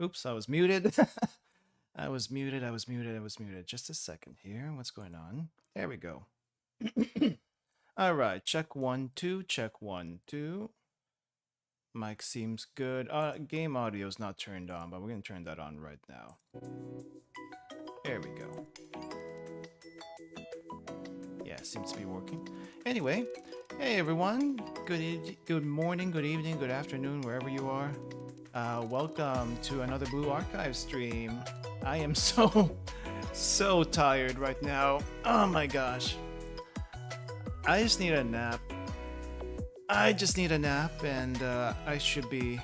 Oops, I was muted. I was muted. Just a second here. What's going on? There we go. All right. Check 1, 2. Check 1, 2. Mic seems good. Game audio is not turned on, but we're going to turn that on right now. There we go. Yeah, seems to be working. Anyway, hey everyone. Good morning, good evening, good afternoon, wherever you are. Welcome to another Blue Archive stream. I am so tired right now. Oh my gosh. I just need a nap. And I should be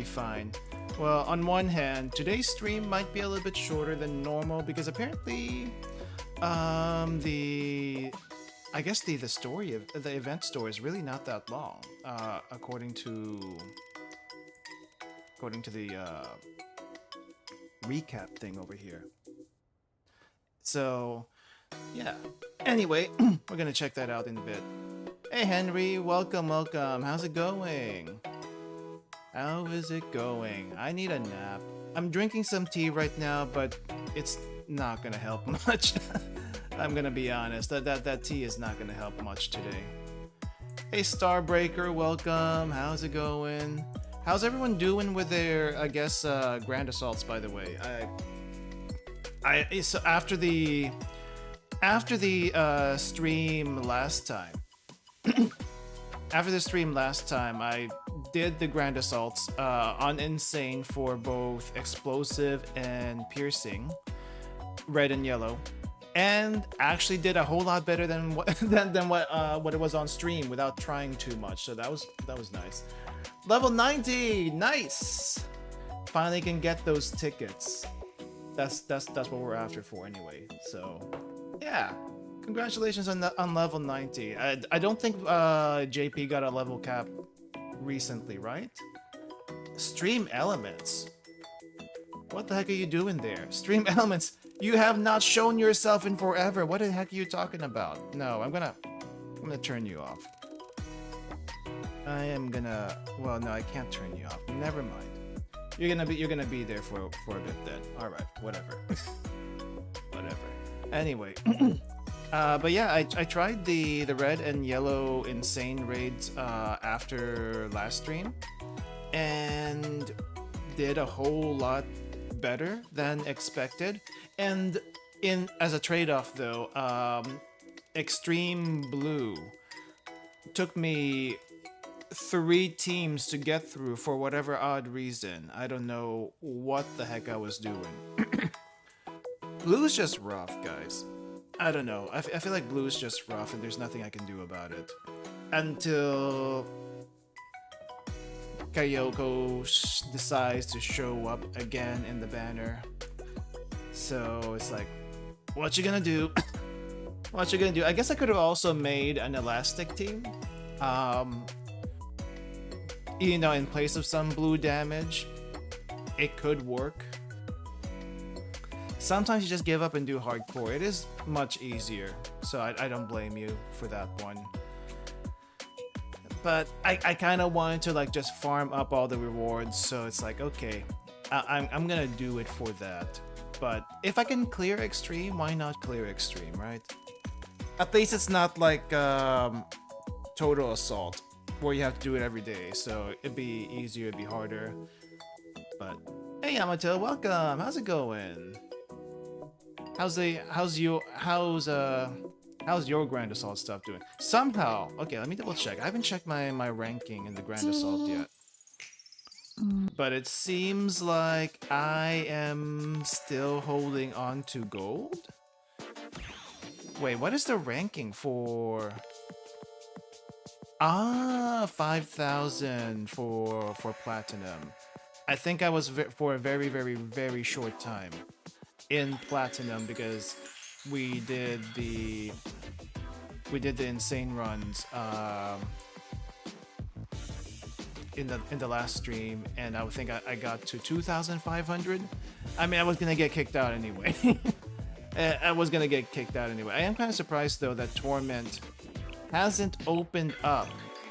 fine. Well, on one hand, today's stream might be a little bit shorter than normal because apparently the story of the event story is really not that long, according to the recap thing over here. So yeah, anyway, we're gonna check that out in a bit. Hey Henry, welcome. How's it going? How is it going? I need a nap. I'm drinking some tea right now, but it's not gonna help much. I'm gonna be honest. That tea is not gonna help much today. Hey Starbreaker, welcome. How's it going? How's everyone doing with their, I guess, Grand Assaults? By the way, so after the stream last time. After the stream last time, I did the Grand Assaults on Insane for both Explosive and Piercing, Red and Yellow, and actually did a whole lot better than what what it was on stream without trying too much. So that was nice. Level 90, nice. Finally can get those tickets. That's what we're after for anyway. So yeah. Congratulations on level 90. I don't think JP got a level cap recently, right? Stream Elements. What the heck are you doing there? Stream Elements, you have not shown yourself in forever. What the heck are you talking about? No, I'm gonna turn you off. Well, no, I can't turn you off. Never mind. You're gonna be there for a bit then. All right, whatever. Whatever. Anyway. But yeah, I tried the Red and Yellow Insane raids after last stream, and did a whole lot better than expected. And as a trade-off though, Extreme Blue took me 3 teams to get through for whatever odd reason. I don't know what the heck I was doing. Blue's just rough, guys. I don't know. I feel like Blue is just rough and there's nothing I can do about it. Until Kyoko decides to show up again in the banner. So it's like, what you gonna do? What you gonna do? I guess I could have also made an elastic team. You know, in place of some blue damage. It could work. Sometimes you just give up and do hardcore. It is much easier, so I don't blame you for that one. But I kind of wanted to like just farm up all the rewards, so it's like, okay, I'm gonna do it for that. But if I can clear Extreme, why not clear Extreme, right? At least it's not like Total Assault, where you have to do it every day, so it'd be easier, it'd be harder. But hey Yamato, welcome. How's it going? How's your Grand Assault stuff doing? Somehow, okay, let me double check. I haven't checked my ranking in the Grand Assault yet. But it seems like I am still holding on to gold? Wait, what is the ranking for? 5,000 for platinum. I think I was for a very short time in platinum because we did the insane runs in the last stream, and I would think I got to 2,500. I mean, I was gonna get kicked out anyway. I was gonna get kicked out anyway. I am kind of surprised though that Torment hasn't opened up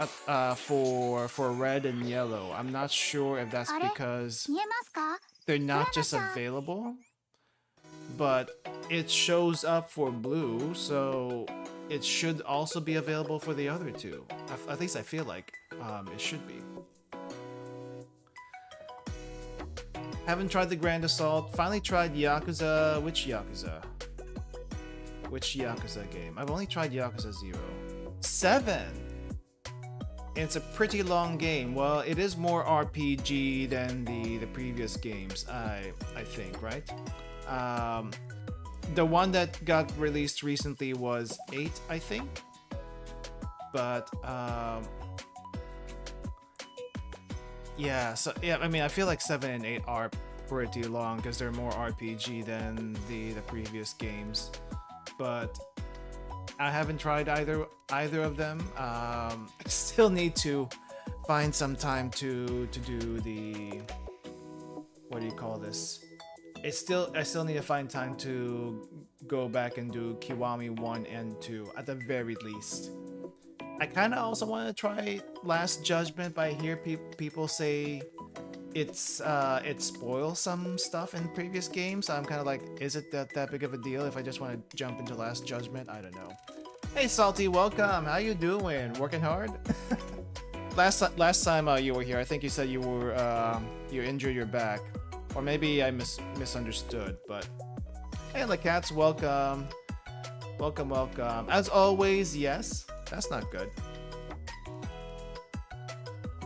for red and yellow. I'm not sure if that's because they're not just available, but it shows up for blue, so it should also be available for the other two. At least I feel like it should be. Haven't tried the Grand Assault. Finally tried Yakuza. Which Yakuza? Which Yakuza game? I've only tried Yakuza 0. 7! It's a pretty long game. Well, it is more RPG than the previous games, I think, right? The one that got released recently was 8, I think. But, yeah, so, yeah, I mean, I feel like 7 and 8 are pretty long because they're more RPG than the previous games. But I haven't tried either of them. Still need to find some time to do the, what do you call this? I still need to find time to go back and do Kiwami 1 and 2 at the very least. I kind of also want to try Last Judgment, but I hear people say it spoils some stuff in previous games. I'm kind of like, is it that big of a deal if I just want to jump into Last Judgment? I don't know. Hey Salty, welcome. How you doing? Working hard? last time you were here, I think you said you were you injured your back, or maybe I misunderstood. But hey, Lacats, welcome, welcome. As always, yes. That's not good.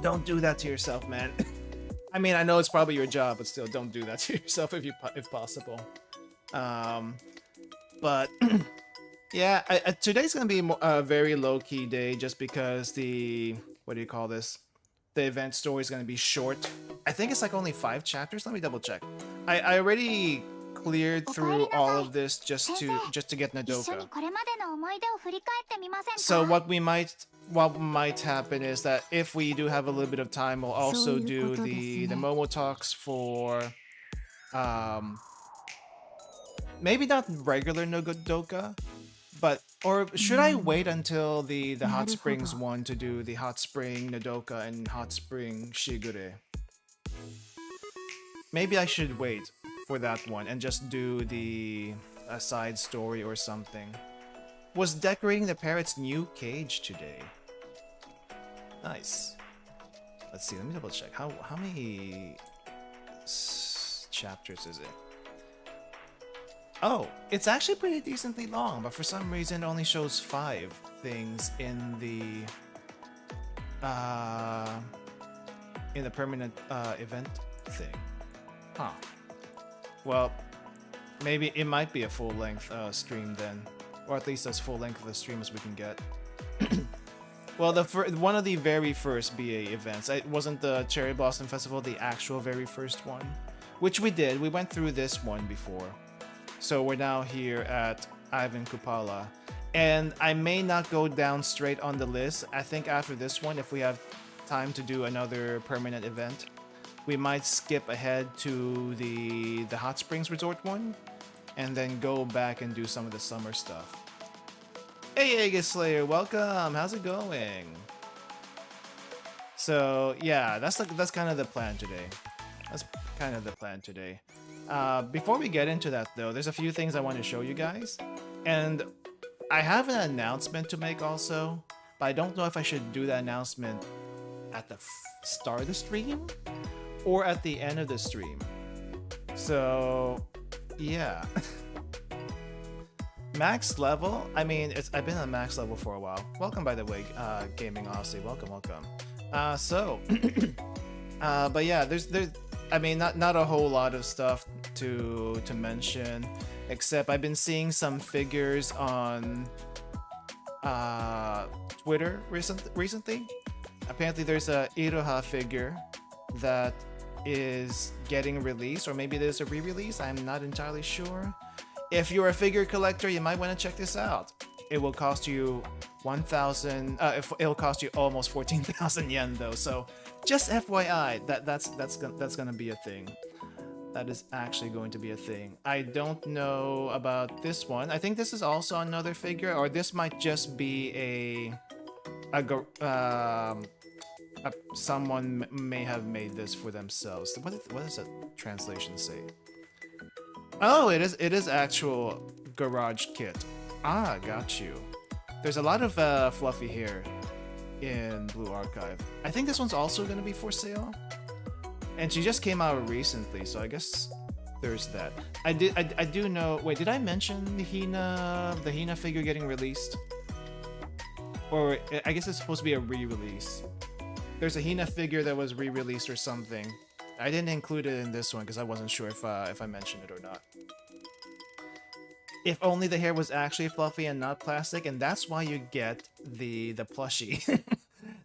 Don't do that to yourself, man. I mean, I know it's probably your job, but still, don't do that to yourself if possible. But yeah, today's gonna be a very low-key day, just because the, what do you call this? The event story is gonna be short. I think it's like only 5 chapters. Let me double check. I already cleared through all of this just to get Nodoka. So what might happen is that if we do have a little bit of time, we'll also do the Momo talks for maybe not regular Nodoka, but, or should I wait until the Hot Springs one to do the Hot Spring Nodoka and Hot Spring Shigure? Maybe I should wait for that one and just do the side story or something. Was decorating the parrot's new cage today. Nice. Let's see, let me double check. How many chapters is it? Oh, it's actually pretty decently long, but for some reason it only shows 5 things in the permanent event thing. Huh. Well, maybe it might be a full-length stream then, or at least as full-length of a stream as we can get. Well, one of the very first BA events, it wasn't the Cherry Blossom Festival, the actual very first one, which we did. We went through this one before. So we're now here at Ivan Kupala, and I may not go down straight on the list. I think after this one, if we have time to do another permanent event, we might skip ahead to the Hot Springs Resort one, and then go back and do some of the summer stuff. Hey Aegis Slayer, welcome! How's it going? So yeah, that's kind of the plan today. That's kind of the plan today. Before we get into that though, there's a few things I want to show you guys. And I have an announcement to make also, but I don't know if I should do that announcement at the start of the stream or at the end of the stream. So yeah. Max level? I mean, I've been on max level for a while. Welcome, by the way, Gaming Aussie. Welcome. But yeah, there's I mean, not a whole lot of stuff to mention, except I've been seeing some figures on Twitter recently. Apparently, there's a Iroha figure that is getting released, or maybe there's a re-release. I'm not entirely sure. If you're a figure collector, you might want to check this out. It will cost you 1,000. It'll cost you almost 14,000 yen though. So just FYI, that's gonna be a thing. That is actually going to be a thing. I don't know about this one. I think this is also another figure, or this might just be someone may have made this for themselves. What does that translation say? Oh, it is actual garage kit. Ah, got you. There's a lot of fluffy hair in Blue Archive. I think this one's also gonna be for sale, and she just came out recently, so I guess there's that. I do know. Wait, did I mention the Hina figure getting released? Or I guess it's supposed to be a re-release. There's a Hina figure that was re-released or something. I didn't include it in this one because I wasn't sure if I mentioned it or not. If only the hair was actually fluffy and not plastic, and that's why you get the plushie.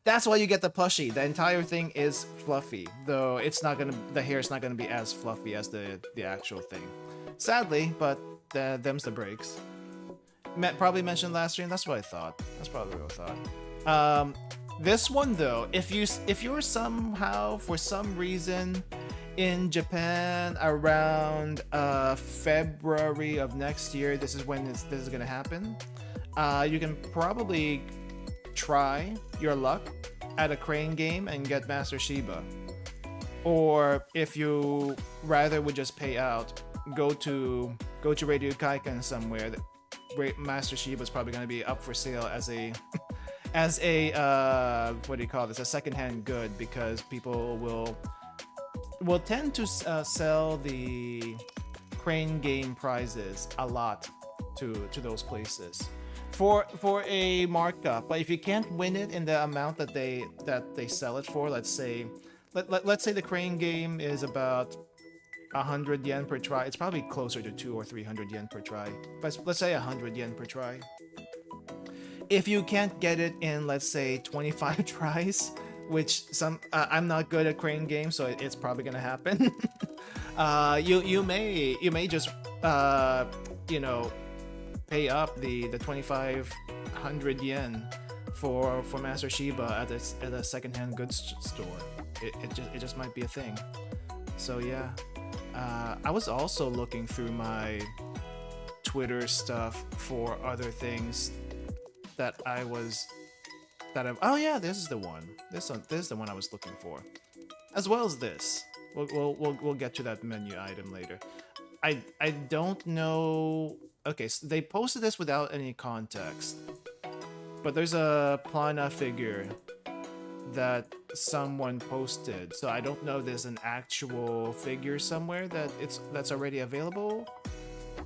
That's why you get the plushie. The entire thing is fluffy, though the hair is not gonna be as fluffy as the actual thing. Sadly, but them's the breaks. Probably mentioned last stream. That's what I thought. That's probably what I thought. This one though, if you're somehow for some reason in Japan around February of next year, this is when this is gonna happen. You can probably try your luck at a crane game and get Master Shiba, or if you rather would just pay out, go to Radio Kaiken somewhere. Master Shiba is probably gonna be up for sale as a what do you call this? A secondhand good, because people will tend to sell the crane game prizes a lot to those places for a markup. But if you can't win it in the amount that they sell it for, let's say the crane game is about 100 yen per try. It's probably closer to 200 or 300 yen per try, but let's say 100 yen per try. If you can't get it in, let's say 25 tries, which I'm not good at crane games, so it's probably gonna happen. You may just pay up the 2,500 yen for Master Shiba at a secondhand goods store. It just might be a thing. So yeah, I was also looking through my Twitter stuff for other things that oh yeah, this is the one. This is the one I was looking for, as well as this. We'll get to that menu item later. I don't know. Okay, so they posted this without any context, but there's a Plana figure that someone posted, so I don't know if there's an actual figure somewhere that's already available,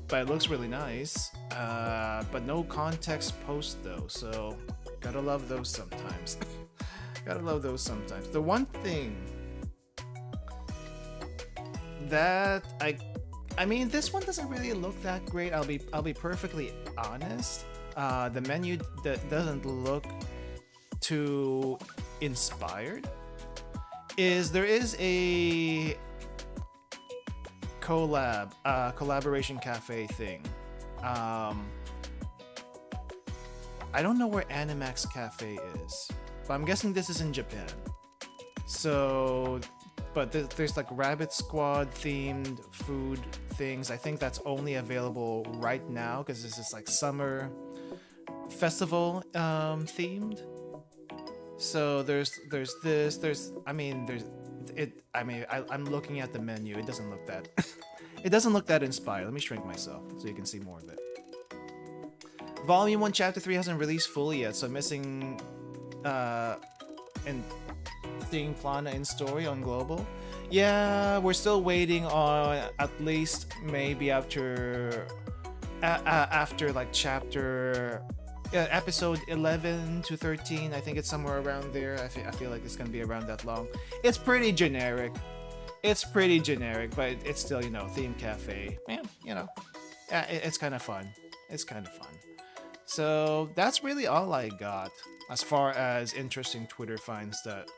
but it looks really nice. But no context post though, so gotta love those sometimes. Gotta love those sometimes. The one thing that I mean, this one doesn't really look that great. I'll be perfectly honest. The menu doesn't look too inspired. There is a collaboration cafe thing. I don't know where Animax Cafe is, but I'm guessing this is in Japan. So, but there's like Rabbit Squad themed food things. I think that's only available right now because this is like summer festival themed. So I'm looking at the menu. It doesn't look that it doesn't look that inspired. Let me shrink myself so you can see more of it. Volume 1 Chapter 3 hasn't released fully yet, so I'm missing and seeing Plana in story on Global. Yeah, we're still waiting on at least maybe after like chapter episode 11 to 13. I think it's somewhere around there. I feel like it's gonna be around that long. It's pretty generic. But it's still, theme cafe. Man, it's kind of fun. So that's really all I got as far as interesting Twitter finds that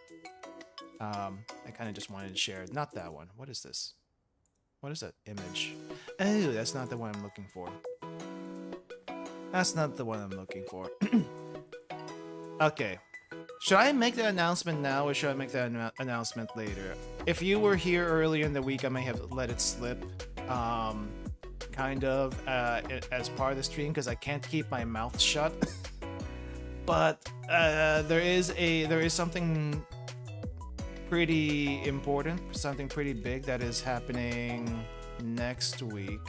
I kind of just wanted to share. Not that one. What is this? What is that image? Oh, that's not the one I'm looking for. Okay. Should I make that announcement now or should I make that announcement later? If you were here earlier in the week, I may have let it slip. Kind of as part of the stream because I can't keep my mouth shut. But there is something pretty important, something pretty big that is happening next week.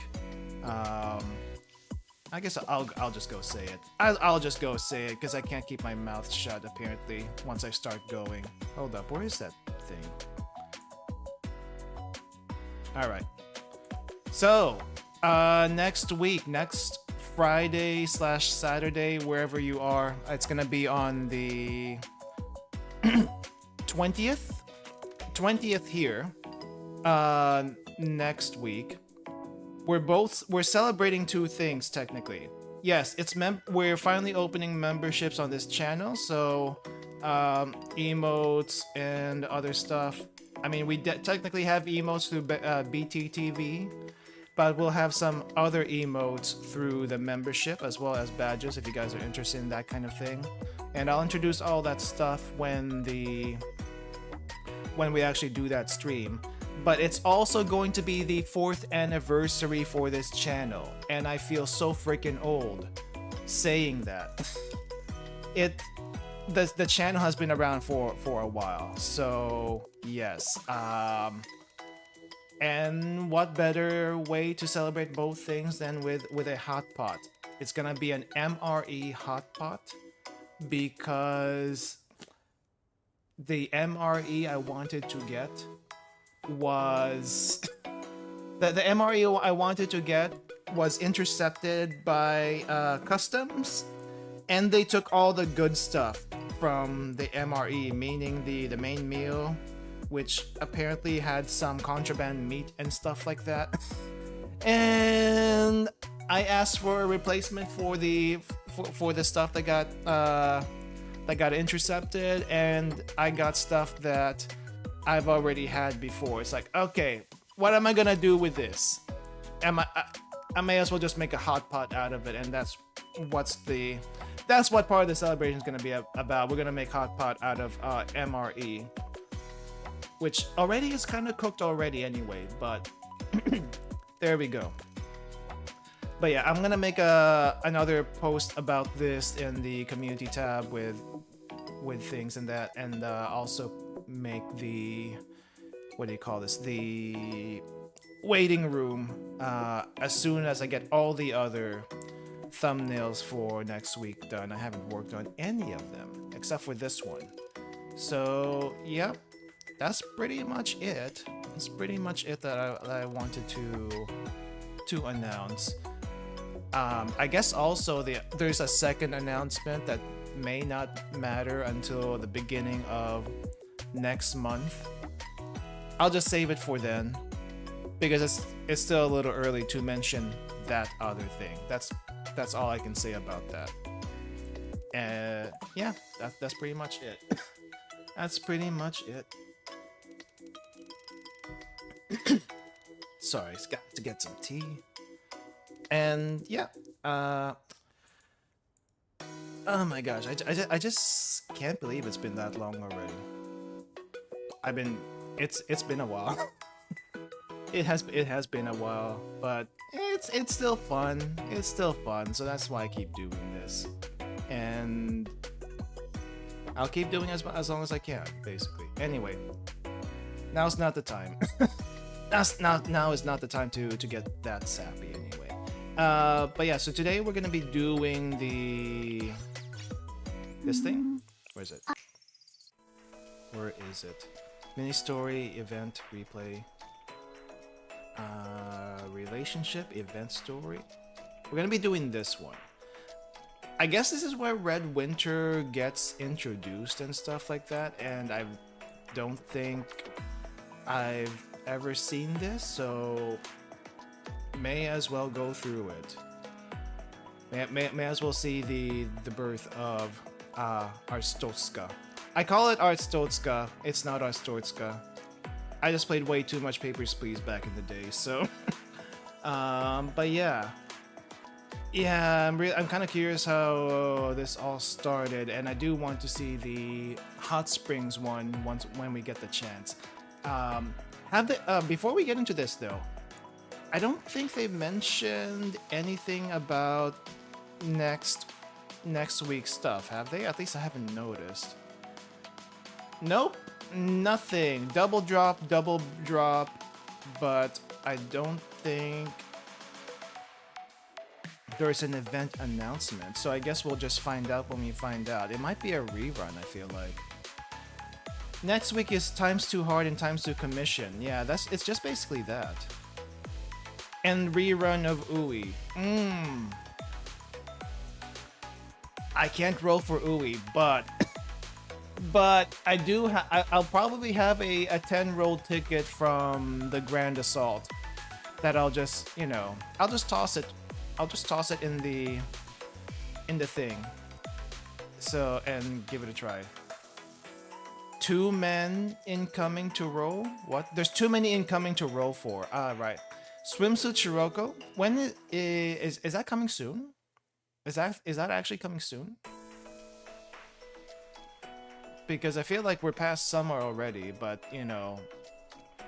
I guess I'll just go say it. I'll just go say it because I can't keep my mouth shut apparently once I start going. Hold up, where is that thing? All right. So next week, next Friday / Saturday, wherever you are, it's gonna be on the 20th here. Next week. We're celebrating two things technically. Yes, we're finally opening memberships on this channel, so emotes and other stuff. I mean, we technically have emotes through BTTV, but we'll have some other emotes through the membership as well as badges if you guys are interested in that kind of thing. And I'll introduce all that stuff when we actually do that stream. But it's also going to be the 4th anniversary for this channel, and I feel so freaking old saying that. The channel has been around for a while, so yes. And what better way to celebrate both things than with a hot pot? It's gonna be an MRE hot pot because the MRE I wanted to get was the MRE I wanted to get was intercepted by customs, and they took all the good stuff from the MRE, meaning the main meal, which apparently had some contraband meat and stuff like that. And I asked for a replacement for the stuff that got intercepted, and I got stuff that I've already had before. It's like, okay, what am I gonna do with this? I may as well just make a hot pot out of it, and that's what part of the celebration is gonna be about. We're gonna make hot pot out of MRE, which already is kind of cooked already anyway. But there we go. But yeah, I'm gonna make another post about this in the community tab with things and that, and also make the the waiting room as soon as I get all the other thumbnails for next week done. I haven't worked on any of them except for this one. So yep, that's pretty much it. That's pretty much it that I wanted to announce. I guess also there's a second announcement that may not matter until the beginning of next month. I'll just save it for then because it's still a little early to mention that other thing. That's all I can say about that. Yeah, that's pretty much it. That's pretty much it. Sorry, it's got to get some tea. And yeah, oh my gosh, I just can't believe it's been that long already. It's been a while. it has been a while, but it's still fun. It's still fun, so that's why I keep doing this. And I'll keep doing it as long as I can, basically. Anyway, now's not the time. Now is not the time to get that sappy anyway. But yeah, so today we're gonna be doing this thing. Where is it? Where is it? Mini story, event, replay, relationship, event story. We're gonna be doing this one. I guess this is where Red Winter gets introduced and stuff like that, and I don't think I've ever seen this, so may as well go through it. May as well see the birth of Arstotzka. I call it Arstotzka. It's not Arstotzka. I just played way too much Papers, Please back in the day, so. But yeah. Yeah, I'm kind of curious how this all started, and I do want to see the Hot Springs one when we get the chance. Before we get into this though, I don't think they mentioned anything about next next week's stuff, have they? At least I haven't noticed. Nope, nothing. Double drop, but I don't think there's an event announcement, so I guess we'll just find out when we find out. It might be a rerun, I feel like. Next week is Times Too Hard and Times Too Commission. Yeah, it's just basically that. And rerun of Ui. I can't roll for Ui, but I do. I'll probably have a 10 roll ticket from the Grand Assault that I'll just, you know, I'll just toss it in the thing. So, and give it a try. 2 men incoming to roll? What? There's too many incoming to roll for. Ah, right. Swimsuit Shiroko? When is that coming soon? Is that actually coming soon? Because I feel like we're past summer already, but you know,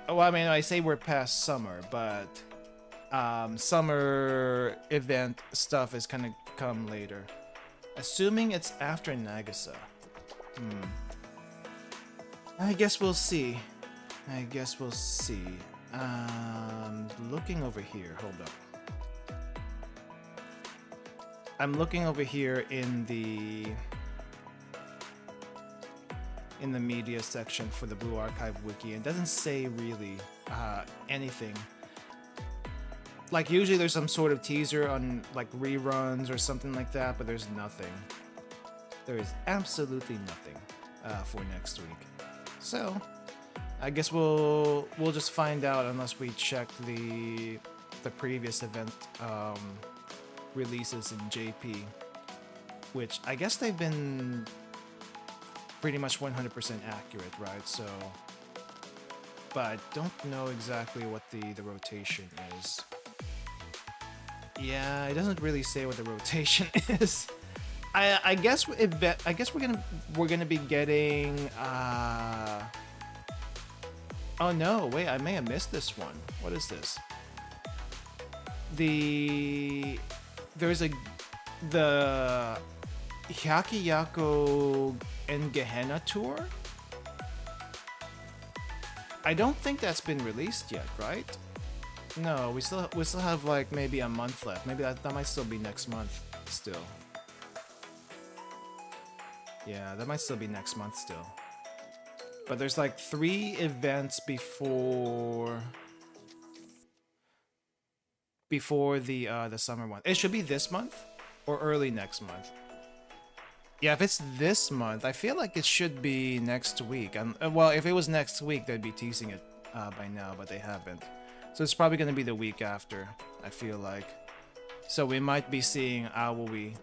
well, I mean, I say we're past summer, but summer event stuff is gonna come later. Assuming it's after Nagasa. I guess we'll see. Looking over here, hold up. I'm looking over here in the media section for the Blue Archive wiki. It doesn't say really anything. Like usually there's some sort of teaser on like reruns or something like that, but there's nothing. There is absolutely nothing for next week. So I guess we'll just find out unless we check the previous event releases in JP, which I guess they've been pretty much 100% accurate, right? So, but I don't know exactly what the rotation is. Yeah, it doesn't really say what the rotation is. I guess we're gonna be getting. Oh no! Wait, I may have missed this one. What is this? There's the Hyakiyako and Gehenna tour. I don't think that's been released yet, right? No, we still have like maybe a month left. Maybe that might still be next month still. Yeah, that might still be next month still. But there's like 3 events before the summer one. It should be this month or early next month. Yeah, if it's this month, I feel like it should be next week. Well, if it was next week, they'd be teasing it by now, but they haven't. So it's probably going to be the week after, I feel like. So we might be seeing Aoi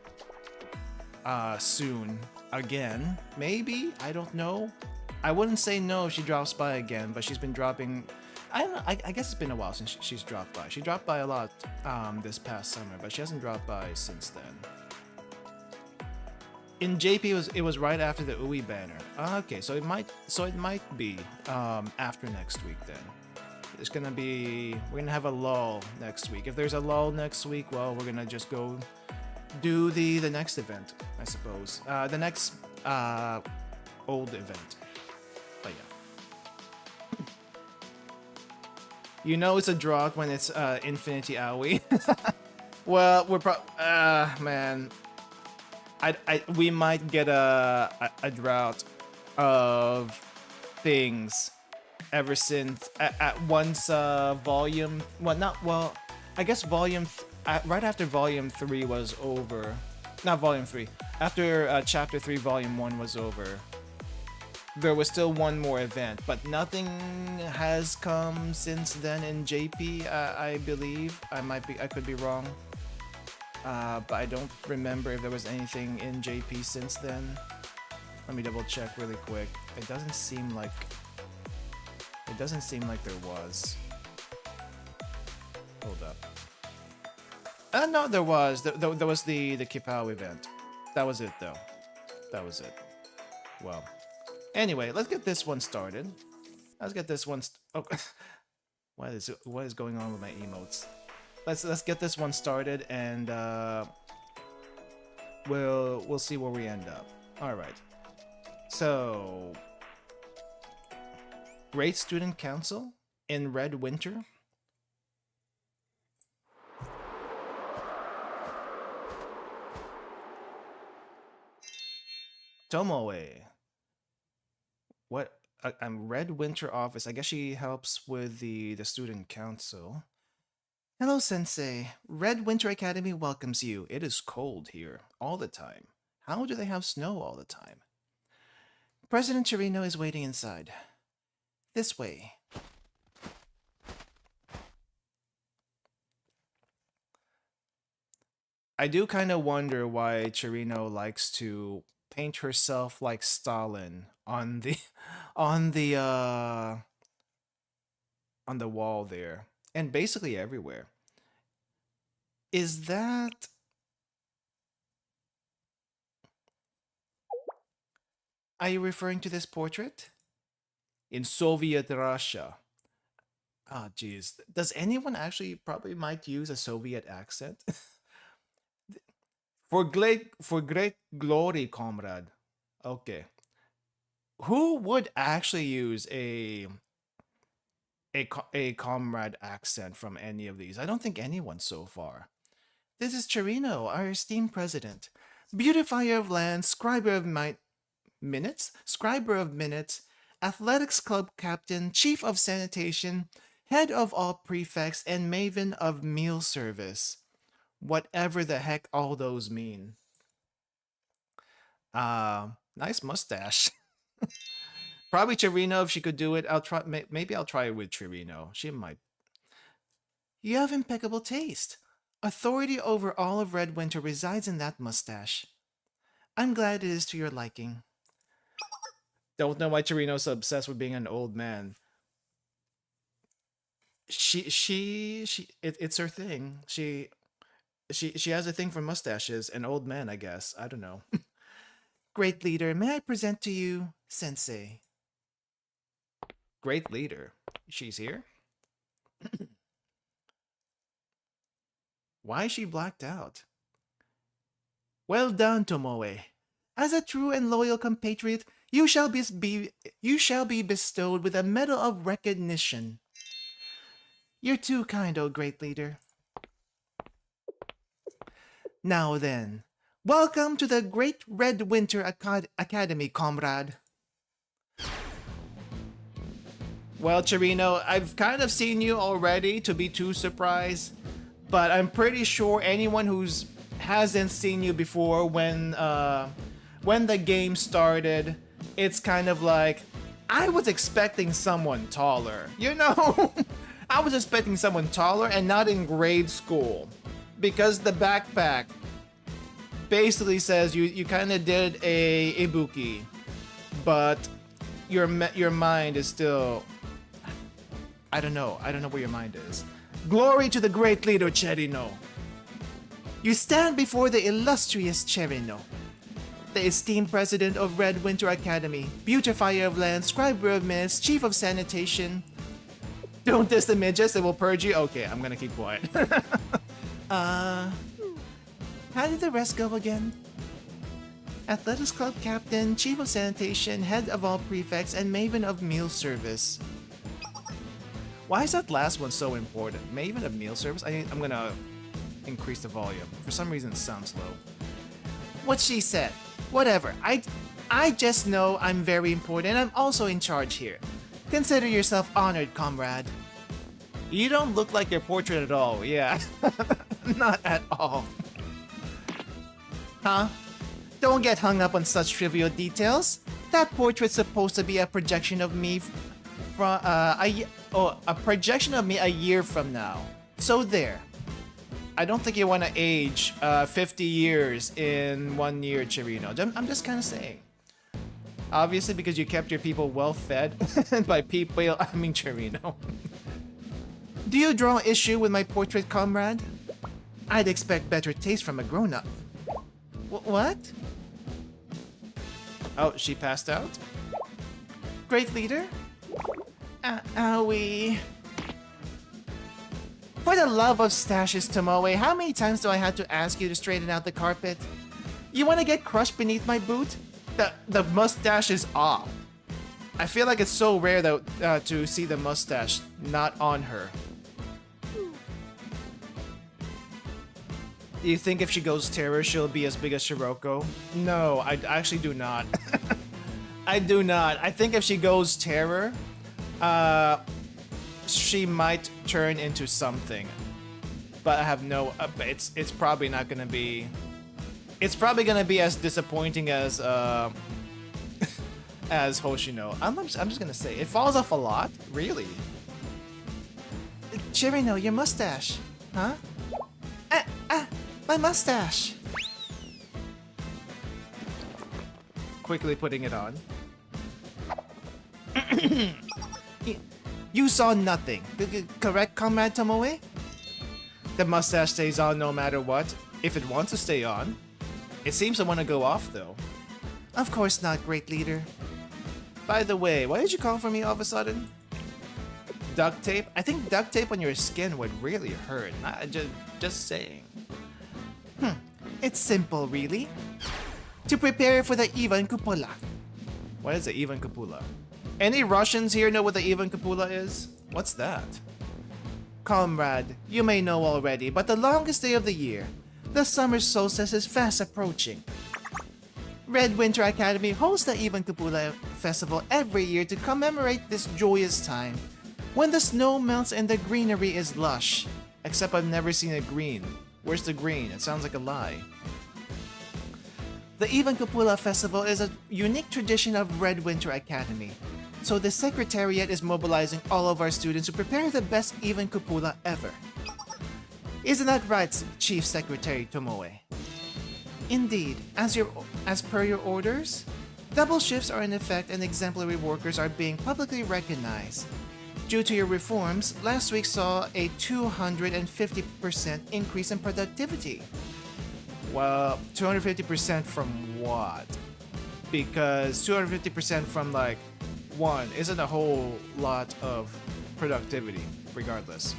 soon again. Maybe? I don't know. I wouldn't say no if she drops by again, but she's been dropping... I don't know, I guess it's been a while since she's dropped by. She dropped by a lot this past summer, but she hasn't dropped by since then. In JP, it was right after the Ui banner. Okay, so it might be after next week then. We're gonna have a lull next week. If there's a lull next week, well, we're gonna just go do the next event, I suppose. The next old event. But yeah. You know it's a drought when it's Infinity Aoi. Well, we're man. We might get a drought of things ever since once volume I guess volume right after volume 3 was over. Not volume 3. After chapter 3 volume 1 was over. There was still one more event, but nothing has come since then in JP, I believe. I could be wrong. But I don't remember if there was anything in JP since then. Let me double check really quick. It doesn't seem like there was. Hold up. No, there was. There was the Kupala event. That was it, though. That was it. Well, anyway, let's get this one started. Oh, what is going on with my emotes? Let's get this one started, and we'll see where we end up. All right. So, Great Student Council in Red Winter. Tomoe. What? I'm Red Winter office. I guess she helps with the student council. Hello, Sensei. Red Winter Academy welcomes you. It is cold here all the time. How do they have snow all the time? President Chirino is waiting inside. This way. I do kind of wonder why Chirino likes to paint herself like Stalin on the on the wall there, and basically everywhere. Is that... Are you referring to this portrait? In Soviet Russia. Ah, geez. Does anyone actually probably might use a Soviet accent? For great glory, comrade. Okay. Who would actually use a comrade accent from any of these? I don't think anyone so far. This is Chirino, our esteemed president, beautifier of lands, scriber of minutes, athletics club captain, chief of sanitation, head of all prefects, and maven of meal service. Whatever the heck all those mean. Nice mustache. Probably Chirino if she could do it. I'll try. Maybe I'll try it with Chirino. She might. You have impeccable taste. Authority over all of Red Winter resides in that mustache. I'm glad it is to your liking. Don't know why Chirino's obsessed with being an old man. It's her thing. She has a thing for mustaches and old men, I guess. I don't know. Great leader, may I present to you Sensei? Great leader. She's here? Why is she blacked out? Well done, Tomoe. As a true and loyal compatriot, you shall be bestowed with a medal of recognition. You're too kind, O great leader. Now then, welcome to the Great Red Winter Academy, comrade. Well, Chirino, I've kind of seen you already to be too surprised, but I'm pretty sure anyone who's hasn't seen you before when the game started, it's kind of like, I was expecting someone taller, you know? I was expecting someone taller and not in grade school. Because the backpack basically says you kind of did a ibuki, but your mind is still... I don't know where your mind is. Glory to the great leader Chirino. You stand before the illustrious Chirino, the esteemed president of Red Winter Academy, beautifier of lands, scriber of minutes, chief of sanitation. Don't diss the midgets, they will purge you. Okay, I'm gonna keep quiet. How did the rest go again? Athletics club captain, chief of sanitation, head of all prefects, and maven of meal service. Why is that last one so important? Maven of meal service? I'm gonna increase the volume. For some reason it sounds low. What she said. Whatever. I just know I'm very important and I'm also in charge here. Consider yourself honored, comrade. You don't look like your portrait at all, yeah. Not at all. Huh? Don't get hung up on such trivial details. That portrait's supposed to be a projection of me from a projection of me a year from now. So there. I don't think you want to age 50 years in 1 year, Chirino. I'm just kind of saying. Obviously, because you kept your people well fed. By people, I mean Chirino. Do you draw issue with my portrait, comrade? I'd expect better taste from a grown-up. What? Oh, she passed out? Great leader? Owie. For the love of stashes, Tomoe, how many times do I have to ask you to straighten out the carpet? You want to get crushed beneath my boot? The mustache is off. I feel like it's so rare though to see the mustache not on her. Do you think if she goes terror, she'll be as big as Shiroko? No, I actually do not. I do not. I think if she goes terror, she might turn into something. But I have no. It's probably not gonna be. It's probably gonna be as disappointing as as Hoshino. I'm just gonna say it falls off a lot. Really. Chirino, your mustache, huh? My mustache. Quickly putting it on. You saw nothing. Correct, Comrade Tomoe? The mustache stays on no matter what, if it wants to stay on. It seems to want to go off, though. Of course not, great leader. By the way, why did you call for me all of a sudden? Duct tape? I think duct tape on your skin would really hurt. Just saying. It's simple, really. To prepare for the Ivan Kupala. What is the Ivan Kupala? Any Russians here know what the Ivan Kupala is? What's that? Comrade, you may know already, but the longest day of the year, the summer solstice, is fast approaching. Red Winter Academy hosts the Ivan Kupala festival every year to commemorate this joyous time when the snow melts and the greenery is lush. Except I've never seen a green. Where's the green? It sounds like a lie. The Ivan Kupala Festival is a unique tradition of Red Winter Academy, so the Secretariat is mobilizing all of our students to prepare the best Ivan Kupala ever. Isn't that right, Chief Secretary Tomoe? Indeed, as per your orders, double shifts are in effect and exemplary workers are being publicly recognized. Due to your reforms, last week saw a 250% increase in productivity. Well, 250% from what? Because 250% from like one isn't a whole lot of productivity, regardless.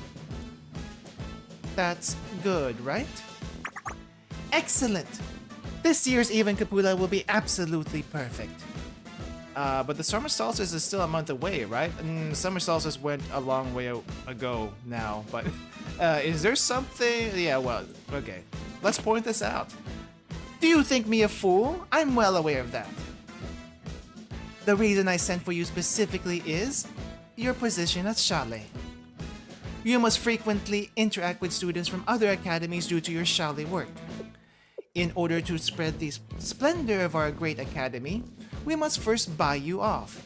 That's good, right? Excellent! This year's Ivan Kupala will be absolutely perfect. But the summer solstice is still a month away, right? Summer solstice went a long way ago now, but is there something? Yeah, well, okay. Let's point this out. Do you think me a fool? I'm well aware of that. The reason I sent for you specifically is your position at Shale. You must frequently interact with students from other academies due to your Shale work. In order to spread the splendor of our great academy, we must first buy you off.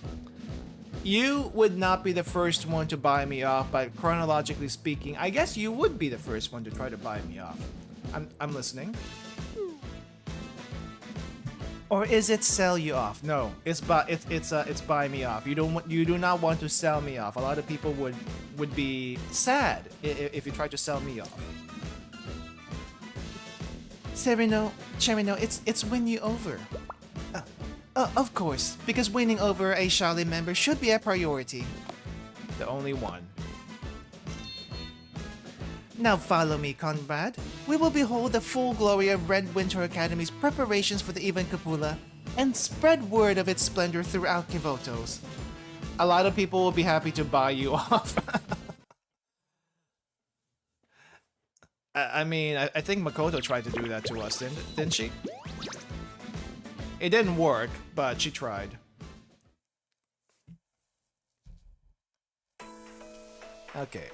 You would not be the first one to buy me off, but chronologically speaking, I guess you would be the first one to try to buy me off. I'm listening. Or is it sell you off? No, it's buy me off. You do not want to sell me off. A lot of people would be sad if you try to sell me off. Cherino, it's win you over. Of course, because winning over a Shale member should be a priority. The only one. Now follow me, comrade. We will behold the full glory of Red Winter Academy's preparations for the Ivan Kupala and spread word of its splendor throughout Kivotos. A lot of people will be happy to buy you off. I mean, I think Makoto tried to do that to us, didn't she? It didn't work, but she tried. Okay.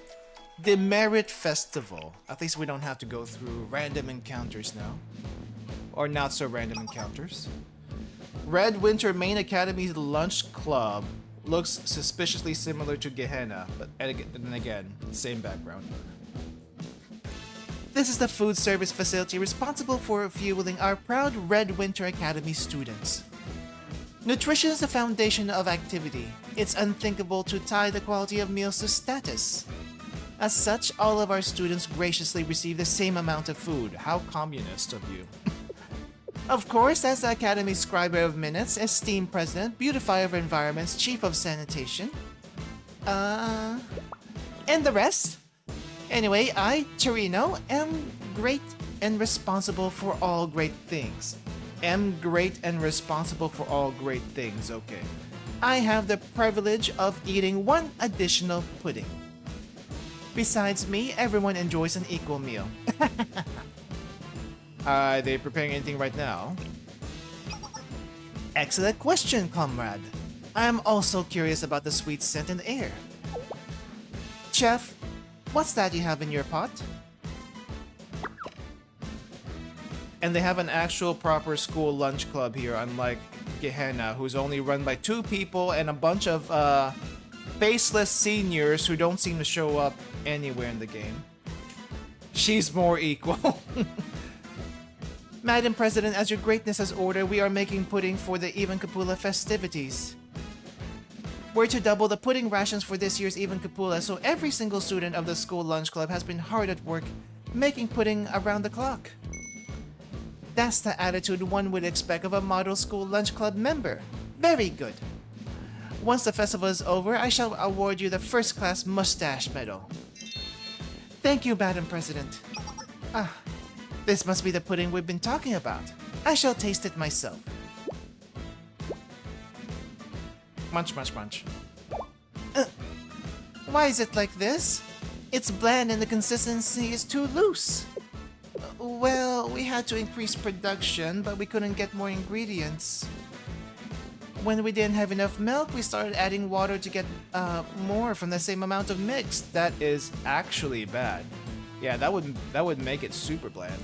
The Merit Festival. At least we don't have to go through random encounters now. Or not so random encounters. Red Winter Main Academy's Lunch Club looks suspiciously similar to Gehenna, but then again, same background. This is the food service facility responsible for fueling our proud Red Winter Academy students. Nutrition is the foundation of activity. It's unthinkable to tie the quality of meals to status. As such, all of our students graciously receive the same amount of food. How communist of you. Of course, as the Academy's scriber of minutes, esteemed president, beautifier of environments, chief of sanitation. And the rest? Anyway, I, Chirino, am great and responsible for all great things. am great and responsible for all great things, okay. I have the privilege of eating one additional pudding. Besides me, everyone enjoys an equal meal. Are they preparing anything right now? Excellent question, comrade. I am also curious about the sweet scent in the air. Chef, what's that you have in your pot? And they have an actual proper school lunch club here, unlike Gehenna, who's only run by 2 people and a bunch of faceless seniors who don't seem to show up anywhere in the game. She's more equal. Madam President, as your greatness has ordered, we are making pudding for the Even Kupala festivities. We're to double the pudding rations for this year's Even Kupala, so every single student of the school lunch club has been hard at work making pudding around the clock. That's the attitude one would expect of a model school lunch club member. Very good. Once the festival is over, I shall award you the first class mustache medal. Thank you, Madam President. This must be the pudding we've been talking about. I shall taste it myself. Munch, munch, munch. Why is it like this? It's bland and the consistency is too loose. Well, we had to increase production, but we couldn't get more ingredients. When we didn't have enough milk, we started adding water to get more from the same amount of mix. That is actually bad. Yeah, that would make it super bland.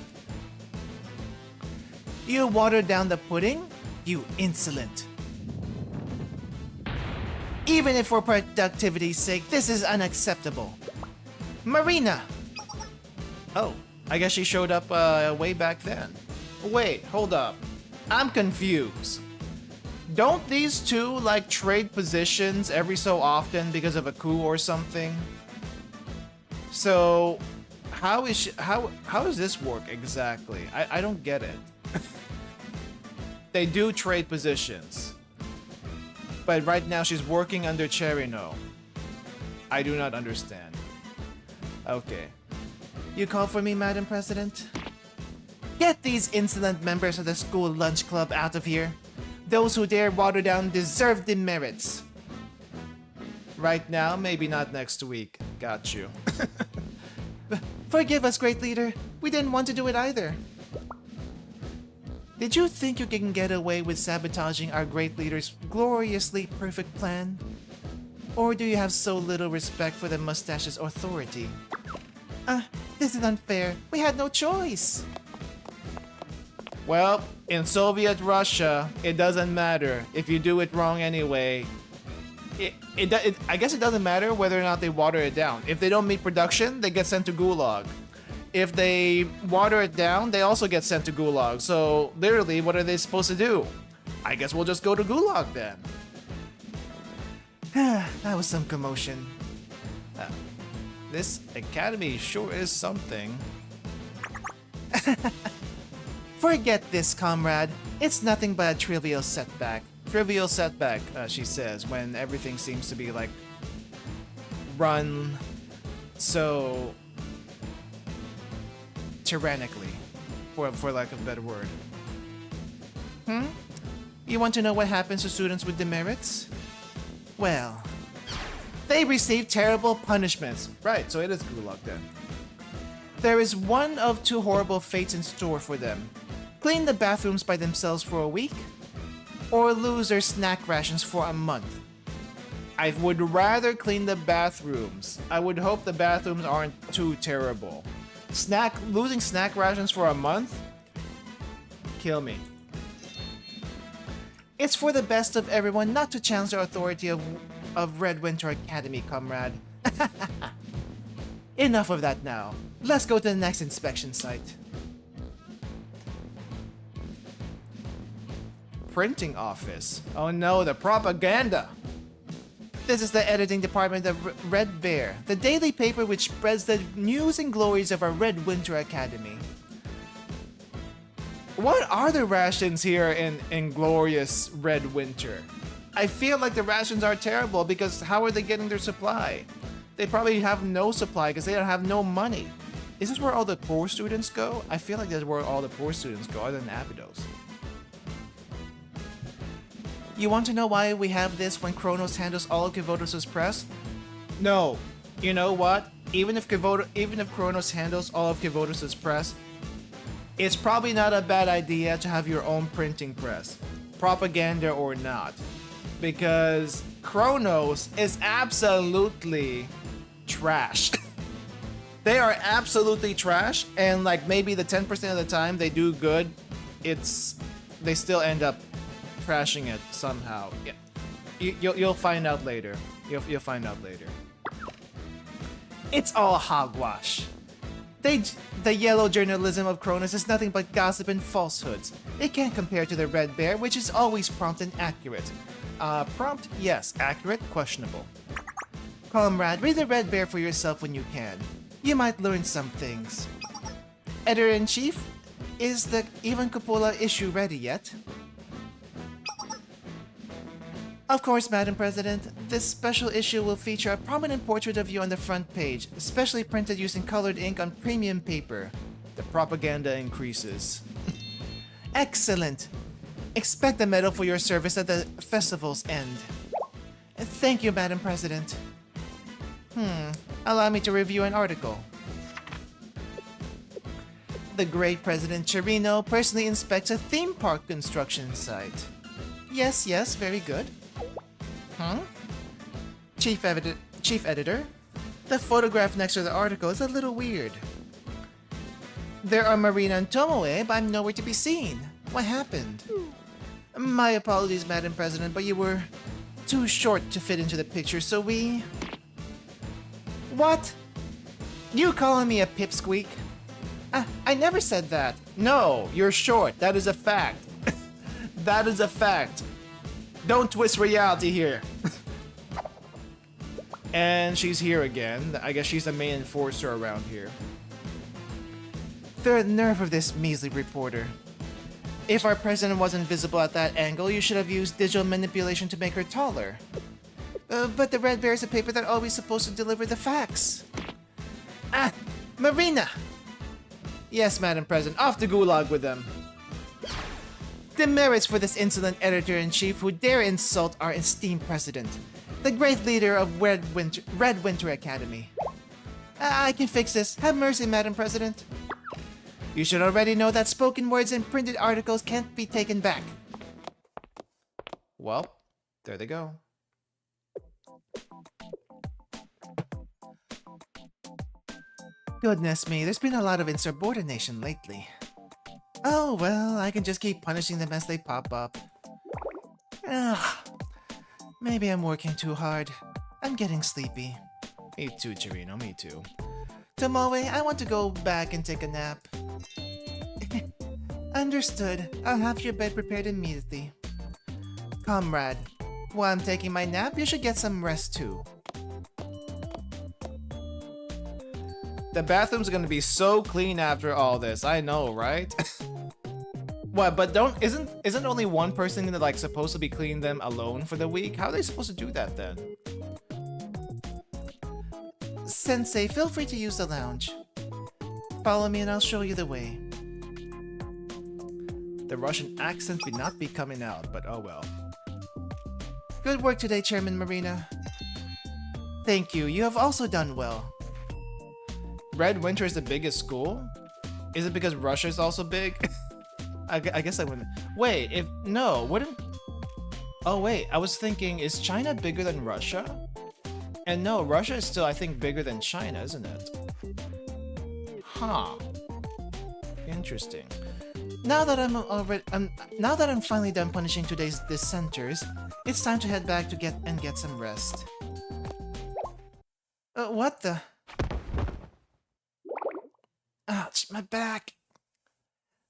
You watered down the pudding? You insolent. Even if for productivity's sake, this is unacceptable. Marina! Oh, I guess she showed up way back then. Wait, hold up. I'm confused. Don't these two like trade positions every so often because of a coup or something? So how does this work exactly? I don't get it. They do trade positions. But right now she's working under Cherino. I do not understand. Okay. You call for me, Madam President? Get these insolent members of the school lunch club out of here. Those who dare water down deserve demerits. Right now, maybe not next week. Got you. Forgive us, great leader. We didn't want to do it either. Did you think you can get away with sabotaging our great leader's gloriously perfect plan? Or do you have so little respect for the mustache's authority? This is unfair. We had no choice. Well, in Soviet Russia, it doesn't matter. If you do it wrong anyway, I guess it doesn't matter whether or not they water it down. If they don't meet production, they get sent to Gulag. If they water it down, they also get sent to Gulag. So, literally, what are they supposed to do? I guess we'll just go to Gulag then. That was some commotion. This academy sure is something. Forget this, comrade. It's nothing but a trivial setback. Trivial setback, she says, when everything seems to be like run so tyrannically, for lack of a better word. You want to know what happens to students with demerits? Well, they receive terrible punishments. Right, so it is Gulag then. There is one of 2 horrible fates in store for them. Clean the bathrooms by themselves for a week, or lose their snack rations for a month. I would rather clean the bathrooms. I would hope the bathrooms aren't too terrible. Losing snack rations for a month? Kill me. It's for the best of everyone not to challenge the authority of Red Winter Academy, comrade. Enough of that now. Let's go to the next inspection site. Printing office. Oh no, the propaganda! This is the editing department of Red Bear, the daily paper which spreads the news and glories of our Red Winter Academy. What are the rations here in glorious Red Winter? I feel like the rations are terrible because how are they getting their supply? They probably have no supply because they don't have no money. Is this where all the poor students go? I feel like that's where all the poor students go, other than Abydos. You want to know why we have this when Kronos handles all of Kivotos' press? No. You know what? Even if Kronos handles all of Kivotos' press, it's probably not a bad idea to have your own printing press, propaganda or not, because Kronos is absolutely trash. They are absolutely trash, and like maybe the 10% of the time they do good, they still end up trashing it somehow. Yeah. You'll find out later. You'll find out later. It's all hogwash. The yellow journalism of Kronos is nothing but gossip and falsehoods. It can't compare to the Red Bear, which is always prompt and accurate. Prompt? Yes. Accurate? Questionable. Comrade, read the Red Bear for yourself when you can. You might learn some things. Editor-in-Chief, is the Even Kupala issue ready yet? Of course, Madam President. This special issue will feature a prominent portrait of you on the front page, especially printed using colored ink on premium paper. The propaganda increases. Excellent! Expect a medal for your service at the festival's end. Thank you, Madam President. Allow me to review an article. The great President Chirino personally inspects a theme park construction site. Yes, very good. Chief Editor, the photograph next to the article is a little weird. There are Marina and Tomoe, but I'm nowhere to be seen. What happened? My apologies, Madam President, but you were too short to fit into the picture, so we... What? You calling me a pipsqueak? I never said that. No, you're short. That is a fact. That is a fact. Don't twist reality here. And she's here again. I guess she's the main enforcer around here. The nerve of this measly reporter. If our president wasn't visible at that angle, you should have used digital manipulation to make her taller. But the Red Bear is a paper that always supposed to deliver the facts. Marina! Yes, Madam President, off to Gulag with them. Demerits for this insolent editor-in-chief who dare insult our esteemed president, the great leader of Red Winter Academy. I can fix this. Have mercy, Madam President. You should already know that spoken words and printed articles can't be taken back. Well, there they go. Goodness me, there's been a lot of insubordination lately. Oh well, I can just keep punishing them as they pop up. Maybe I'm working too hard. I'm getting sleepy. Me too, Chirino, me too. Tomoe, I want to go back and take a nap. Understood. I'll have your bed prepared immediately. Comrade, while I'm taking my nap, you should get some rest too. The bathroom's gonna be so clean after all this. I know, right? What? But isn't only one person gonna like supposed to be cleaning them alone for the week? How are they supposed to do that then? Sensei, feel free to use the lounge. Follow me and I'll show you the way. The Russian accent may not be coming out, but oh well. Good work today, Chairman Marina. Thank you. You have also done well. Red Winter is the biggest school? Is it because Russia is also big? I guess I wouldn't. Wait, wouldn't... Oh wait, I was thinking, is China bigger than Russia? And no, Russia is still, I think, bigger than China, isn't it? Huh. Interesting. Now that I'm finally done punishing today's dissenters, it's time to head back to get some rest. What the? Ouch, my back.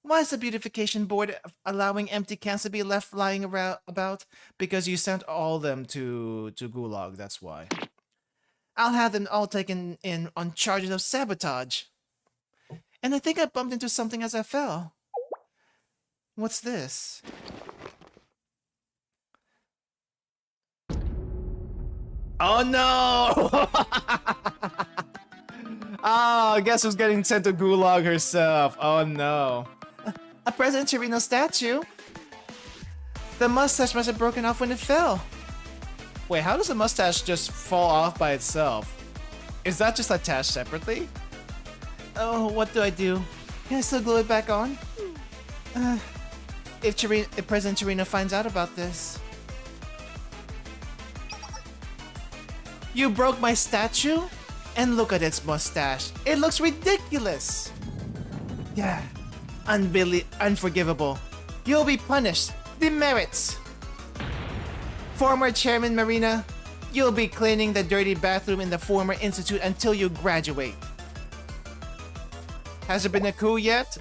Why is the beautification board allowing empty cans to be left lying about? Because you sent all of them to Gulag, that's why. I'll have them all taken in on charges of sabotage. And I think I bumped into something as I fell. What's this? Oh no! Oh, guess who's getting sent to Gulag herself? Oh no. A President Chirino statue? The mustache must have broken off when it fell. Wait, how does a mustache just fall off by itself? Is that just attached separately? Oh, what do I do? Can I still glue it back on? If President Chirino finds out about this. You broke my statue? And look at its mustache. It looks ridiculous. Yeah. Unforgivable. You'll be punished. Demerits. Former Chairman Marina, you'll be cleaning the dirty bathroom in the former institute until you graduate. Has there been a coup yet?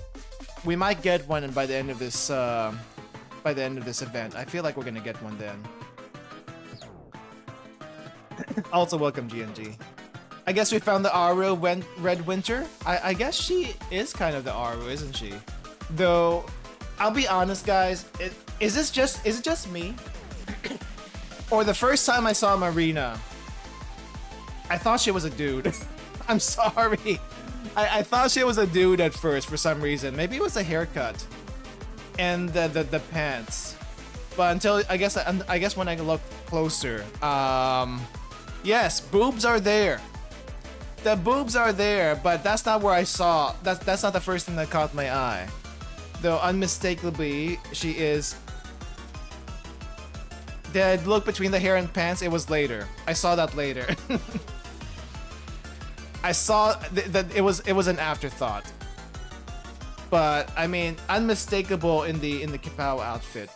We might get one by the end of this event. I feel like we're gonna get one then. Also, welcome GNG. I guess we found the Aru Red Winter. I guess she is kind of the Aru, isn't she? Though, I'll be honest, guys. Is it just me? Or the first time I saw Marina, I thought she was a dude. I'm sorry. I thought she was a dude at first for some reason. Maybe it was the haircut and the pants. But until I guess when I look closer, yes, boobs are there. The boobs are there, but that's not where I saw. That's not the first thing that caught my eye. Though unmistakably, she is. The look between the hair and pants, it was later. I saw that later. I saw that it was an afterthought. But I mean, unmistakable in the Kupala outfit,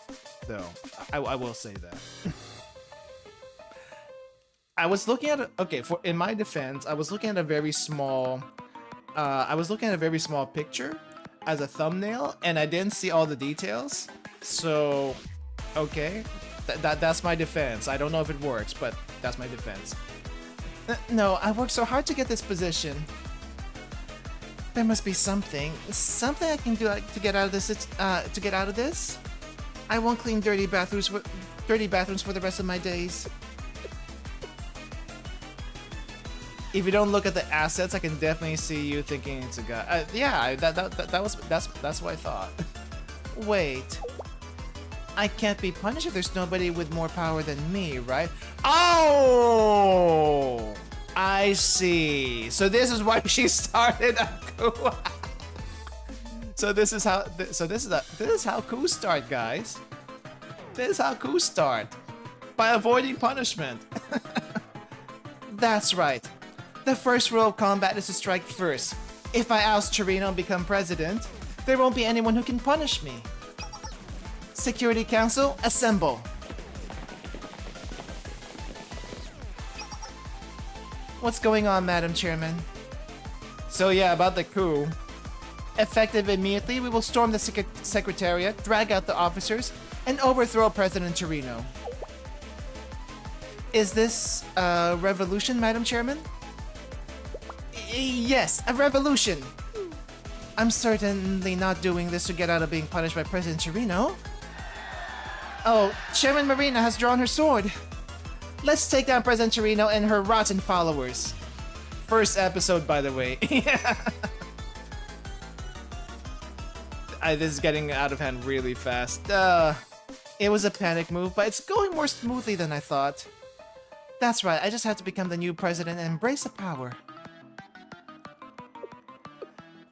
though. I will say that. I was looking at in my defense, I was looking at a very small picture as a thumbnail, and I didn't see all the details. So, okay, that's my defense. I don't know if it works, but that's my defense. No, I worked so hard to get this position. There must be something I can do to get out of this. I won't clean dirty bathrooms for the rest of my days. If you don't look at the assets, I can definitely see you thinking it's a guy. Yeah, that's what I thought. Wait, I can't be punished if there's nobody with more power than me, right? Oh, I see. So this is why she started a coup. So this is how coups start, guys. This is how coups start, by avoiding punishment. That's right. The first rule of combat is to strike first. If I oust Chirino and become president, there won't be anyone who can punish me. Security Council, assemble. What's going on, Madam Chairman? So yeah, about the coup. Effective immediately, we will storm the Secretariat, drag out the officers, and overthrow President Chirino. Is this a revolution, Madam Chairman? Yes, a revolution. I'm certainly not doing this to get out of being punished by President Chirino. Oh, Chairman Marina has drawn her sword. Let's take down President Chirino and her rotten followers. First episode, by the way. Yeah. This is getting out of hand really fast. It was a panic move, but it's going more smoothly than I thought. That's right, I just have to become the new president and embrace the power.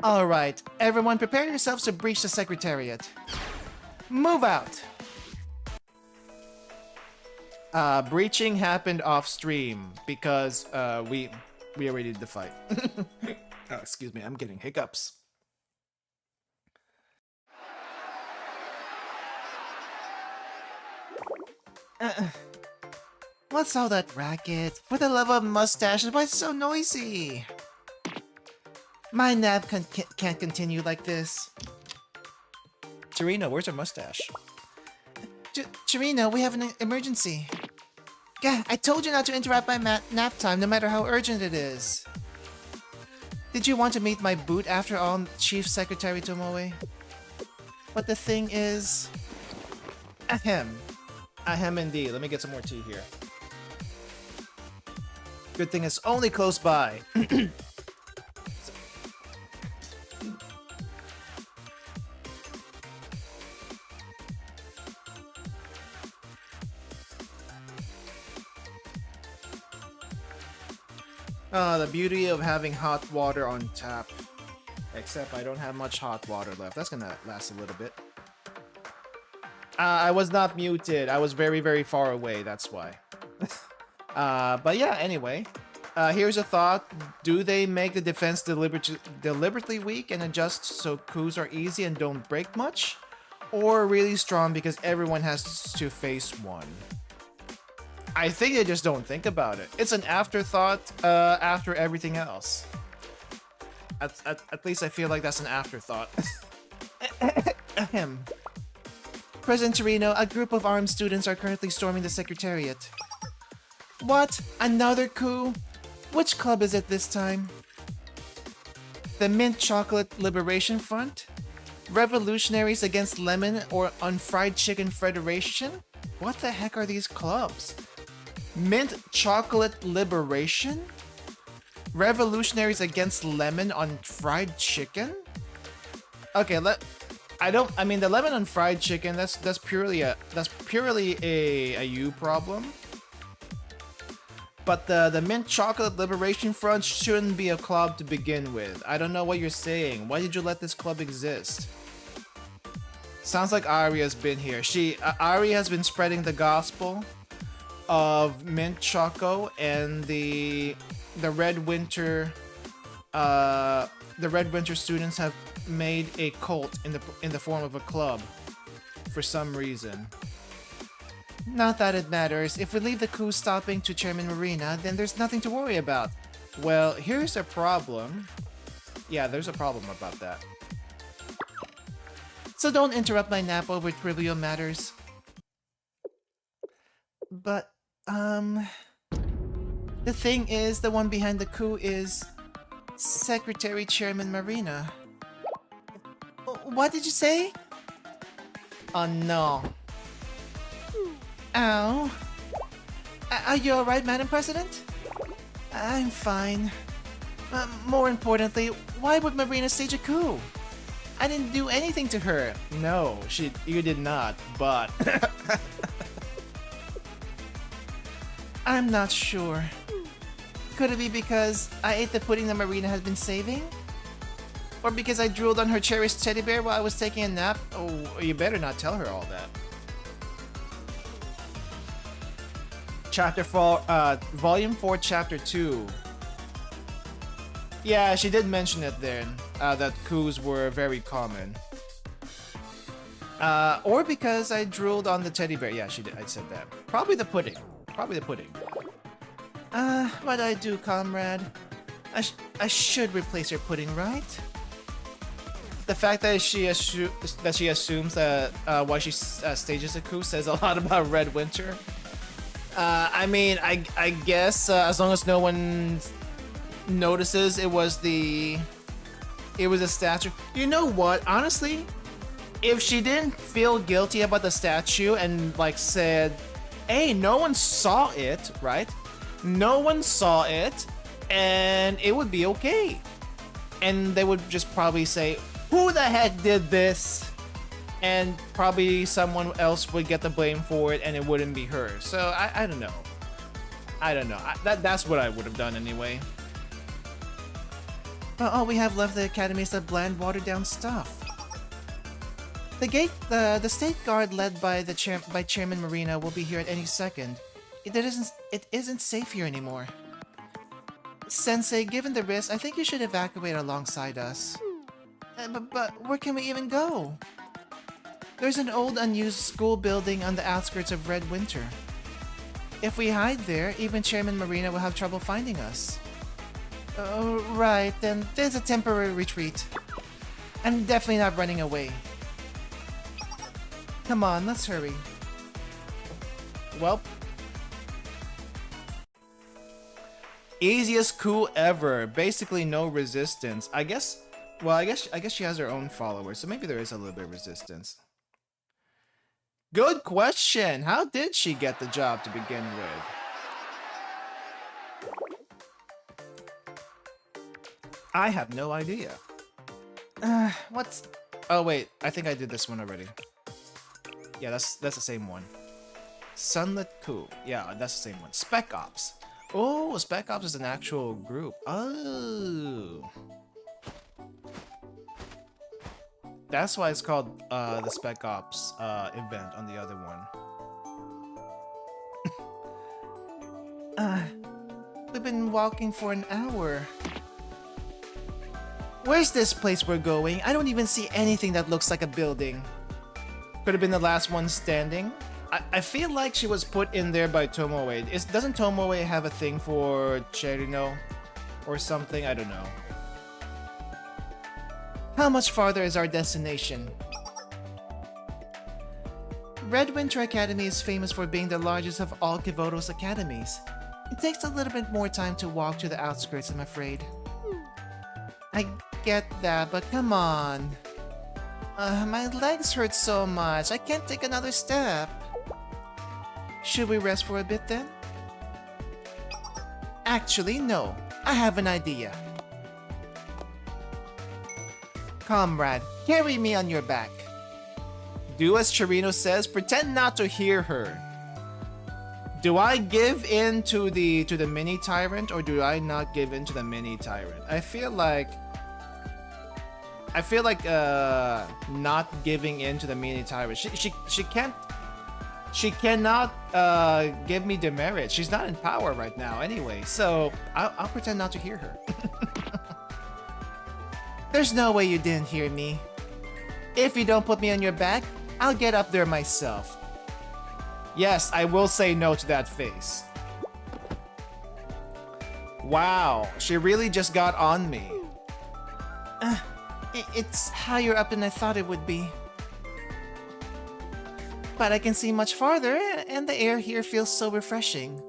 Alright, everyone prepare yourselves to breach the Secretariat. Move out! Breaching happened off stream because we already did the fight. Oh, excuse me, I'm getting hiccups. What's all that racket? For the love of mustaches, why it's so noisy? My nap can't continue like this. Chirino, where's her mustache? Chirino, we have an emergency. Yeah, I told you not to interrupt my nap time, no matter how urgent it is. Did you want to meet my boot after all, Chief Secretary Tomoe? But the thing is... Ahem. Ahem indeed. Let me get some more tea here. Good thing it's only close by. The beauty of having hot water on tap. Except I don't have much hot water left. That's gonna last a little bit. I was not muted. I was very, very far away. That's why. But yeah, anyway. Here's a thought. Do they make the defense deliberately weak and adjust so coups are easy and don't break much? Or really strong because everyone has to face one? I think they just don't think about it. It's an afterthought after everything else. At least I feel like that's an afterthought. Ahem. President Torino, a group of armed students are currently storming the Secretariat. What? Another coup? Which club is it this time? The Mint Chocolate Liberation Front? Revolutionaries Against Lemon or Unfried Chicken Federation? What the heck are these clubs? Mint Chocolate Liberation? Revolutionaries Against Lemon on Fried Chicken? Okay, I mean the lemon on fried chicken, that's purely a you problem. But the Mint Chocolate Liberation Front shouldn't be a club to begin with. I don't know what you're saying. Why did you let this club exist? Sounds like Ari has been here. Ari has been spreading the gospel of Mint Choco and the Red Winter students have made a cult in the form of a club for some reason. Not that it matters. If we leave the coup stopping to Chairman Marina, then there's nothing to worry about. Well, here's a problem. Yeah, there's a problem about that. So don't interrupt my nap over trivial matters. But, the thing is, the one behind the coup is Secretary Chairman Marina. What did you say? Oh no. Ow. Are you alright, Madam President? I'm fine. More importantly, why would Marina stage a coup? I didn't do anything to her. No, you did not, but... I'm not sure. Could it be because I ate the pudding that Marina has been saving? Or because I drooled on her cherished teddy bear while I was taking a nap? Oh, you better not tell her all that. Chapter 4, Volume 4, Chapter 2. Yeah, she did mention it there, that coups were very common. Or because I drooled on the teddy bear. Yeah, I said that. Probably the pudding. What do I do, comrade? I should replace her pudding, right? The fact that she assumes that why she stages a coup says a lot about Red Winter. I mean, I guess as long as no one notices it was a statue. You know what? Honestly, if she didn't feel guilty about the statue and like said, "Hey, no one saw it," right? No one saw it, and it would be okay. And they would just probably say, "Who the heck did this?" And probably someone else would get the blame for it, and it wouldn't be her. So I don't know. That's what I would have done anyway. But all we have left the academy is the bland, watered-down stuff. The state guard led by Chairman Marina will be here at any second. It isn't safe here anymore. Sensei, given the risk, I think you should evacuate alongside us. But where can we even go? There's an old unused school building on the outskirts of Red Winter. If we hide there, even Chairman Marina will have trouble finding us. Oh, right, then there's a temporary retreat. I'm definitely not running away. Come on, let's hurry. Well, easiest coup ever. Basically no resistance. I guess she has her own followers, so maybe there is a little bit of resistance. Good question. How did she get the job to begin with? I have no idea. What's... Oh wait, I think I did this one already. Yeah, that's the same one. Sunlit Coup. Yeah, that's the same one. Spec Ops. Oh, Spec Ops is an actual group. Oh. That's why it's called the Spec Ops event on the other one. We've been walking for an hour. Where's this place we're going? I don't even see anything that looks like a building. Could have been the last one standing. I feel like she was put in there by Tomoe. Doesn't Tomoe have a thing for Cherino or something? I don't know. How much farther is our destination? Red Winter Academy is famous for being the largest of all Kivoto's academies. It takes a little bit more time to walk to the outskirts, I'm afraid. I get that, but come on. My legs hurt so much, I can't take another step. Should we rest for a bit then? Actually, no. I have an idea. Comrade, carry me on your back. Do as Chirino says, pretend not to hear her. Do I give in to the mini tyrant or do I not give in to the mini tyrant? I feel like not giving in to the mini tyrant. She cannot give me demerit. She's not in power right now anyway, so I'll pretend not to hear her. There's no way you didn't hear me. If you don't put me on your back, I'll get up there myself. Yes, I will say no to that face. Wow, she really just got on me. It's higher up than I thought it would be. But I can see much farther, and the air here feels so refreshing.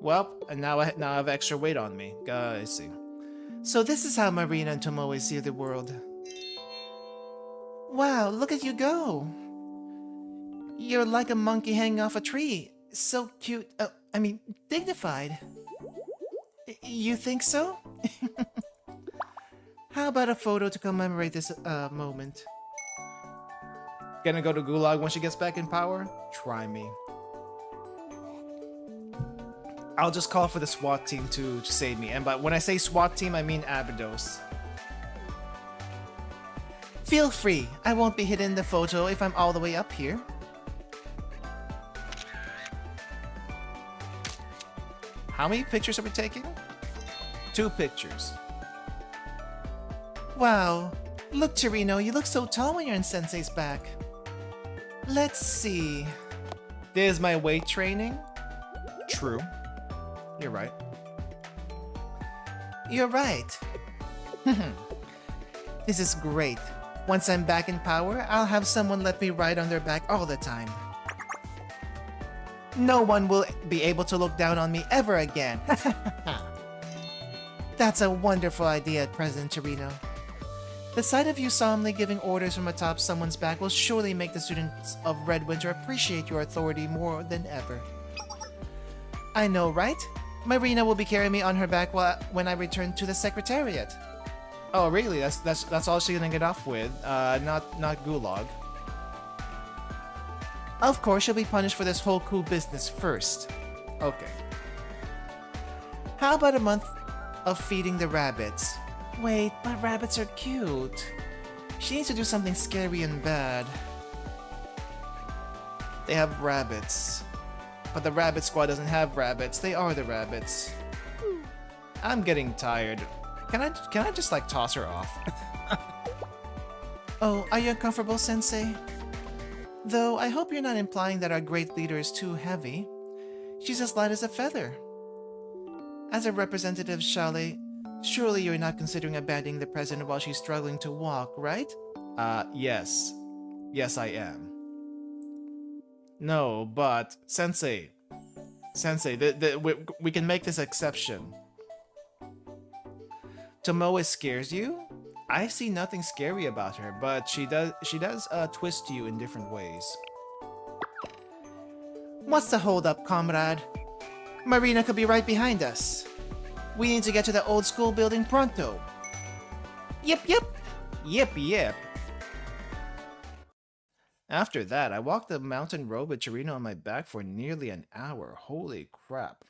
Well, and now I have extra weight on me. I see. So this is how Marina and Tomoe see the world. Wow, look at you go. You're like a monkey hanging off a tree. So cute. I mean, dignified. You think so? How about a photo to commemorate this moment? Gonna go to Gulag when she gets back in power? Try me. I'll just call for the SWAT team to save me. And but when I say SWAT team, I mean Abydos. Feel free. I won't be hidden in the photo if I'm all the way up here. How many pictures are we taking? 2 pictures. Wow. Look, Chirino, you look so tall when you're in Sensei's back. Let's see. This is my weight training? True. You're right. You're right. This is great. Once I'm back in power, I'll have someone let me ride on their back all the time. No one will be able to look down on me ever again. That's a wonderful idea, President Chirino. The sight of you solemnly giving orders from atop someone's back will surely make the students of Red Winter appreciate your authority more than ever. I know, right? Marina will be carrying me on her back when I return to the Secretariat. Oh, really? That's all she's gonna get off with? Not Gulag. Of course, she'll be punished for this whole cool business first. Okay. How about a month of feeding the rabbits? Wait, but rabbits are cute. She needs to do something scary and bad. They have rabbits. But the rabbit squad doesn't have rabbits. They are the rabbits. I'm getting tired. Can I just like toss her off? Oh, are you uncomfortable, Sensei? Though I hope you're not implying that our great leader is too heavy. She's as light as a feather. As a representative, surely you're not considering abandoning the president while she's struggling to walk, right? Yes. Yes, I am. No, but Sensei, we can make this exception. Tomoe scares you? I see nothing scary about her, but she does twist you in different ways. What's the holdup, comrade? Marina could be right behind us. We need to get to the old school building pronto. Yep. After that, I walked the mountain road with Chirino on my back for nearly an hour. Holy crap.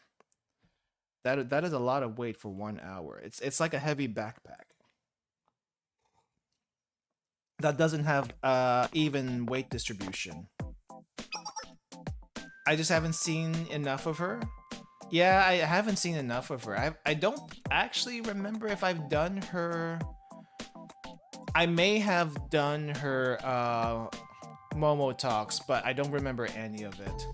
That is a lot of weight for 1 hour. It's like a heavy backpack that doesn't have even weight distribution. I just haven't seen enough of her. Yeah, I haven't seen enough of her. I don't actually remember if I've done her. I may have done her Momo talks, but I don't remember any of it.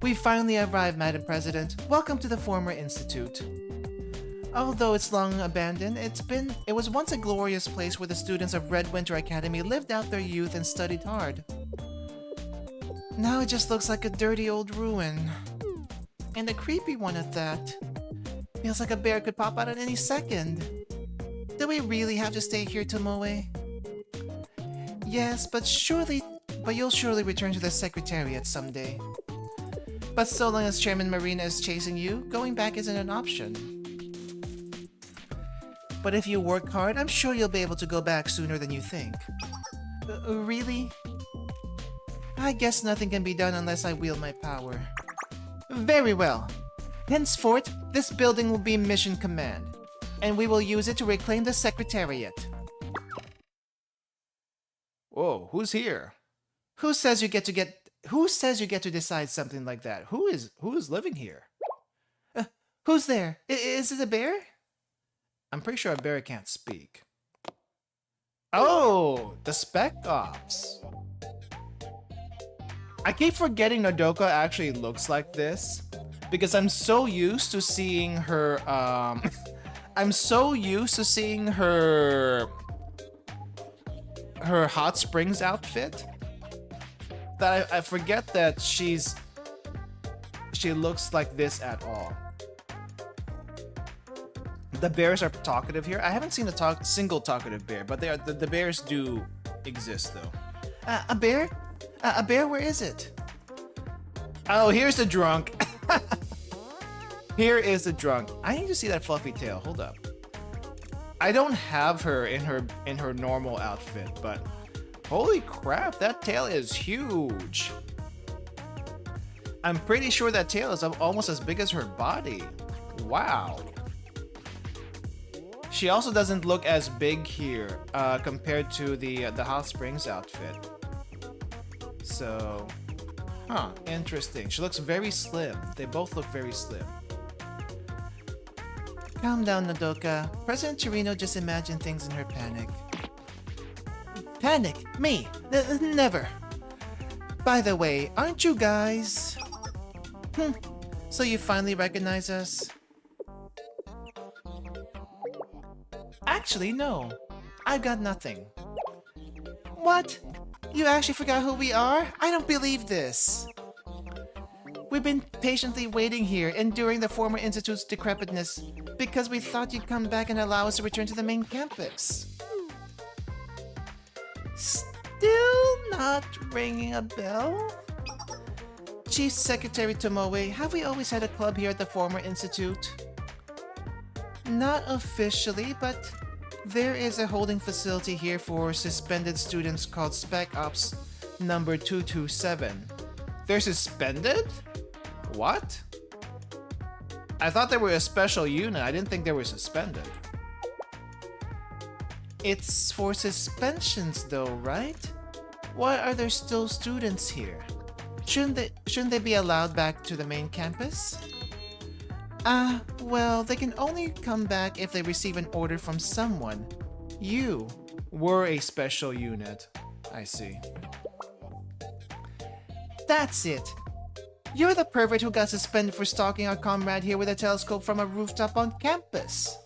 We finally arrived, Madam President. Welcome to the former institute. Although it's long abandoned, it was once a glorious place where the students of Red Winter Academy lived out their youth and studied hard. Now it just looks like a dirty old ruin. And a creepy one at that. Feels like a bear could pop out at any second. Do we really have to stay here, Tomoe? Yes, but you'll surely return to the Secretariat someday. But so long as Chairman Marina is chasing you, going back isn't an option. But if you work hard, I'm sure you'll be able to go back sooner than you think. Really? I guess nothing can be done unless I wield my power. Very well. Henceforth, this building will be Mission Command, and we will use it to reclaim the Secretariat. Whoa, who's here? Who says you get to decide something like that? Who is living here? Who's there? Is it a bear? I'm pretty sure a bear can't speak. Oh, the Spec Ops. I keep forgetting Nodoka actually looks like this because I'm so used to seeing her I'm so used to seeing her Hot Springs outfit that I forget that she looks like this at all. The bears are talkative here. I haven't seen a single talkative bear, but the bears do exist though. A bear? A bear, where is it? Oh, here's the drunk. Here is the drunk. I need to see that fluffy tail. Hold up. I don't have her in her normal outfit, but holy crap, that tail is huge. I'm pretty sure that tail is almost as big as her body. Wow. She also doesn't look as big here compared to the Hot Springs outfit. So, interesting. She looks very slim. They both look very slim. Calm down, Nodoka. President Chirino just imagined things in her panic. Panic? Me? Never. By the way, aren't you guys? So you finally recognize us? Actually, no. I've got nothing. What? You actually forgot who we are? I don't believe this. We've been patiently waiting here, enduring the former institute's decrepitness, because we thought you'd come back and allow us to return to the main campus. Still not ringing a bell? Chief Secretary Tomoe, have we always had a club here at the former institute? Not officially, but there is a holding facility here for suspended students called Spec Ops number 227. They're suspended? What? I thought they were a special unit. I didn't think they were suspended. It's for suspensions though, right? Why are there still students here? Shouldn't they be allowed back to the main campus? Well, they can only come back if they receive an order from someone. You were a special unit. I see. That's it. You're the pervert who got suspended for stalking our comrade here with a telescope from a rooftop on campus.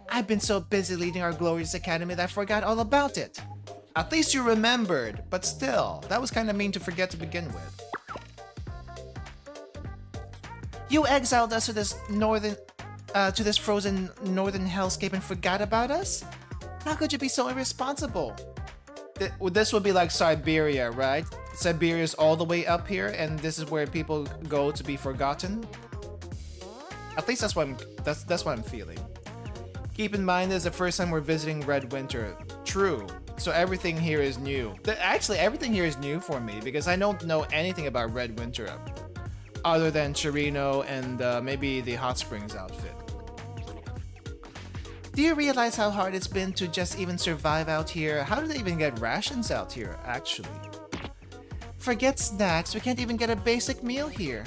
I've been so busy leading our glorious academy that I forgot all about it. At least you remembered, but still, that was kind of mean to forget to begin with. You exiled us to this frozen northern hellscape and forgot about us? How could you be so irresponsible? This would be like Siberia, right? Siberia is all the way up here, and this is where people go to be forgotten. At least that's what I'm feeling. Keep in mind, this is the first time we're visiting Red Winter. True. So everything here is new. Actually, everything here is new for me because I don't know anything about Red Winter. other than Chirino and maybe the hot springs outfit. Do you realize how hard it's been to just even survive out here? How do they even get rations out here, actually? Forget snacks, we can't even get a basic meal here.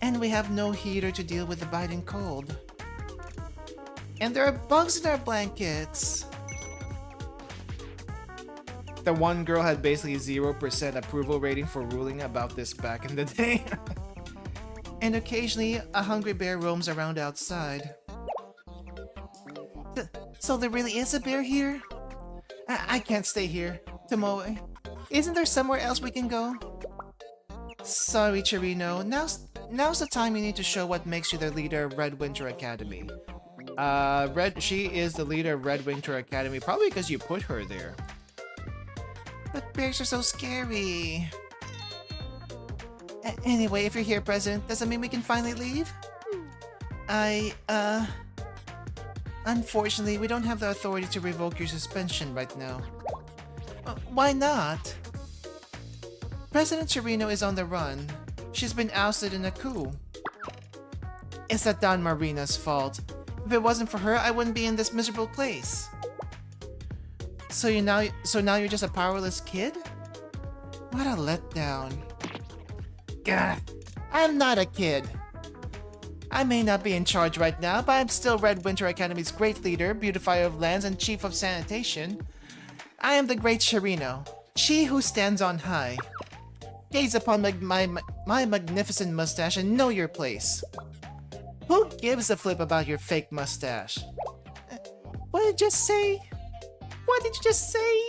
And we have no heater to deal with the biting cold. And there are bugs in our blankets. The one girl had basically 0% approval rating for ruling about this back in the day. And occasionally, a hungry bear roams around outside. So there really is a bear here? I can't stay here. Tomoe, isn't there somewhere else we can go? Sorry, Chirino. Now's the time you need to show what makes you the leader of Red Winter Academy. She is the leader of Red Winter Academy, probably because you put her there. But bears are so scary. Anyway, if you're here, President, does that mean we can finally leave? Unfortunately, we don't have the authority to revoke your suspension right now. Why not? President Chirino is on the run. She's been ousted in a coup. It's that Don Marina's fault. If it wasn't for her, I wouldn't be in this miserable place. So now you're just a powerless kid? What a letdown. Gah, I'm not a kid. I may not be in charge right now, but I'm still Red Winter Academy's great leader, beautifier of lands, and chief of sanitation. I am the great Chirino, she who stands on high. Gaze upon my magnificent mustache and know your place. Who gives a flip about your fake mustache? What did you just say? What did you just say?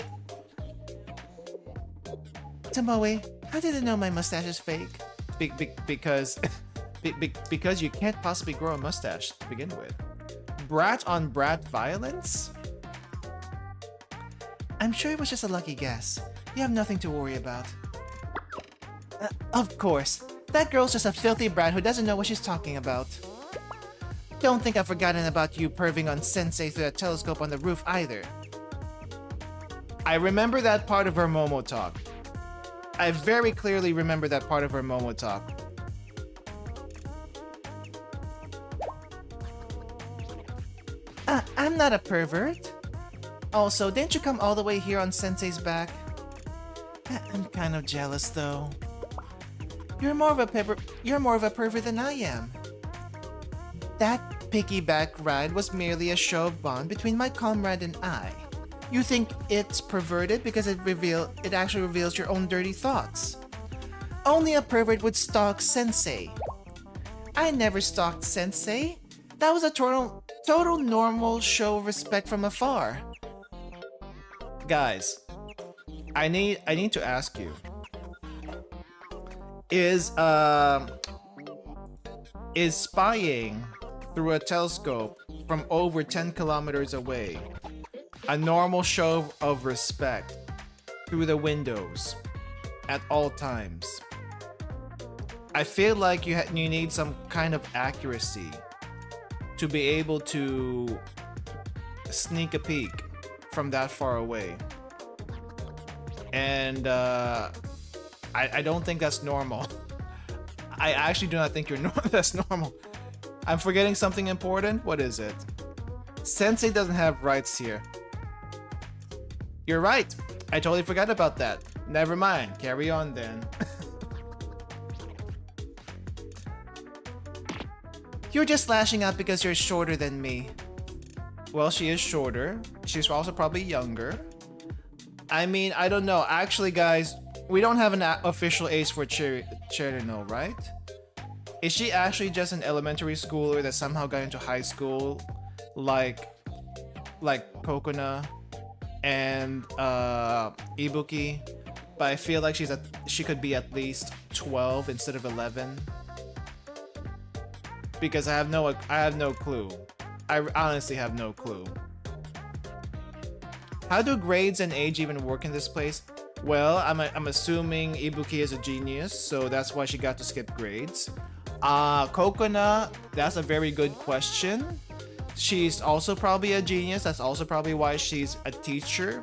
Tomoe, how did you know my mustache is fake? Because you can't possibly grow a mustache to begin with. Brat on brat violence? I'm sure it was just a lucky guess. You have nothing to worry about. Of course. That girl's just a filthy brat who doesn't know what she's talking about. Don't think I've forgotten about you perving on Sensei through that telescope on the roof either. I remember that part of her Momo talk. I very clearly remember that part of her Momo talk. I'm not a pervert. Also, didn't you come all the way here on Sensei's back? I'm kind of jealous though. You're more of a pervert than I am. That piggyback ride was merely a show of bond between my comrade and I. You think it's perverted because it actually reveals your own dirty thoughts. Only a pervert would stalk Sensei. I never stalked Sensei. That was a total normal show of respect from afar. Guys, I need to ask you. Is spying through a telescope from over 10 kilometers away a normal show of respect through the windows at all times? I feel like you need some kind of accuracy to be able to sneak a peek from that far away. And I don't think that's normal. I actually do not think that's normal. I'm forgetting something important. What is it? Sensei doesn't have rights here. You're right. I totally forgot about that. Never mind. Carry on then. You're just lashing out because you're shorter than me. Well, she is shorter. She's also probably younger. I mean, I don't know. Actually, guys, we don't have an official age for Chirino, right? Is she actually just an elementary schooler that somehow got into high school, like Kokona and Ibuki? But I feel like she could be at least 12 instead of 11. Because I have no clue. I honestly have no clue. How do grades and age even work in this place? Well, I'm assuming Ibuki is a genius, so that's why she got to skip grades. Kokona, that's a very good question. She's also probably a genius. That's also probably why she's a teacher.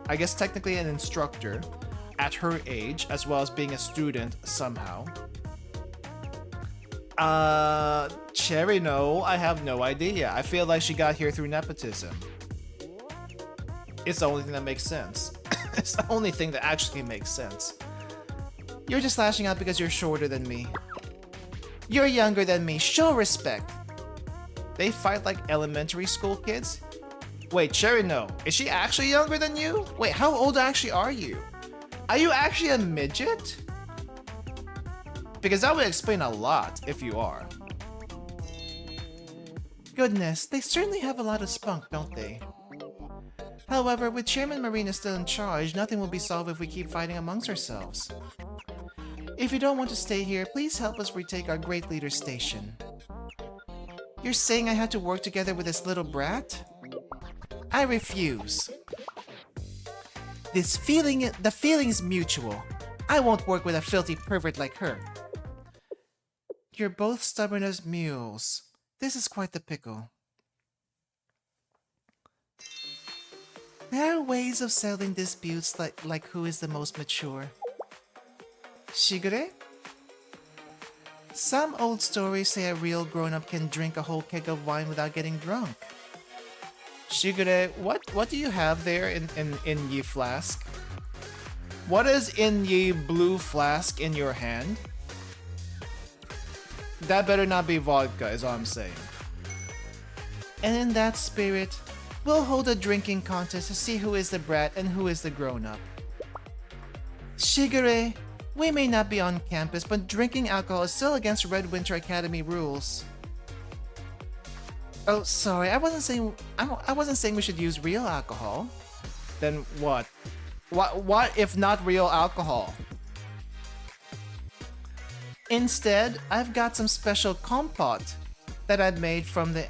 I guess technically an instructor at her age, as well as being a student somehow. Cherry, no, I have no idea. I feel like she got here through nepotism. It's the only thing that makes sense. It's the only thing that actually makes sense. You're just lashing out because you're shorter than me. You're younger than me. Show respect. They fight like elementary school kids? Wait, Cherry, no. Is she actually younger than you? Wait, how old actually are you? Are you actually a midget? Because that would explain a lot if you are. Goodness, they certainly have a lot of spunk, don't they? However, with Chairman Marina still in charge, nothing will be solved if we keep fighting amongst ourselves. If you don't want to stay here, please help us retake our great leader's station. You're saying I had to work together with this little brat? I refuse. The feeling's mutual. I won't work with a filthy pervert like her. You're both stubborn as mules. This is quite the pickle. There are ways of settling disputes like who is the most mature. Shigure? Some old stories say a real grown-up can drink a whole keg of wine without getting drunk. Shigure, what do you have there in ye flask? What is in ye blue flask in your hand? That better not be vodka, is all I'm saying. And in that spirit, we'll hold a drinking contest to see who is the brat and who is the grown-up. Shigure, we may not be on campus, but drinking alcohol is still against Red Winter Academy rules. Oh, sorry, I wasn't saying we should use real alcohol. Then what? What if not real alcohol? Instead, I've got some special compote that I made from the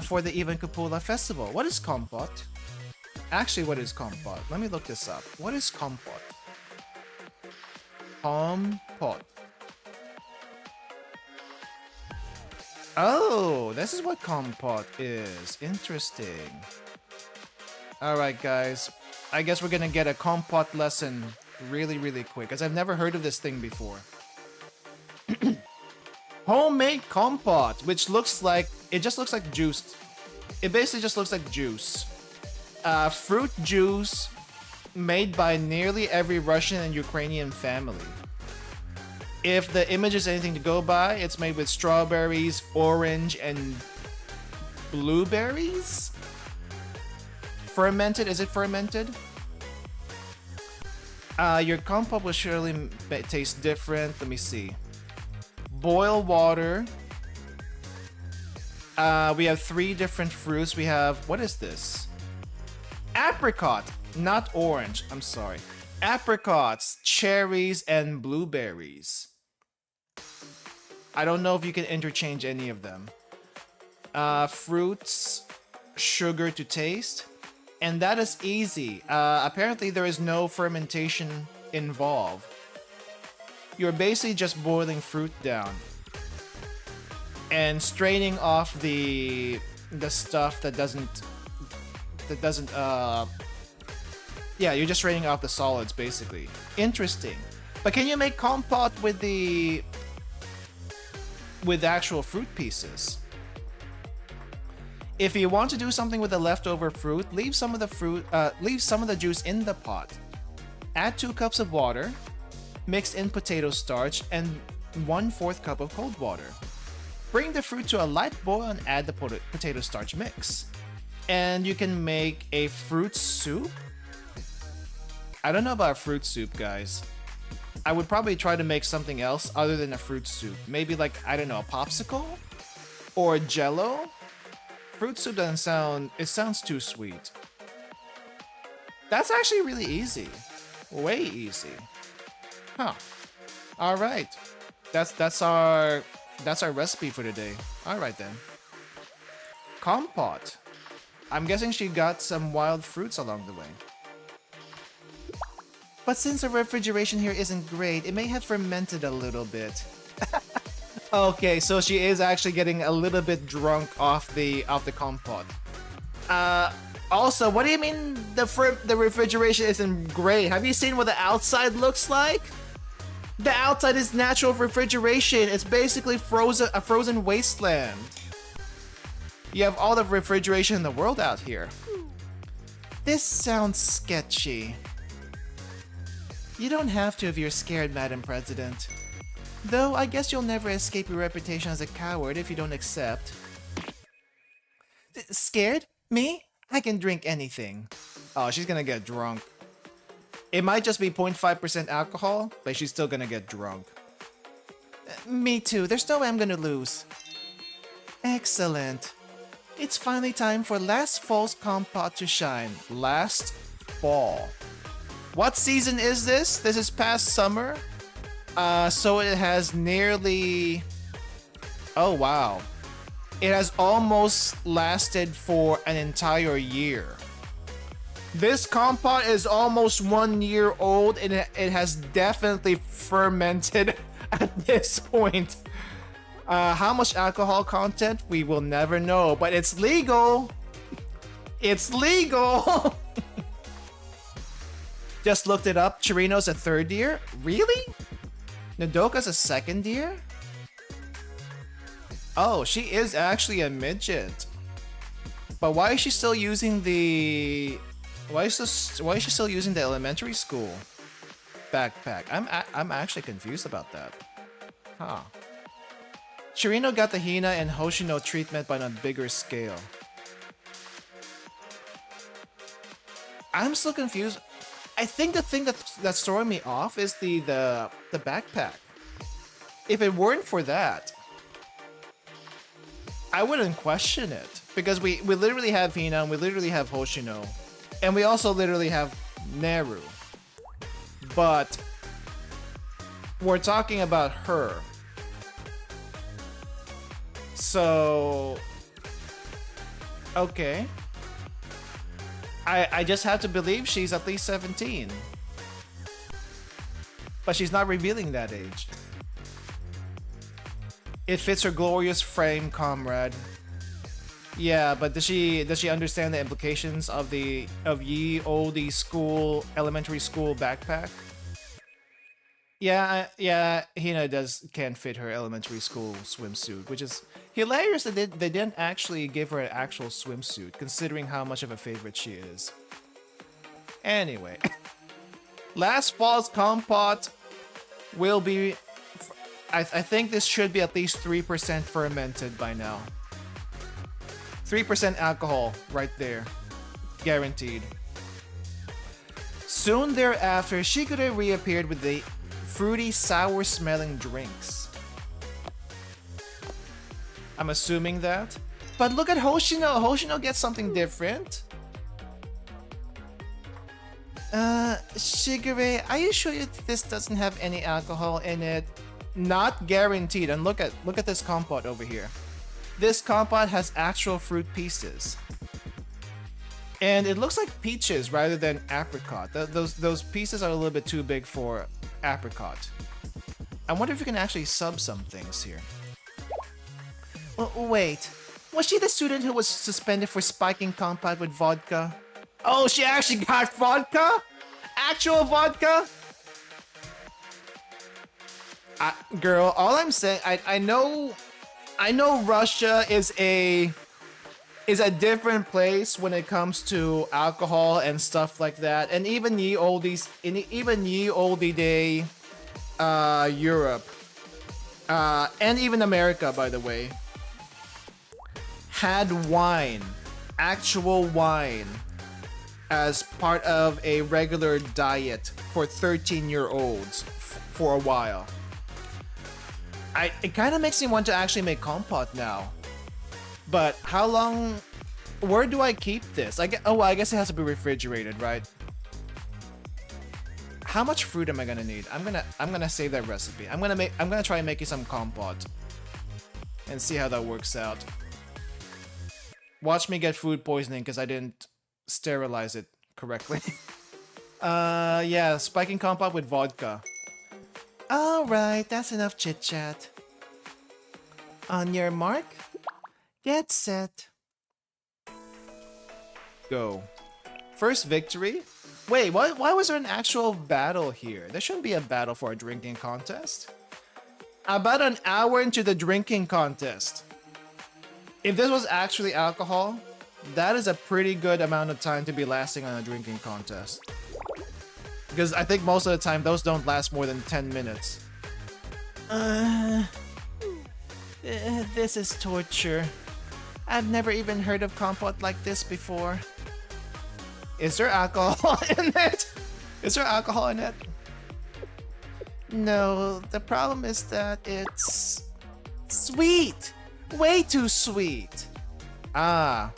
for the Even Kupala festival. What is compote? Actually, what is compote? Let me look this up. What is compote? Compote. Oh, this is what compote is. Interesting. Alright, guys. I guess we're gonna get a compote lesson really, really quick, because I've never heard of this thing before. Homemade compote, which looks like, it just looks like juice. It basically just looks like juice. Fruit juice made by nearly every Russian and Ukrainian family. If the image is anything to go by, it's made with strawberries, orange, and blueberries? Fermented? Is it fermented? Your compote will surely taste different. Let me see. Boil water. We have 3 different fruits. We have, what is this? Apricot, not orange. I'm sorry. Apricots, cherries, and blueberries. I don't know if you can interchange any of them. Fruits, sugar to taste, and that is easy. Apparently there is no fermentation involved. You're basically just boiling fruit down and straining off the stuff that doesn't yeah, you're just straining off the solids basically. Interesting. But can you make compote with actual fruit pieces? If you want to do something with the leftover fruit, leave some of the juice in the pot. Add 2 cups of water, mix in potato starch, and 1/4 cup of cold water. Bring the fruit to a light boil and add the potato starch mix. And you can make a fruit soup? I don't know about a fruit soup, guys. I would probably try to make something else other than a fruit soup. Maybe like, I don't know, a popsicle? Or jello? Fruit soup doesn't sound... It sounds too sweet. That's actually really easy. Way easy. Huh. Alright. That's our recipe for today. Alright then. Compote. I'm guessing she got some wild fruits along the way. But since the refrigeration here isn't great, it may have fermented a little bit. Okay, so she is actually getting a little bit drunk off the compote. Also, what do you mean the refrigeration isn't great? Have you seen what the outside looks like? The outside is natural refrigeration. It's basically a frozen wasteland. You have all the refrigeration in the world out here. This sounds sketchy. You don't have to if you're scared, Madam President. Though, I guess you'll never escape your reputation as a coward if you don't accept. Scared? Me? I can drink anything. Oh, she's gonna get drunk. It might just be 0.5% alcohol, but she's still gonna get drunk. Me too. There's no way I'm gonna lose. Excellent. It's finally time for last fall's compote to shine. Last fall. What season is this? This is past summer. So it has nearly... Oh, wow. It has almost lasted for an entire year. This compote is almost 1 year old and it has definitely fermented at this point. How much alcohol content? We will never know, but it's legal. It's legal. Just looked it up. Chirino's a 3rd year? Really? Nodoka's a 2nd year? Oh, she is actually a midget. But why is she still using the... Why is she still using the elementary school backpack? I'm actually confused about that. Huh. Chirino got the Hina and Hoshino treatment but on a bigger scale. I'm still confused. I think the thing that's throwing me off is the backpack. If it weren't for that, I wouldn't question it. Because we literally have Hina and we literally have Hoshino. And we also literally have Neru. But we're talking about her. So... Okay. I just have to believe she's at least 17. But she's not revealing that age. It fits her glorious frame, comrade. Yeah, but does she understand the implications of ye olde school elementary school backpack? Yeah, Hina can fit her elementary school swimsuit, which is hilarious that they didn't actually give her an actual swimsuit, considering how much of a favorite she is. Anyway, last fall's compote will be. I think this should be at least 3% fermented by now. 3% alcohol right there. Guaranteed. Soon thereafter, Shigure reappeared with the fruity, sour-smelling drinks. I'm assuming that. But look at Hoshino! Hoshino gets something different. Shigure, are you sure this doesn't have any alcohol in it? Not guaranteed. And look at this compote over here. This compote has actual fruit pieces. And it looks like peaches rather than apricot. Those pieces are a little bit too big for apricot. I wonder if you can actually sub some things here. Wait, was she the student who was suspended for spiking compote with vodka? Oh, she actually got vodka? Actual vodka? Girl, all I'm saying, I know Russia is a different place when it comes to alcohol and stuff like that, and even ye olde day Europe, and even America, by the way, had wine, actual wine, as part of a regular diet for 13-year-olds for a while. It kind of makes me want to actually make compote now. But how long... Where do I keep this? I guess it has to be refrigerated, right? How much fruit am I gonna need? I'm gonna save that recipe. I'm gonna try making some compote. And see how that works out. Watch me get food poisoning because I didn't sterilize it correctly. Yeah, spiking compote with vodka. Alright, that's enough chit-chat. On your mark, get set. Go. First victory? Wait, why was there an actual battle here? There shouldn't be a battle for a drinking contest. About an hour into the drinking contest. If this was actually alcohol, that is a pretty good amount of time to be lasting on a drinking contest. Because I think most of the time those don't last more than 10 minutes. This is torture. I've never even heard of compote like this before. Is there alcohol in it? Is there alcohol in it? No, the problem is that it's sweet. Way too sweet. Ah.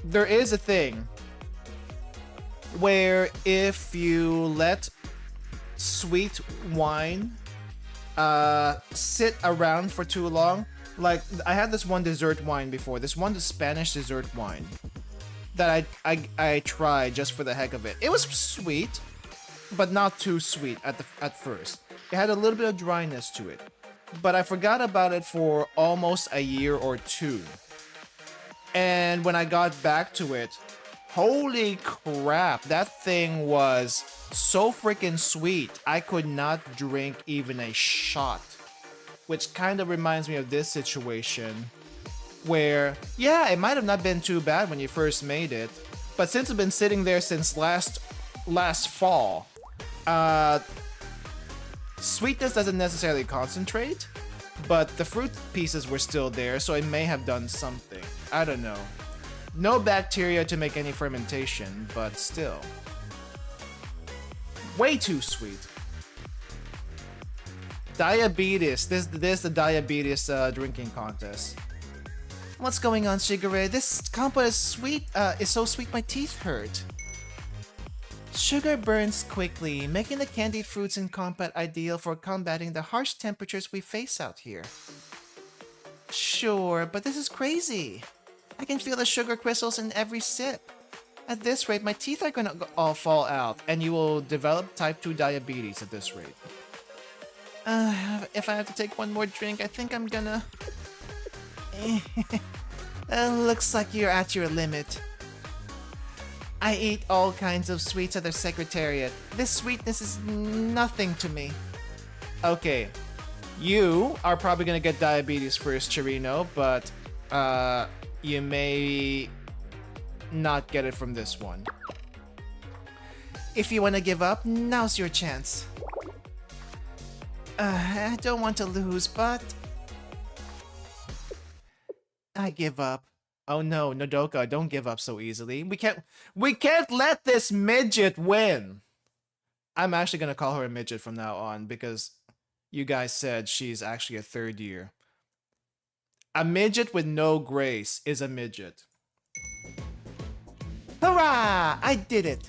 There is a thing where if you let sweet wine sit around for too long, like I had this one dessert wine before, this one Spanish dessert wine that I tried just for the heck of it. It was sweet, but not too sweet at first. It had a little bit of dryness to it, but I forgot about it for almost a year or two. And when I got back to it, holy crap, that thing was so freaking sweet. I could not drink even a shot. Which kind of reminds me of this situation where, yeah, it might have not been too bad when you first made it, but since it's been sitting there since last fall, sweetness doesn't necessarily concentrate, but the fruit pieces were still there, so it may have done something. I don't know. No bacteria to make any fermentation, but still. Way too sweet. Diabetes. This is the diabetes drinking contest. What's going on, Shigure? This compote is sweet. Is so sweet my teeth hurt. Sugar burns quickly, making the candied fruits in compote ideal for combating the harsh temperatures we face out here. Sure, but this is crazy. I can feel the sugar crystals in every sip. At this rate, my teeth are gonna all fall out, and you will develop type 2 diabetes at this rate. If I have to take one more drink, I think I'm gonna... looks like you're at your limit. I eat all kinds of sweets at the Secretariat. This sweetness is nothing to me. Okay, you are probably gonna get diabetes first, Chirino, but you may not get it from this one. If you wanna give up, now's your chance. I don't want to lose, but... I give up. Oh no, Nodoka, don't give up so easily. We can't let this midget win! I'm actually gonna call her a midget from now on because you guys said she's actually a third year. A midget with no grace is a midget. Hurrah! I did it!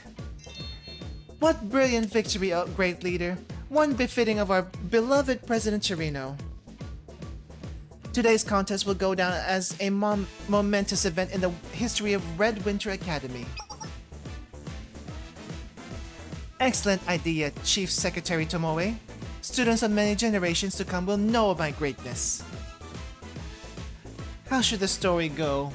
What brilliant victory, oh, great leader. One befitting of our beloved President Chirino. Today's contest will go down as a momentous event in the history of Red Winter Academy. Excellent idea, Chief Secretary Tomoe. Students of many generations to come will know of my greatness. How should the story go?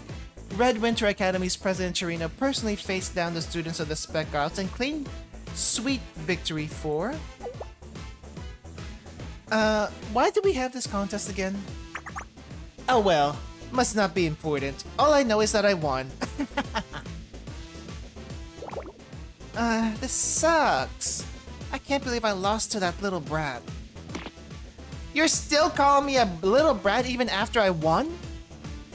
Red Winter Academy's President Chirino personally faced down the students of the Spec Arts and claimed sweet victory for... why do we have this contest again? Oh well, must not be important. All I know is that I won. This sucks. I can't believe I lost to that little brat. You're still calling me a little brat even after I won?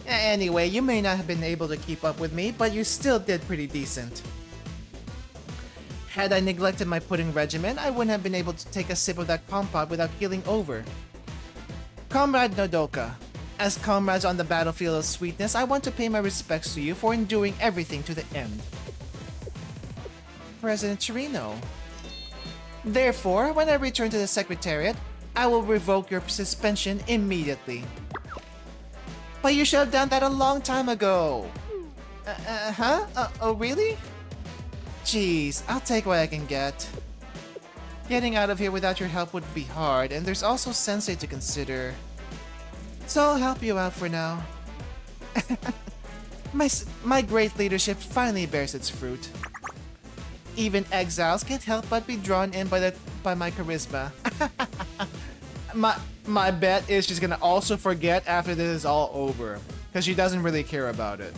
Anyway, you may not have been able to keep up with me, but you still did pretty decent. Had I neglected my pudding regimen, I wouldn't have been able to take a sip of that compote without keeling over. Comrade Nodoka, as comrades on the battlefield of sweetness, I want to pay my respects to you for enduring everything to the end. President Chirino. Therefore, when I return to the Secretariat, I will revoke your suspension immediately. But you should have done that a long time ago. Oh really? Jeez, I'll take what I can get. Getting out of here without your help would be hard, and there's also Sensei to consider. So I'll help you out for now. My great leadership finally bears its fruit. Even exiles can't help but be drawn in by my charisma. My bet is she's gonna also forget after this is all over, because she doesn't really care about it.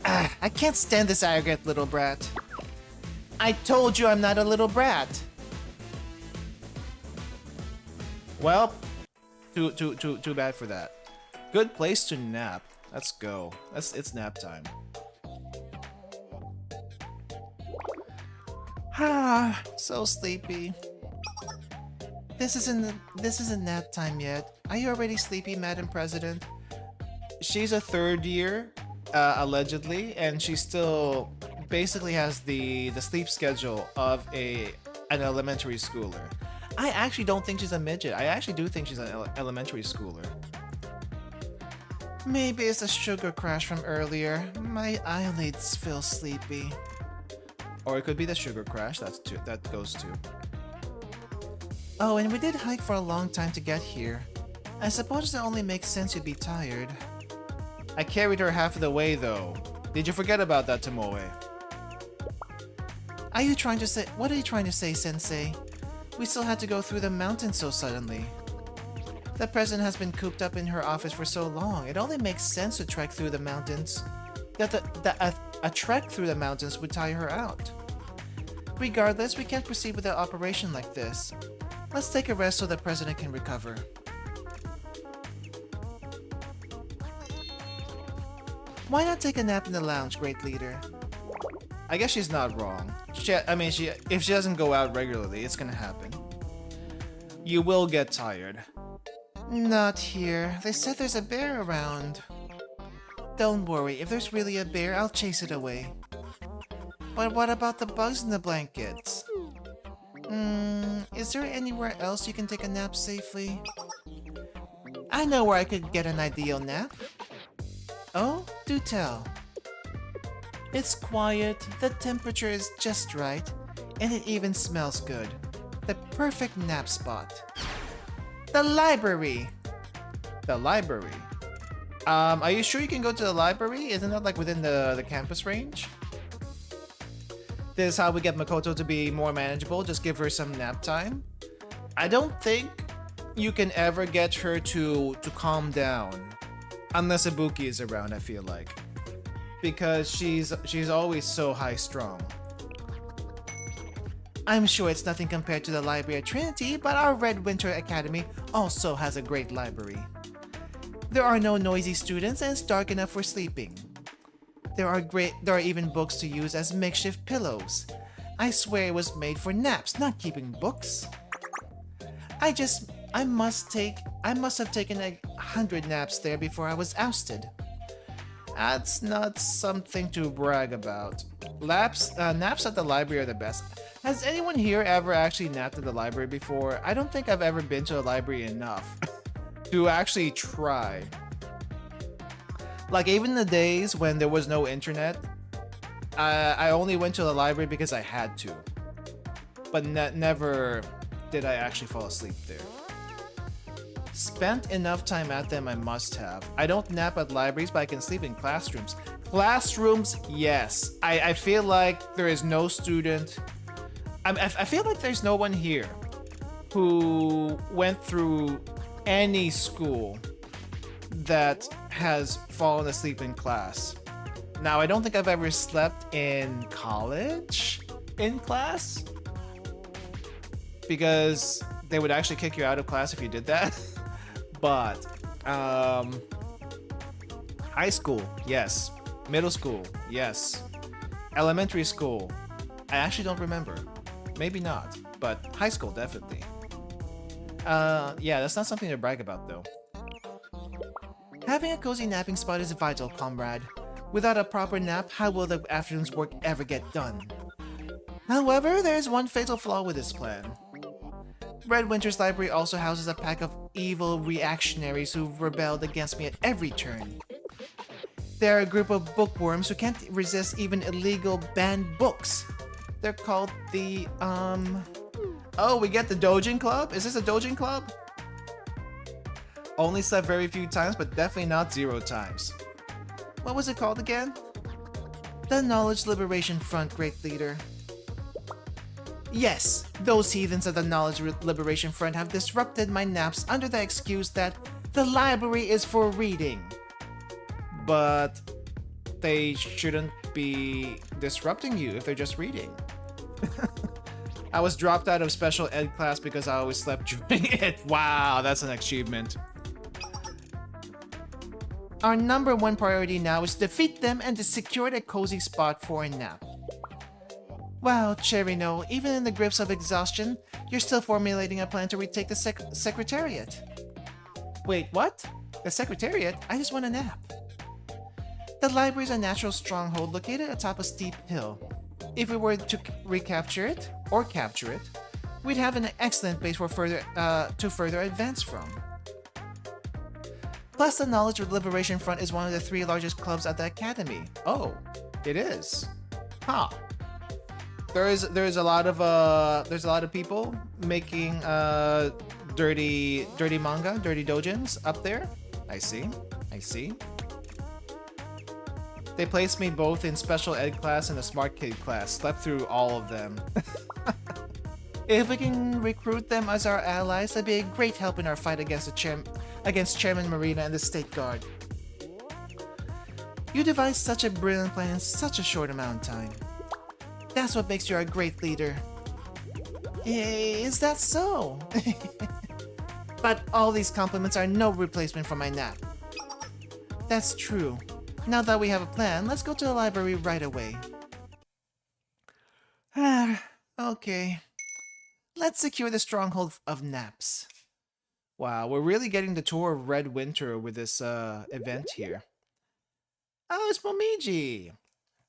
I can't stand this arrogant little brat. I told you I'm not a little brat. Well, too bad for that. Good place to nap. Let's go. It's nap time. Ah, so sleepy. This isn't nap time yet. Are you already sleepy, Madam President? She's a third year, allegedly, and she still basically has the sleep schedule of an elementary schooler. I actually don't think she's a midget. I actually do think she's an elementary schooler. Maybe it's a sugar crash from earlier. My eyelids feel sleepy. Or it could be the sugar crash. That goes too. Oh, and we did hike for a long time to get here. I suppose it only makes sense you'd be tired. I carried her half of the way though. Did you forget about that, Tomoe? What are you trying to say, Sensei? We still had to go through the mountains so suddenly. The president has been cooped up in her office for so long. It only makes sense to trek through the mountains. A trek through the mountains would tire her out. Regardless, we can't proceed with an operation like this. Let's take a rest so the president can recover. Why not take a nap in the lounge, great leader? I guess she's not wrong. If she doesn't go out regularly, it's gonna happen. You will get tired. Not here. They said there's a bear around. Don't worry, if there's really a bear, I'll chase it away. But what about the bugs in the blankets? Is there anywhere else you can take a nap safely? I know where I could get an ideal nap. Oh, do tell. It's quiet, the temperature is just right, and it even smells good. The perfect nap spot. The library! The library? Are you sure you can go to the library? Isn't that like within the campus range? This is how we get Makoto to be more manageable, just give her some nap time. I don't think you can ever get her to calm down. Unless Ibuki is around, I feel like. Because she's always so high-strung. I'm sure it's nothing compared to the library at Trinity, but our Red Winter Academy also has a great library. There are no noisy students and it's dark enough for sleeping. There are even books to use as makeshift pillows. I swear it was made for naps, not keeping books. I must have taken 100 naps there before I was ousted. That's not something to brag about. Naps at the library are the best. Has anyone here ever actually napped at the library before? I don't think I've ever been to a library enough to actually try. Like even the days when there was no internet, I only went to the library because I had to. But never did I actually fall asleep there. Spent enough time at them, I must have. I don't nap at libraries, but I can sleep in classrooms. Classrooms, yes. I feel like there is no student... I feel like there's no one here who went through any school that has fallen asleep in class. Now, I don't think I've ever slept in college in class, because they would actually kick you out of class if you did that. But high school, yes. Middle school, yes. Elementary school, I actually don't remember. Maybe not, but high school definitely. Yeah, that's not something to brag about though. Having a cozy napping spot is vital, comrade. Without a proper nap, how will the afternoon's work ever get done? However, there is one fatal flaw with this plan. Red Winter's library also houses a pack of evil reactionaries who've rebelled against me at every turn. They're a group of bookworms who can't resist even illegal banned books. They're called the, Oh, we get the Dojin Club? Is this a Dojin Club? Only slept very few times, but definitely not 0 times. What was it called again? The Knowledge Liberation Front, Great Leader. Yes, those heathens of the Knowledge Liberation Front have disrupted my naps under the excuse that the library is for reading. But they shouldn't be disrupting you if they're just reading. I was dropped out of special ed class because I always slept during it. Wow, that's an achievement. Our #1 priority now is to defeat them and to secure a cozy spot for a nap. Wow, Cherino, even in the grips of exhaustion, you're still formulating a plan to retake the Secretariat. Wait, what? The Secretariat? I just want a nap. The library is a natural stronghold located atop a steep hill. If we were to recapture it, or capture it, we'd have an excellent base for further advance from. Plus, the Knowledge Liberation Front is one of the 3 largest clubs at the Academy. Oh, it is. Huh. There's a lot of people making dirty manga, dirty doujins up there. I see. They placed me both in special ed class and a smart kid class. Slept through all of them. If we can recruit them as our allies, that'd be a great help in our fight against Chairman Marina and the State Guard. You devised such a brilliant plan in such a short amount of time. That's what makes you a great leader. Is that so? But all these compliments are no replacement for my nap. That's true. Now that we have a plan, let's go to the library right away. Okay. Let's secure the stronghold of naps. Wow, we're really getting the tour of Red Winter with this event here. Oh, it's Momiji!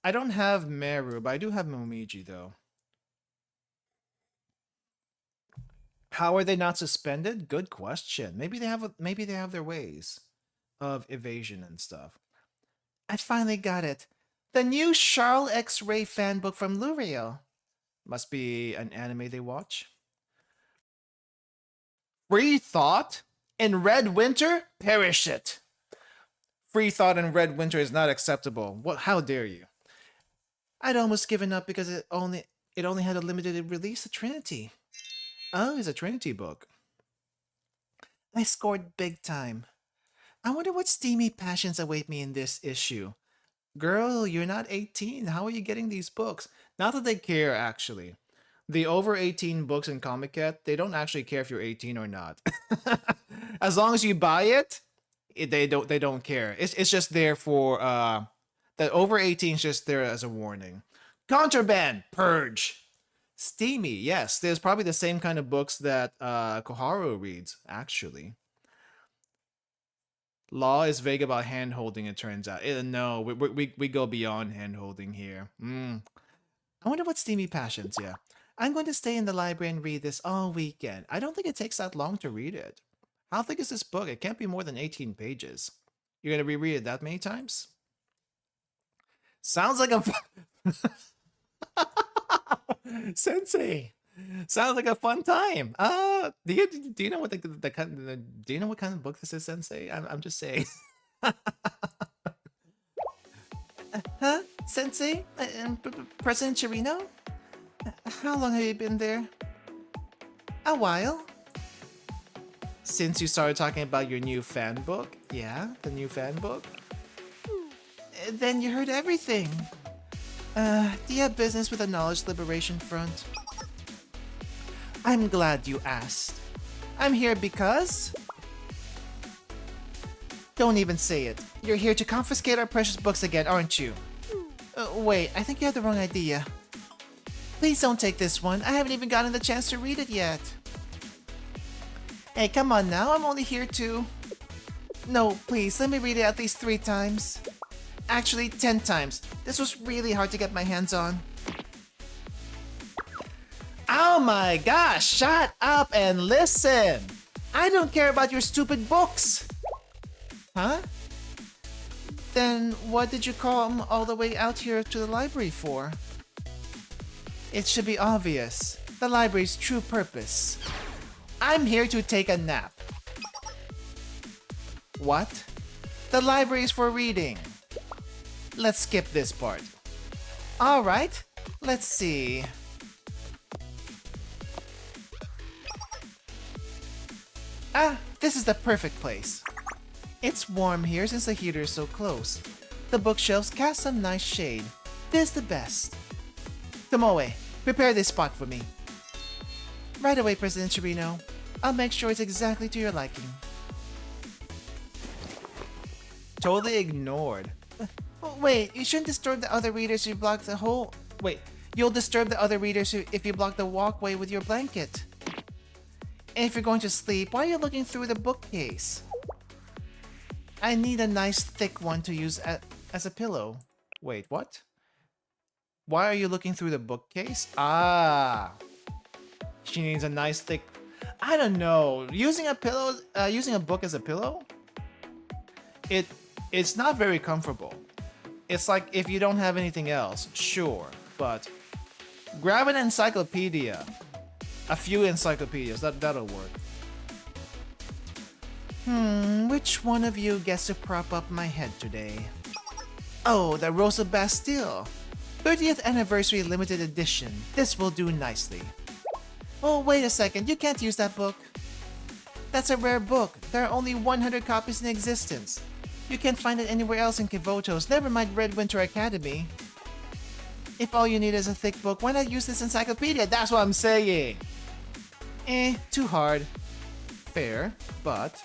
I don't have Meru, but I do have Momiji though. How are they not suspended? Good question. Maybe they have their ways of evasion and stuff. I finally got it. The new Charles X-Ray fan book from L'Oreal. Must be an anime they watch. Free thought in Red Winter? Perish it. Free thought in Red Winter is not acceptable. What? How dare you? I'd almost given up because it only had a limited release. A Trinity. Oh, it's a Trinity book. I scored big time. I wonder what steamy passions await me in this issue. Girl, you're not 18. How are you getting these books? Not that they care, actually. The over 18 books in Comic Cat, they don't actually care if you're 18 or not. As long as you buy it, they don't care. It's just there for that over 18 is just there as a warning. Contraband, purge. Steamy, yes. There's probably the same kind of books that Koharu reads, actually. Law is vague about hand-holding, it turns out. No, we go beyond hand-holding here. I wonder what steamy passions, yeah. I'm going to stay in the library and read this all weekend. I don't think it takes that long to read it. How thick is this book? It can't be more than 18 pages. You're going to reread it that many times? Sounds like a... Sensei! Sounds like a fun time. Do you know what do you know what kind of book this is, Sensei? I'm just saying. Huh, Sensei? President Chirino? How long have you been there? A while. Since you started talking about your new fan book? Yeah, the new fan book. Then you heard everything. Do you have business with the Knowledge Liberation Front? I'm glad you asked. I'm here because... Don't even say it. You're here to confiscate our precious books again, aren't you? Wait, I think you have the wrong idea. Please don't take this one. I haven't even gotten the chance to read it yet. Hey, come on now. I'm only here to... No, please, let me read it at least 3 times. Actually, 10 times. This was really hard to get my hands on. Oh my gosh, shut up and listen! I don't care about your stupid books! Huh? Then what did you come all the way out here to the library for? It should be obvious. The library's true purpose. I'm here to take a nap. What? The library is for reading. Let's skip this part. Alright, let's see. Ah, this is the perfect place. It's warm here since the heater is so close. The bookshelves cast some nice shade. This is the best. Tomoe, prepare this spot for me. Right away, President Chirino. I'll make sure it's exactly to your liking. Totally ignored. Wait, you shouldn't disturb the other readers if you block the whole... Wait, you'll disturb the other readers if you block the walkway with your blanket. And if you're going to sleep, why are you looking through the bookcase? I need a nice thick one to use as a pillow. Wait, what? Why are you looking through the bookcase? Ah, she needs a nice thick... I don't know. Using a pillow, using a book as a pillow? It's not very comfortable. It's like if you don't have anything else, sure, but grab an encyclopedia. A few encyclopedias, that'll work. Which one of you gets to prop up my head today? Oh, the Rosa Bastille. 30th Anniversary Limited Edition. This will do nicely. Oh, wait a second, you can't use that book. That's a rare book. There are only 100 copies in existence. You can't find it anywhere else in Kivotos, never mind Red Winter Academy. If all you need is a thick book, why not use this encyclopedia? That's what I'm saying! Too hard. Fair, but...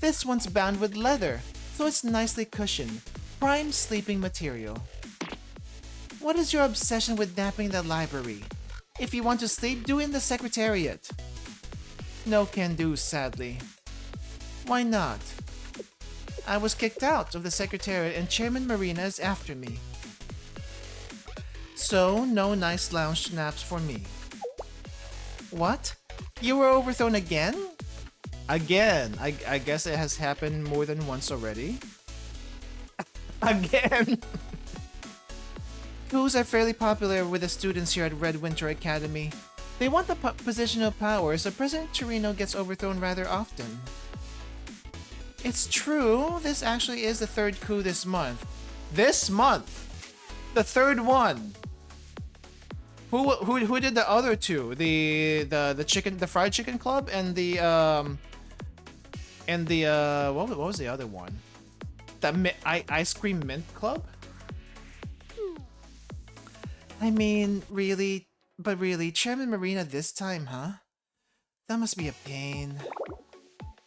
This one's bound with leather, so it's nicely cushioned. Prime sleeping material. What is your obsession with napping in the library? If you want to sleep, do it in the secretariat. No can do, sadly. Why not? I was kicked out of the secretariat and Chairman Marina is after me. So, no nice lounge naps for me. What? You were overthrown again? Again? I guess it has happened more than once already. Again! Coups are fairly popular with the students here at Red Winter Academy. They want the position of power, so President Chirino gets overthrown rather often. It's true, this actually is the third coup this month. This month! The third one! Who did the other two? The fried chicken club and the what was the other one? The ice cream mint club? I mean, really, Chairman Marina this time, huh? That must be a pain.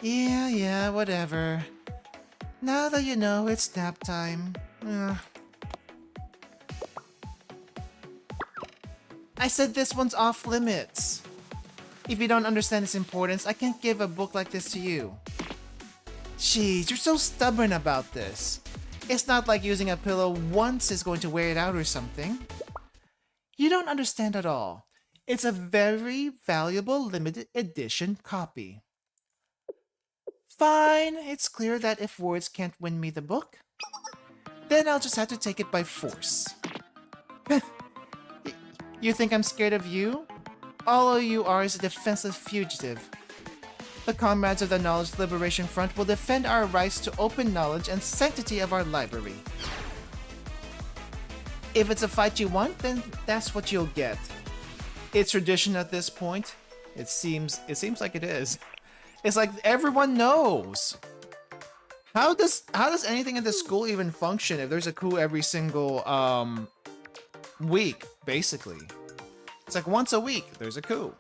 Yeah, whatever. Now that you know, it's nap time. I said this one's off limits. If you don't understand its importance, I can't give a book like this to you. Jeez, you're so stubborn about this. It's not like using a pillow once is going to wear it out or something. You don't understand at all. It's a very valuable limited edition copy. Fine, it's clear that if words can't win me the book, then I'll just have to take it by force. You think I'm scared of you? All you are is a defenseless fugitive. The comrades of the Knowledge Liberation Front will defend our rights to open knowledge and sanctity of our library. If it's a fight you want, then that's what you'll get. It's tradition at this point. It seems like it is. It's like everyone knows. How does anything in the school even function if there's a coup every single week, basically? It's like once a week there's a coup.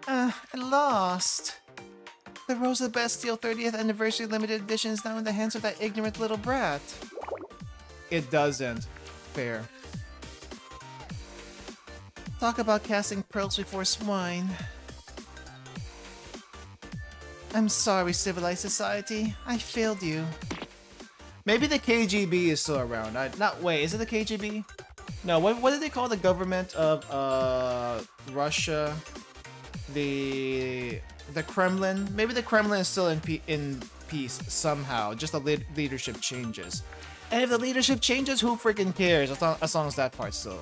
I lost. The Rosa Bastille 30th Anniversary Limited Edition is now in the hands of that ignorant little brat. It doesn't. Fair. Talk about casting pearls before swine. I'm sorry, civilized society. I failed you. Maybe the KGB is still around. Wait, is it the KGB? No, what did they call the government of Russia? The Kremlin? Maybe the Kremlin is still in peace somehow. Just the leadership changes. And if the leadership changes, who freaking cares? As long as that part's still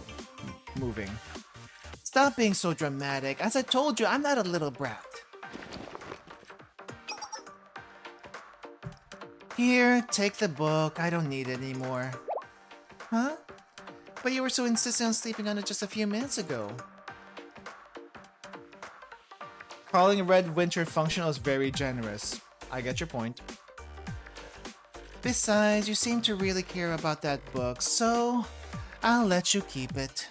moving. Stop being so dramatic. As I told you, I'm not a little brat. Here, take the book. I don't need it anymore. Huh? But you were so insistent on sleeping on it just a few minutes ago. Calling Red Winter functional is very generous. I get your point. Besides, you seem to really care about that book, so I'll let you keep it.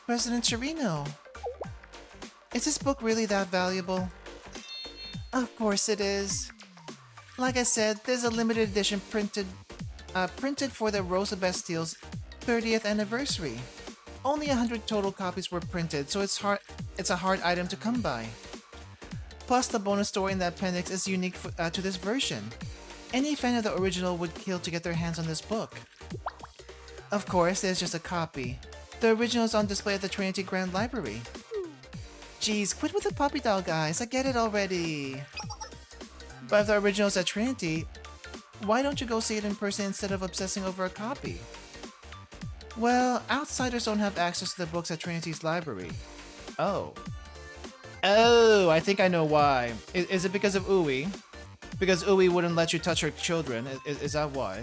President Chirino, is this book really that valuable? Of course it is. Like I said, there's a limited edition printed for the Rosa Bastile's 30th anniversary. Only 100 total copies were printed, so it's a hard item to come by. Plus, the bonus story in the appendix is unique to this version. Any fan of the original would kill to get their hands on this book. Of course, there's just a copy. The original is on display at the Trinity Grand Library. Jeez, quit with the puppy dog eyes, I get it already. But if the original is at Trinity, why don't you go see it in person instead of obsessing over a copy? Well, outsiders don't have access to the books at Trinity's library. Oh. Oh, I think I know why. Is it because of Uwe? Because Uwe wouldn't let you touch her children, is that why?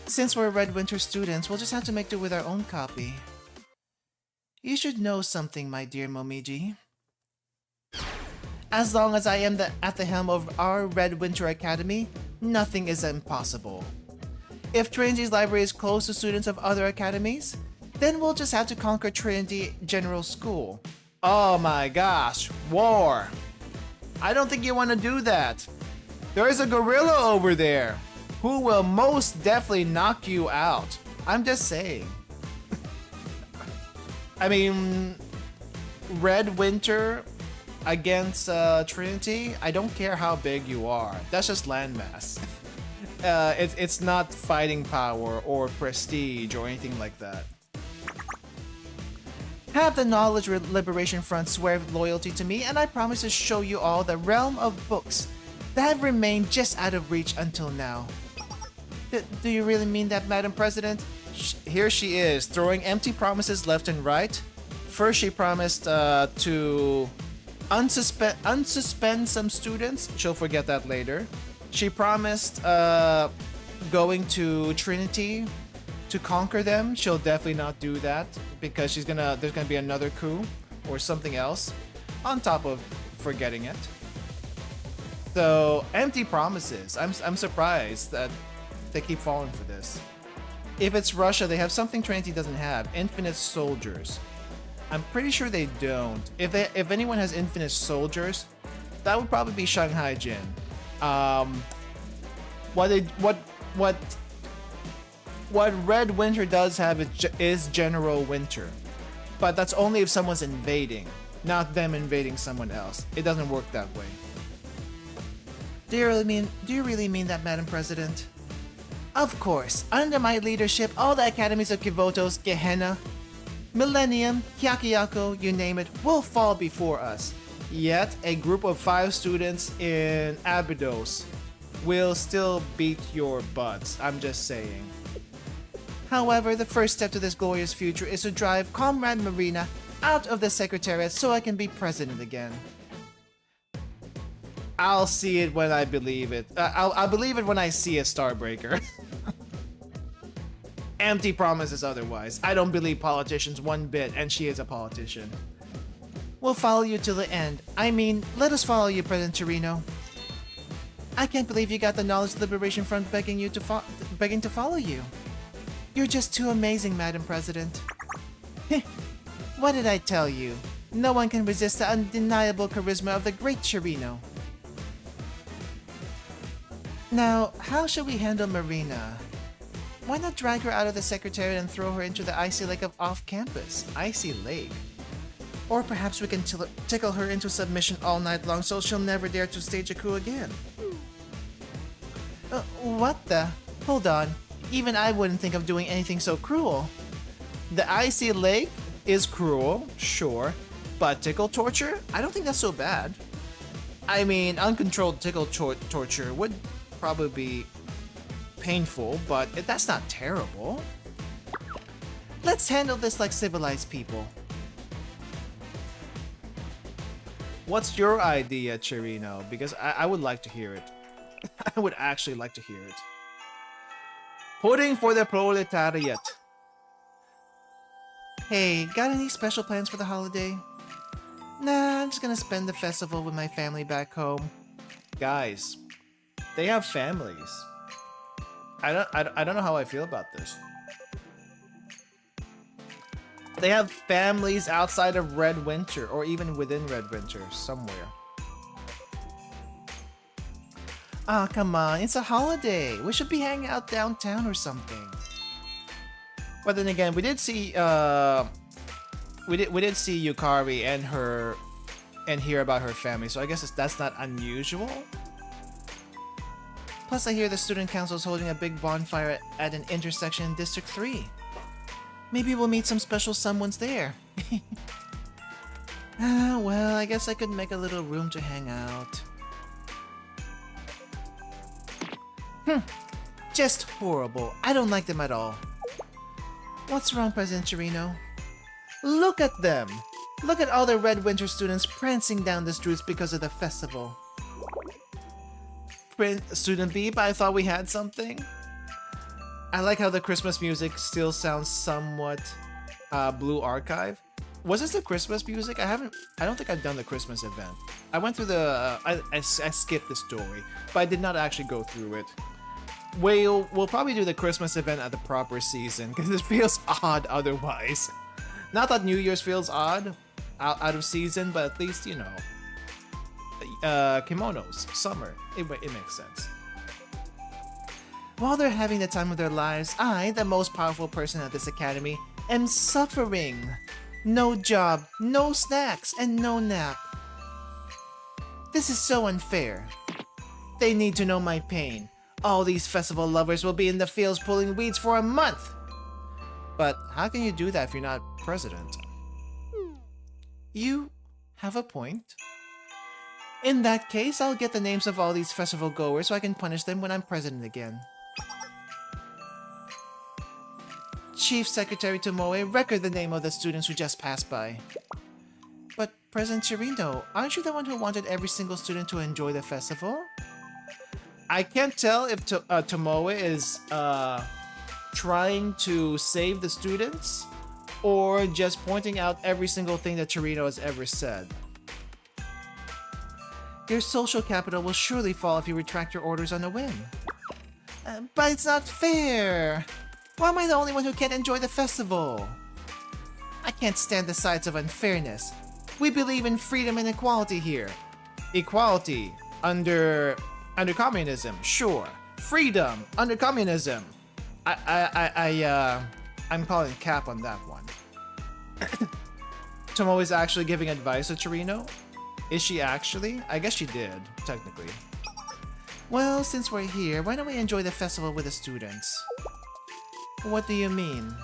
Since we're Red Winter students, we'll just have to make do with our own copy. You should know something, my dear Momiji. As long as I am at the helm of our Red Winter Academy, nothing is impossible. If Trinity's library is closed to students of other academies, then we'll just have to conquer Trinity General School. Oh my gosh, war! I don't think you want to do that. There is a gorilla over there who will most definitely knock you out. I'm just saying. I mean, Red Winter against Trinity, I don't care how big you are. That's just landmass. It's not fighting power or prestige or anything like that. Have the Knowledge Liberation Front swear loyalty to me, and I promise to show you all the realm of books that have remained just out of reach until now. Do you really mean that, Madam President? Here she is, throwing empty promises left and right. First, she promised to unsuspend some students. She'll forget that later. She promised going to Trinity to conquer them. She'll definitely not do that because there's gonna be another coup or something else on top of forgetting it. So empty promises. I'm surprised that they keep falling for this. If it's Russia, they have something Trinity doesn't have: infinite soldiers. I'm pretty sure they don't. If anyone has infinite soldiers, that would probably be Shanghai Jin. What Red Winter does have is General Winter, but that's only if someone's invading, not them invading someone else. It doesn't work that way. Do you really mean that, Madam President? Of course, under my leadership, all the academies of Kivotos, Gehenna, Millennium, Hyakuyaku, you name it, will fall before us. Yet, a group of 5 students in Abydos will still beat your butts. I'm just saying. However, the first step to this glorious future is to drive Comrade Marina out of the Secretariat so I can be president again. I'll see it when I believe it. I'll believe it when I see a Starbreaker. Empty promises otherwise. I don't believe politicians one bit, and she is a politician. We'll follow you till the end. I mean, let us follow you, President Chirino. I can't believe you got the Knowledge Liberation Front begging to follow you. You're just too amazing, Madam President. What did I tell you? No one can resist the undeniable charisma of the great Chirino. Now, how shall we handle Marina? Why not drag her out of the Secretariat and throw her into the icy lake of off-campus? Icy lake? Or perhaps we can tickle her into submission all night long so she'll never dare to stage a coup again. What the? Hold on. Even I wouldn't think of doing anything so cruel. The icy lake is cruel, sure, but tickle torture? I don't think that's so bad. I mean, uncontrolled tickle torture would probably be painful, but that's not terrible. Let's handle this like civilized people. What's your idea, Chirino? Because I would like to hear it. I would actually like to hear it. Pudding for the proletariat. Hey, got any special plans for the holiday? Nah, I'm just gonna spend the festival with my family back home. Guys, they have families. I don't know how I feel about this. They have families outside of Red Winter, or even within Red Winter, somewhere. Ah, come on, it's a holiday. We should be hanging out downtown or something. But then again, we did see we did see Yukari and hear about her family, so I guess that's not unusual. Plus, I hear the student council is holding a big bonfire at an intersection in District 3. Maybe we'll meet some special someones there. Well, I guess I could make a little room to hang out. Just horrible. I don't like them at all. What's wrong, President Chirino? Look at them! Look at all the Red Winter students prancing down the streets because of the festival. Student Beep, I thought we had something. I like how the Christmas music still sounds somewhat Blue Archive. Was this the Christmas music? I don't think I've done the Christmas event. I went through the I skipped the story, but I did not actually go through it. We'll probably do the Christmas event at the proper season because it feels odd otherwise. Not that New Year's feels odd out of season, but at least, you know, kimonos, summer, it makes sense. While they're having the time of their lives, I, the most powerful person at this academy, am suffering. No job, no snacks, and no nap. This is so unfair. They need to know my pain. All these festival lovers will be in the fields pulling weeds for a month. But how can you do that if you're not president? You have a point. In that case, I'll get the names of all these festival goers so I can punish them when I'm president again. Chief Secretary Tomoe, record the name of the students who just passed by. But President Chirino, aren't you the one who wanted every single student to enjoy the festival? I can't tell if Tomoe is trying to save the students or just pointing out every single thing that Chirino has ever said. Your social capital will surely fall if you retract your orders on a whim. But it's not fair! Why am I the only one who can't enjoy the festival? I can't stand the sides of unfairness. We believe in freedom and equality here. Equality under communism, sure. Freedom under communism. I'm calling cap on that one. Tomoe is actually giving advice to Chirino? Is she actually? I guess she did, technically. Well, since we're here, why don't we enjoy the festival with the students? What do you mean?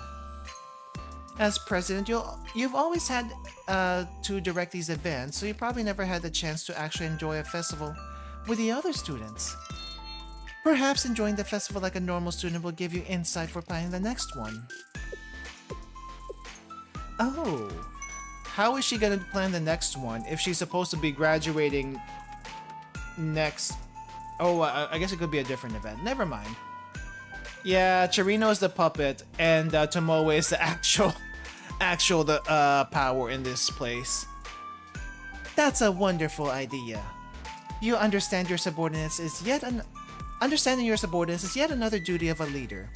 As president, you've always had to direct these events, so you probably never had the chance to actually enjoy a festival with the other students. Perhaps enjoying the festival like a normal student will give you insight for planning the next one. Oh, how is she gonna plan the next one if she's supposed to be graduating next? Oh, I guess it could be a different event. Never mind. Yeah, Chirino is the puppet, and Tomoe is the actual power in this place. That's a wonderful idea. You understand your subordinates is understanding your subordinates is yet another duty of a leader.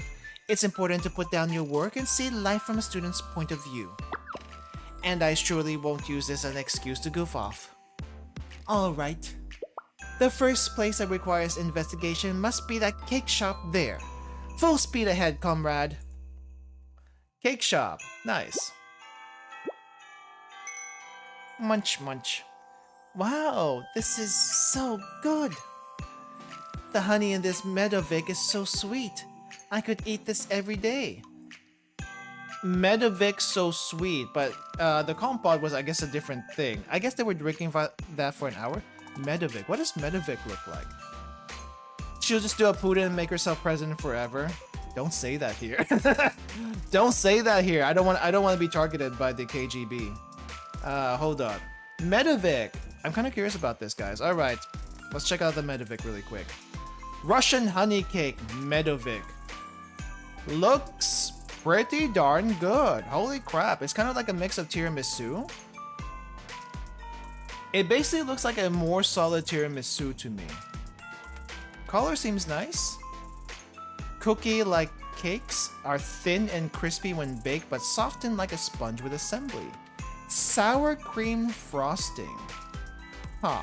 It's important to put down your work and see life from a student's point of view. And I surely won't use this as an excuse to goof off. Alright. The first place that requires investigation must be that cake shop there. Full speed ahead, comrade. Cake shop. Nice. Munch, munch. Wow, this is so good. The honey in this Medovic is so sweet. I could eat this every day. Medovic so sweet, but the compote was, I guess, a different thing. I guess they were drinking that for an hour. Medovic. What does Medovic look like? She'll just do a Putin and make herself president forever. Don't say that here. Don't say that here. I don't want to be targeted by the KGB. Hold up. Medovic. I'm kind of curious about this, guys. All right, let's check out the Medovic really quick. Russian honey cake Medovic. Looks pretty darn good. Holy crap. It's kind of like a mix of tiramisu. It basically looks like a more solid tiramisu to me. Color seems nice. Cookie-like cakes are thin and crispy when baked, but softened like a sponge with assembly. Sour cream frosting. Huh.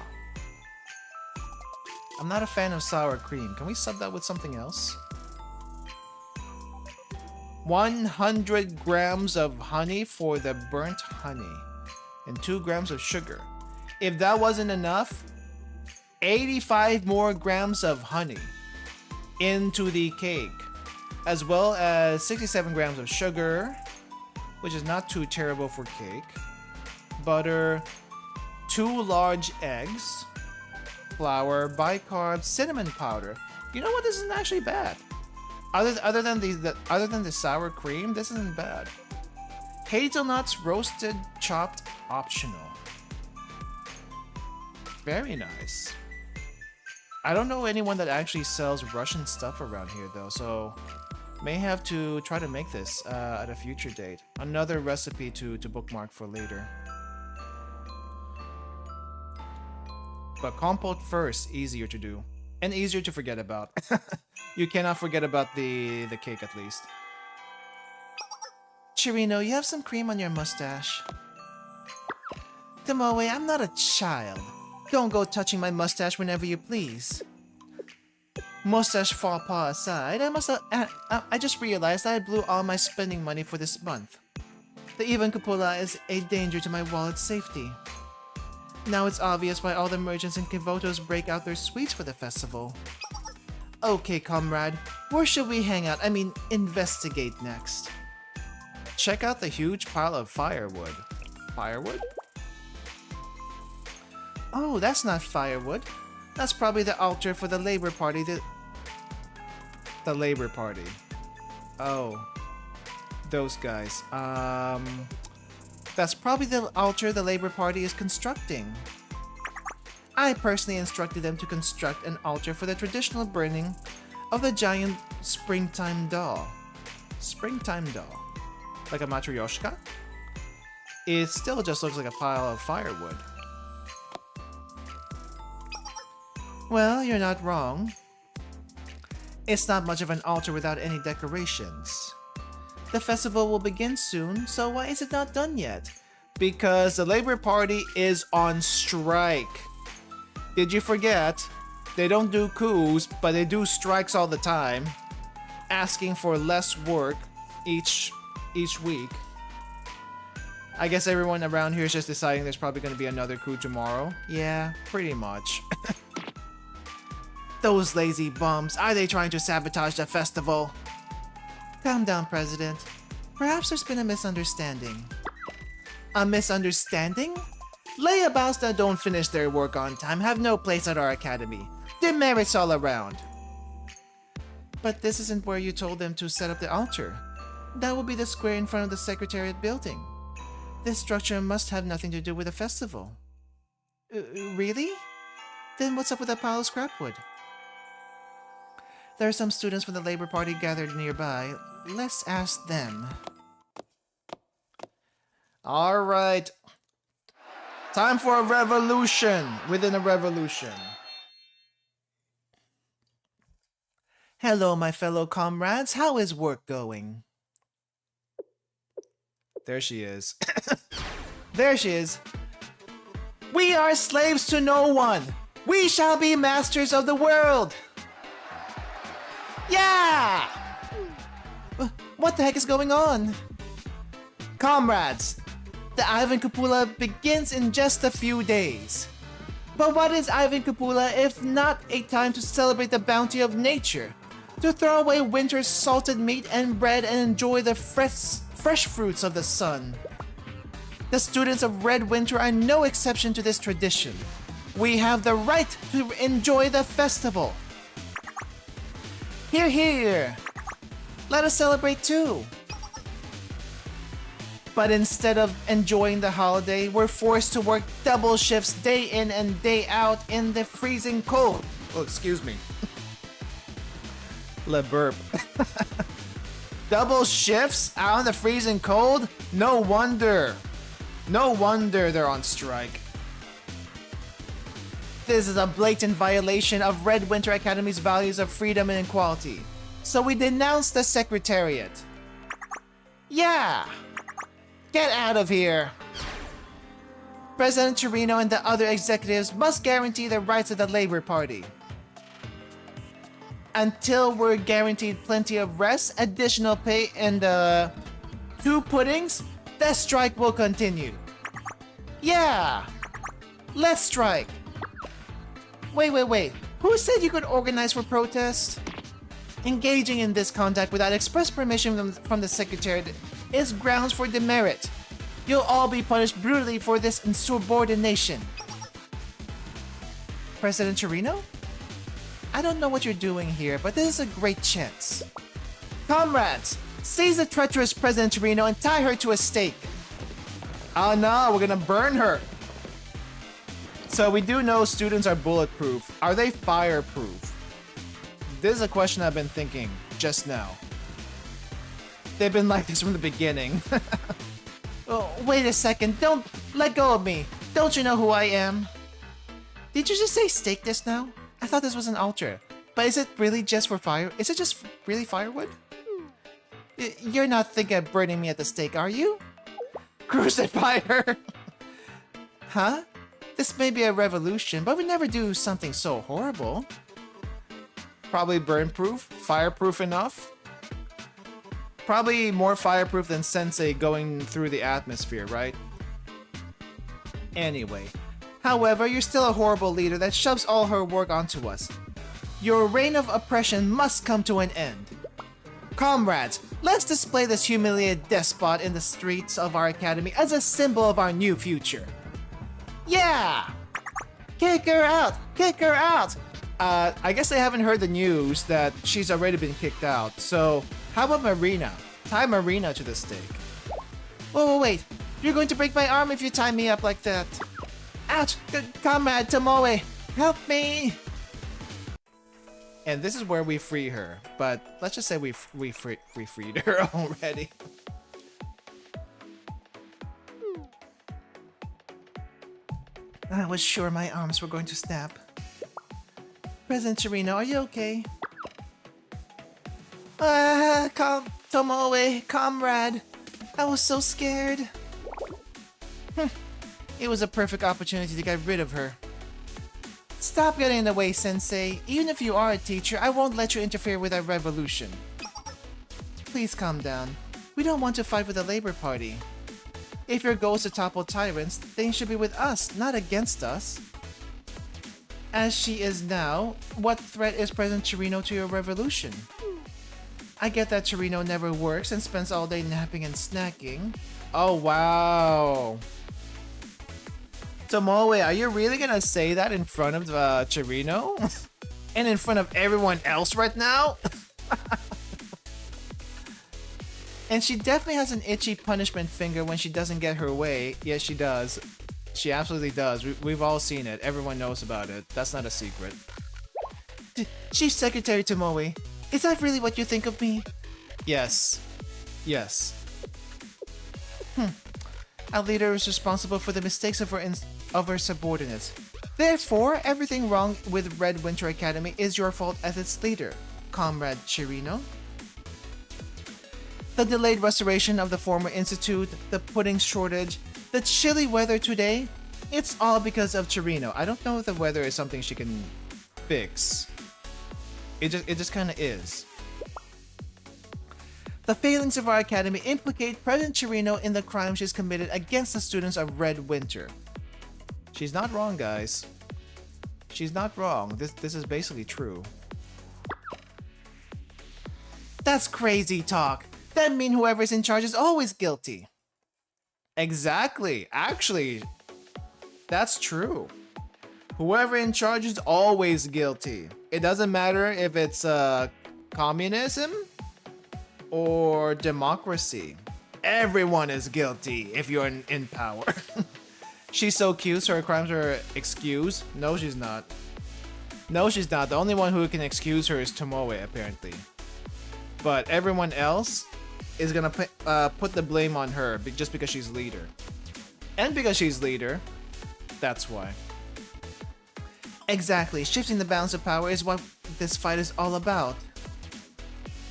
I'm not a fan of sour cream. Can we sub that with something else? 100 grams of honey for the burnt honey. And 2 grams of sugar. If that wasn't enough, 85 more grams of honey into the cake. As well as 67 grams of sugar, which is not too terrible for cake. Butter, 2 large eggs, flour, bicarb, cinnamon powder. You know what? This isn't actually bad. Other than the sour cream, this isn't bad. Hazelnuts roasted, chopped, optional. Very nice. I don't know anyone that actually sells Russian stuff around here though, so may have to try to make this at a future date. Another recipe to bookmark for later. But compote first, easier to do. And easier to forget about. You cannot forget about the cake at least. Chirino, you have some cream on your mustache. Tomoe, I'm not a child. Don't go touching my mustache whenever you please. Mustache faux pas aside, I just realized I blew all my spending money for this month. The even Kupala is a danger to my wallet's safety. Now it's obvious why all the merchants in Kivotos break out their sweets for the festival. Okay, comrade, where should we hang out? I mean, investigate next. Check out the huge pile of firewood. Firewood? Oh, that's not firewood. That's probably the altar for the Labor Party. The Labor Party. Oh. Those guys. That's probably the altar the Labor Party is constructing. I personally instructed them to construct an altar for the traditional burning of the giant springtime doll. Springtime doll. Like a matryoshka? It still just looks like a pile of firewood. Well, you're not wrong. It's not much of an altar without any decorations. The festival will begin soon, so why is it not done yet? Because the Labor Party is on strike. Did you forget? They don't do coups, but they do strikes all the time, asking for less work each week. I guess everyone around here is just deciding there's probably going to be another coup tomorrow. Yeah, pretty much. Those lazy bums, are they trying to sabotage the festival? Calm down, President. Perhaps there's been a misunderstanding. A misunderstanding? Layabouts that don't finish their work on time have no place at our academy. Demerits all around. But this isn't where you told them to set up the altar. That will be the square in front of the Secretariat building. This structure must have nothing to do with the festival. Really? Then what's up with that pile of scrapwood? There are some students from the Labor Party gathered nearby. Let's ask them. Alright. Time for a revolution within a revolution. Hello, my fellow comrades. How is work going? There she is. There she is. We are slaves to no one. We shall be masters of the world. Yeah! What the heck is going on? Comrades, the Ivan Kupala begins in just a few days. But what is Ivan Kupala if not a time to celebrate the bounty of nature? To throw away winter's salted meat and bread and enjoy the fresh fruits of the sun. The students of Red Winter are no exception to this tradition. We have the right to enjoy the festival. Hear, hear! Let us celebrate too! But instead of enjoying the holiday, we're forced to work double shifts day in and day out in the freezing cold. Oh, excuse me. Le burp. Double shifts out in the freezing cold? No wonder. No wonder they're on strike. This is a blatant violation of Red Winter Academy's values of freedom and equality. So we denounce the Secretariat. Yeah! Get out of here! President Chirino and the other executives must guarantee the rights of the Labor Party. Until we're guaranteed plenty of rest, additional pay, and two puddings, the strike will continue. Yeah! Let's strike! Wait. Who said you could organize for protest? Engaging in this conduct without express permission from the Secretariat is grounds for demerit. You'll all be punished brutally for this insubordination. President Chirino? I don't know what you're doing here, but this is a great chance. Comrades, seize the treacherous President Chirino and tie her to a stake. Oh no, we're gonna burn her. So we do know students are bulletproof. Are they fireproof? This is a question I've been thinking just now. They've been like this from the beginning. Oh, wait a second, don't let go of me. Don't you know who I am? Did you just say stake this now? I thought this was an altar. But is it really just for fire? Is it just really firewood? You're not thinking of burning me at the stake, are you? Crucify her! Huh? This may be a revolution, but we never do something so horrible. Probably burn-proof? Fireproof enough? Probably more fireproof than Sensei going through the atmosphere, right? Anyway. However, you're still a horrible leader that shoves all her work onto us. Your reign of oppression must come to an end. Comrades, let's display this humiliated despot in the streets of our academy as a symbol of our new future. Yeah! Kick her out! Kick her out! I guess they haven't heard the news that she's already been kicked out, so how about Marina? Tie Marina to the stake. Whoa, wait. You're going to break my arm if you tie me up like that. Ouch! Comrade Tomoe, help me! And this is where we free her, but let's just say we freed her already. I was sure my arms were going to snap. President Chirino, are you okay? Tomoe, comrade. I was so scared. It was a perfect opportunity to get rid of her. Stop getting in the way, Sensei. Even if you are a teacher, I won't let you interfere with our revolution. Please calm down. We don't want to fight with the Labor Party. If your goal is to topple tyrants, then you should be with us, not against us. As she is now, what threat is President Chirino to your revolution? I get that Chirino never works and spends all day napping and snacking. Oh wow. Tomoe, are you really gonna say that in front of Chirino? And in front of everyone else right now? And she definitely has an itchy punishment finger when she doesn't get her way. Yes, she does. She absolutely does. We've all seen it. Everyone knows about it. That's not a secret. Chief Secretary Tomoe, is that really what you think of me? Yes. Yes. Our leader is responsible for the mistakes of her subordinates. Therefore, everything wrong with Red Winter Academy is your fault as its leader, Comrade Chirino. The delayed restoration of the former institute, the pudding shortage, the chilly weather today, it's all because of Chirino. I don't know if the weather is something she can fix. It just kind of is. The failings of our academy implicate President Chirino in the crimes she's committed against the students of Red Winter. She's not wrong, guys. She's not wrong. This is basically true. That's crazy talk. That means whoever's in charge is always guilty. Exactly. Actually, that's true. Whoever in charge is always guilty. It doesn't matter if it's communism or democracy. Everyone is guilty if you're in power. She's so cute, so her crimes are excused. No, she's not. No, she's not. The only one who can excuse her is Tomoe, apparently. But everyone else, is gonna put the blame on her just because she's leader. And because she's leader, that's why. Exactly, shifting the balance of power is what this fight is all about.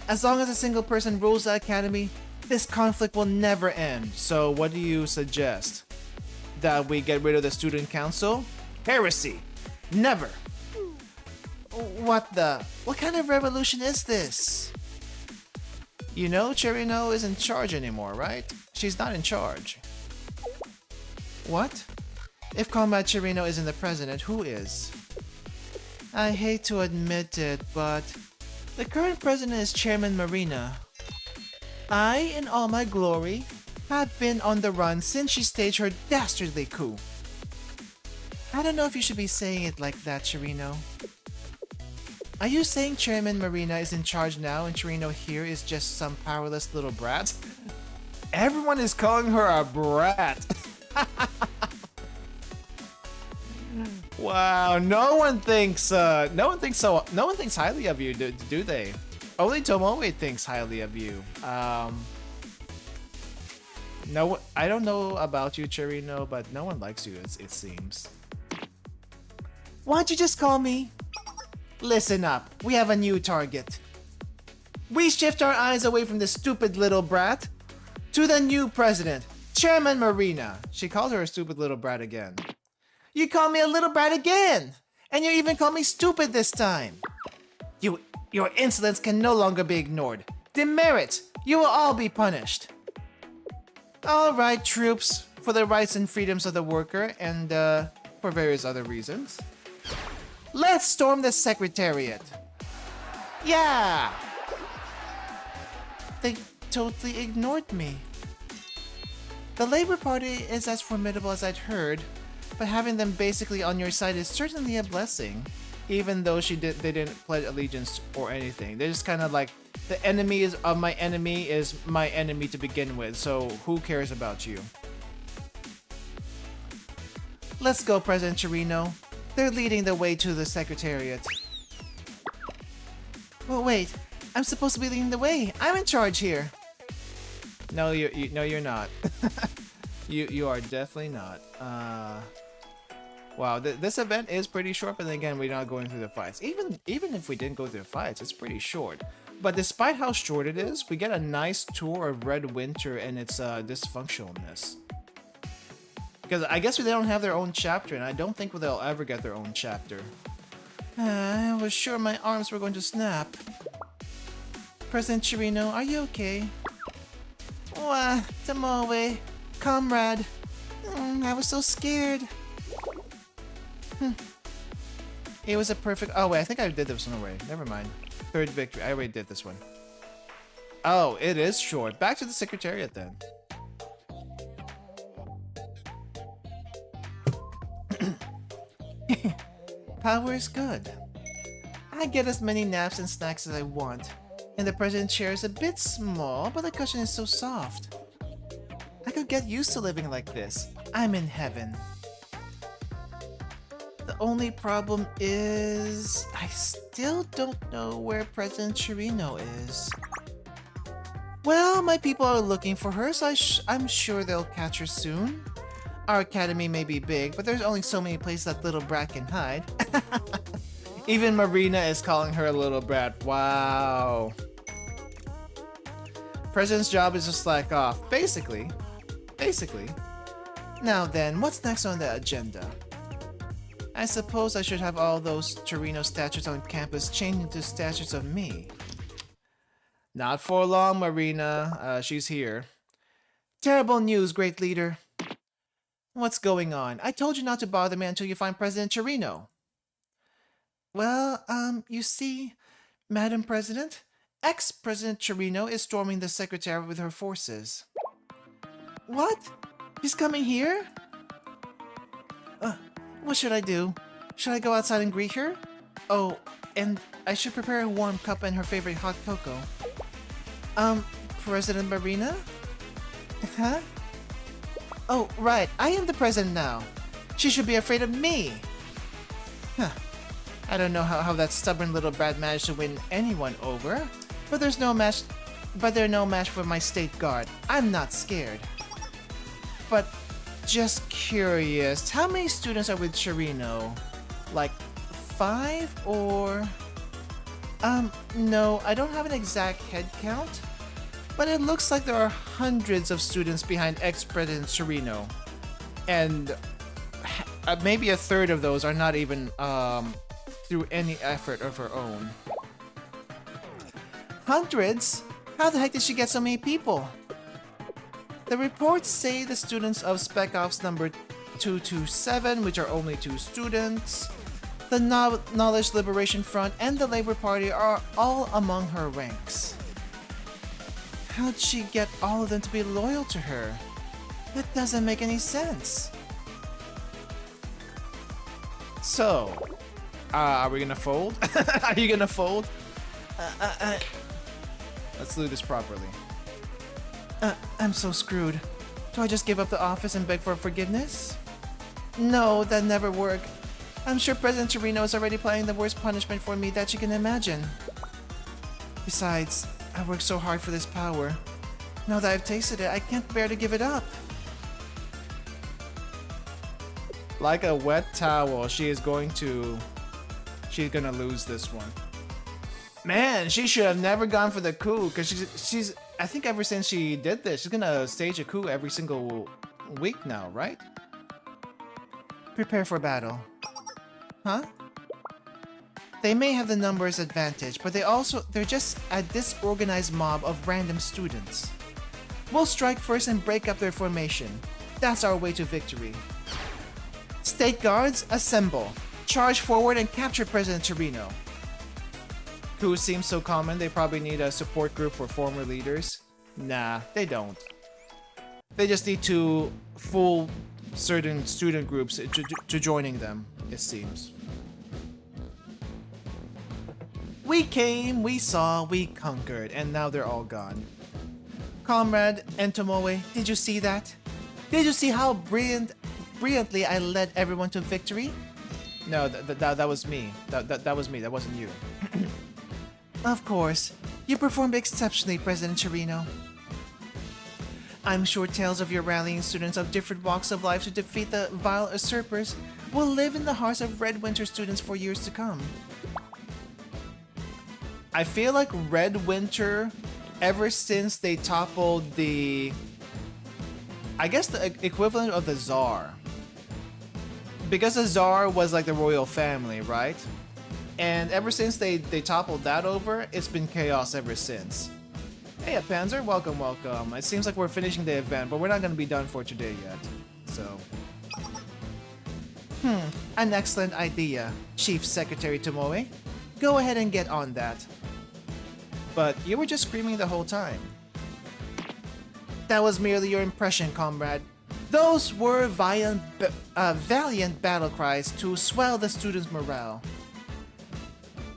As long as a single person rules the academy, this conflict will never end. So what do you suggest? That we get rid of the student council? Heresy! Never! What kind of revolution is this? You know Chirino isn't in charge anymore, right? She's not in charge. What? If Comrade Chirino isn't the president, who is? I hate to admit it, but the current president is Chairman Marina. I, in all my glory, have been on the run since she staged her dastardly coup. I don't know if you should be saying it like that, Chirino. Are you saying Chairman Marina is in charge now and Chirino here is just some powerless little brat? Everyone is calling her a brat. Wow, no one thinks highly of you, do they? Only Tomoe thinks highly of you. No, I don't know about you, Chirino, but no one likes you, it seems. Why don't you just call me? Listen up, we have a new target. We shift our eyes away from this stupid little brat to the new president, Chairman Marina. She called her a stupid little brat again. You call me a little brat again! And you even call me stupid this time! Your insolence can no longer be ignored. Demerit! You will all be punished. Alright, troops, for the rights and freedoms of the worker and for various other reasons. Let's storm the Secretariat! Yeah! They totally ignored me. The Labour Party is as formidable as I'd heard, but having them basically on your side is certainly a blessing, even though they didn't pledge allegiance or anything. They're just kind of like, the enemy of my enemy is my enemy to begin with, so who cares about you? Let's go, President Chirino. They're leading the way to the Secretariat. Well, wait, I'm supposed to be leading the way. I'm in charge here. No, you're not. you are definitely not. Wow, this event is pretty short, but then again, we're not going through the fights. Even if we didn't go through the fights, it's pretty short. But despite how short it is, we get a nice tour of Red Winter and its dysfunctionalness. Because I guess they don't have their own chapter, and I don't think they'll ever get their own chapter. I was sure my arms were going to snap. President Chirino, are you okay? Wah, Tomoe, comrade. I was so scared. It was a perfect... Oh wait, I think I did this one already. Never mind. Third victory. I already did this one. Oh, it is short. Back to the Secretariat then. Power is good. I get as many naps and snacks as I want. And the president's chair is a bit small, but the cushion is so soft. I could get used to living like this. I'm in heaven. The only problem is... I still don't know where President Chirino is. Well, my people are looking for her, so I'm sure they'll catch her soon. Our academy may be big, but there's only so many places that little brat can hide. Even Marina is calling her a little brat. Wow. President's job is to slack off. Basically. Now then, what's next on the agenda? I suppose I should have all those Chirino statues on campus changed into statues of me. Not for long, Marina. She's here. Terrible news, great leader. What's going on? I told you not to bother me until you find President Chirino. Well, you see, Madam President, ex-President Chirino is storming the Secretariat with her forces. What? She's coming here? What should I do? Should I go outside and greet her? Oh, and I should prepare a warm cup and her favorite hot cocoa. President Marina? Huh? Oh, right, I am the president now. She should be afraid of me. Huh. I don't know how that stubborn little brat managed to win anyone over, but there's no match but they're no match for my state guard. I'm not scared. But just curious, how many students are with Chirino? Like 5 or... no, I don't have an exact head count, but it looks like there are hundreds of students behind ex-President Chirino. And maybe a third of those are not even through any effort of her own. Hundreds? How the heck did she get so many people? The reports say the students of Spec Ops number 227, which are only 2 students, the Knowledge Liberation Front, and the Labor Party are all among her ranks. How'd she get all of them to be loyal to her? That doesn't make any sense. So, are we gonna fold? Are you gonna fold? Let's do this properly. I'm so screwed. Do I just give up the office and beg for forgiveness? No, that'd never work. I'm sure President Chirino is already planning the worst punishment for me that you can imagine. Besides, I worked so hard for this power. Now that I've tasted it, I can't bear to give it up. Like a wet towel, she's gonna lose this one. Man, she should have never gone for the coup, because she's I think ever since she did this, she's gonna stage a coup every single week now, right? Prepare for battle. Huh? They may have the numbers advantage, but they're just a disorganized mob of random students. We'll strike first and break up their formation. That's our way to victory. State guards, assemble. Charge forward and capture President Chirino. Coups seem so common, they probably need a support group for former leaders. Nah, they don't. They just need to fool certain student groups to joining them, it seems. We came, we saw, we conquered, and now they're all gone. Comrade Entomoe, did you see that? Did you see how brilliantly I led everyone to victory? No, that was me. That was me, that wasn't you. Of course. You performed exceptionally, President Chirino. I'm sure tales of your rallying students of different walks of life to defeat the vile usurpers will live in the hearts of Red Winter students for years to come. I feel like Red Winter, ever since they toppled the... I guess the equivalent of the Tsar. Because the Tsar was like the royal family, right? And ever since they toppled that over, it's been chaos ever since. Hey, Panzer, welcome, welcome. It seems like we're finishing the event, but we're not going to be done for today yet. So... an excellent idea, Chief Secretary Tomoe. Go ahead and get on that. But you were just screaming the whole time. That was merely your impression, comrade. Those were valiant battle cries to swell the students' morale.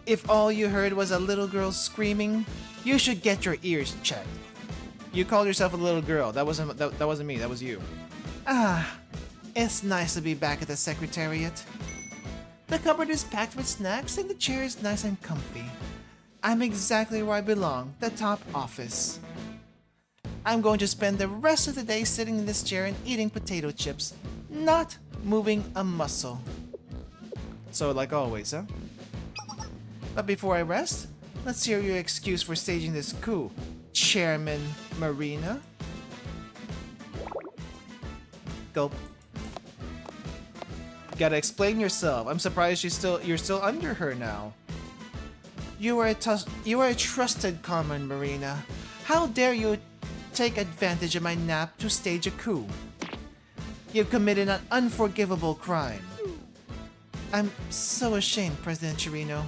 If all you heard was a little girl screaming, you should get your ears checked. You called yourself a little girl. That wasn't me. That was you. Ah, it's nice to be back at the Secretariat. The cupboard is packed with snacks and the chair is nice and comfy. I'm exactly where I belong, the top office. I'm going to spend the rest of the day sitting in this chair and eating potato chips, not moving a muscle. So like always, huh? But before I rest, let's hear your excuse for staging this coup, Chairman Marina. Gulp. Gotta explain yourself. I'm surprised you're still under her now. You are a trusted comrade, Marina. How dare you take advantage of my nap to stage a coup? You've committed an unforgivable crime. I'm so ashamed, President Chirino.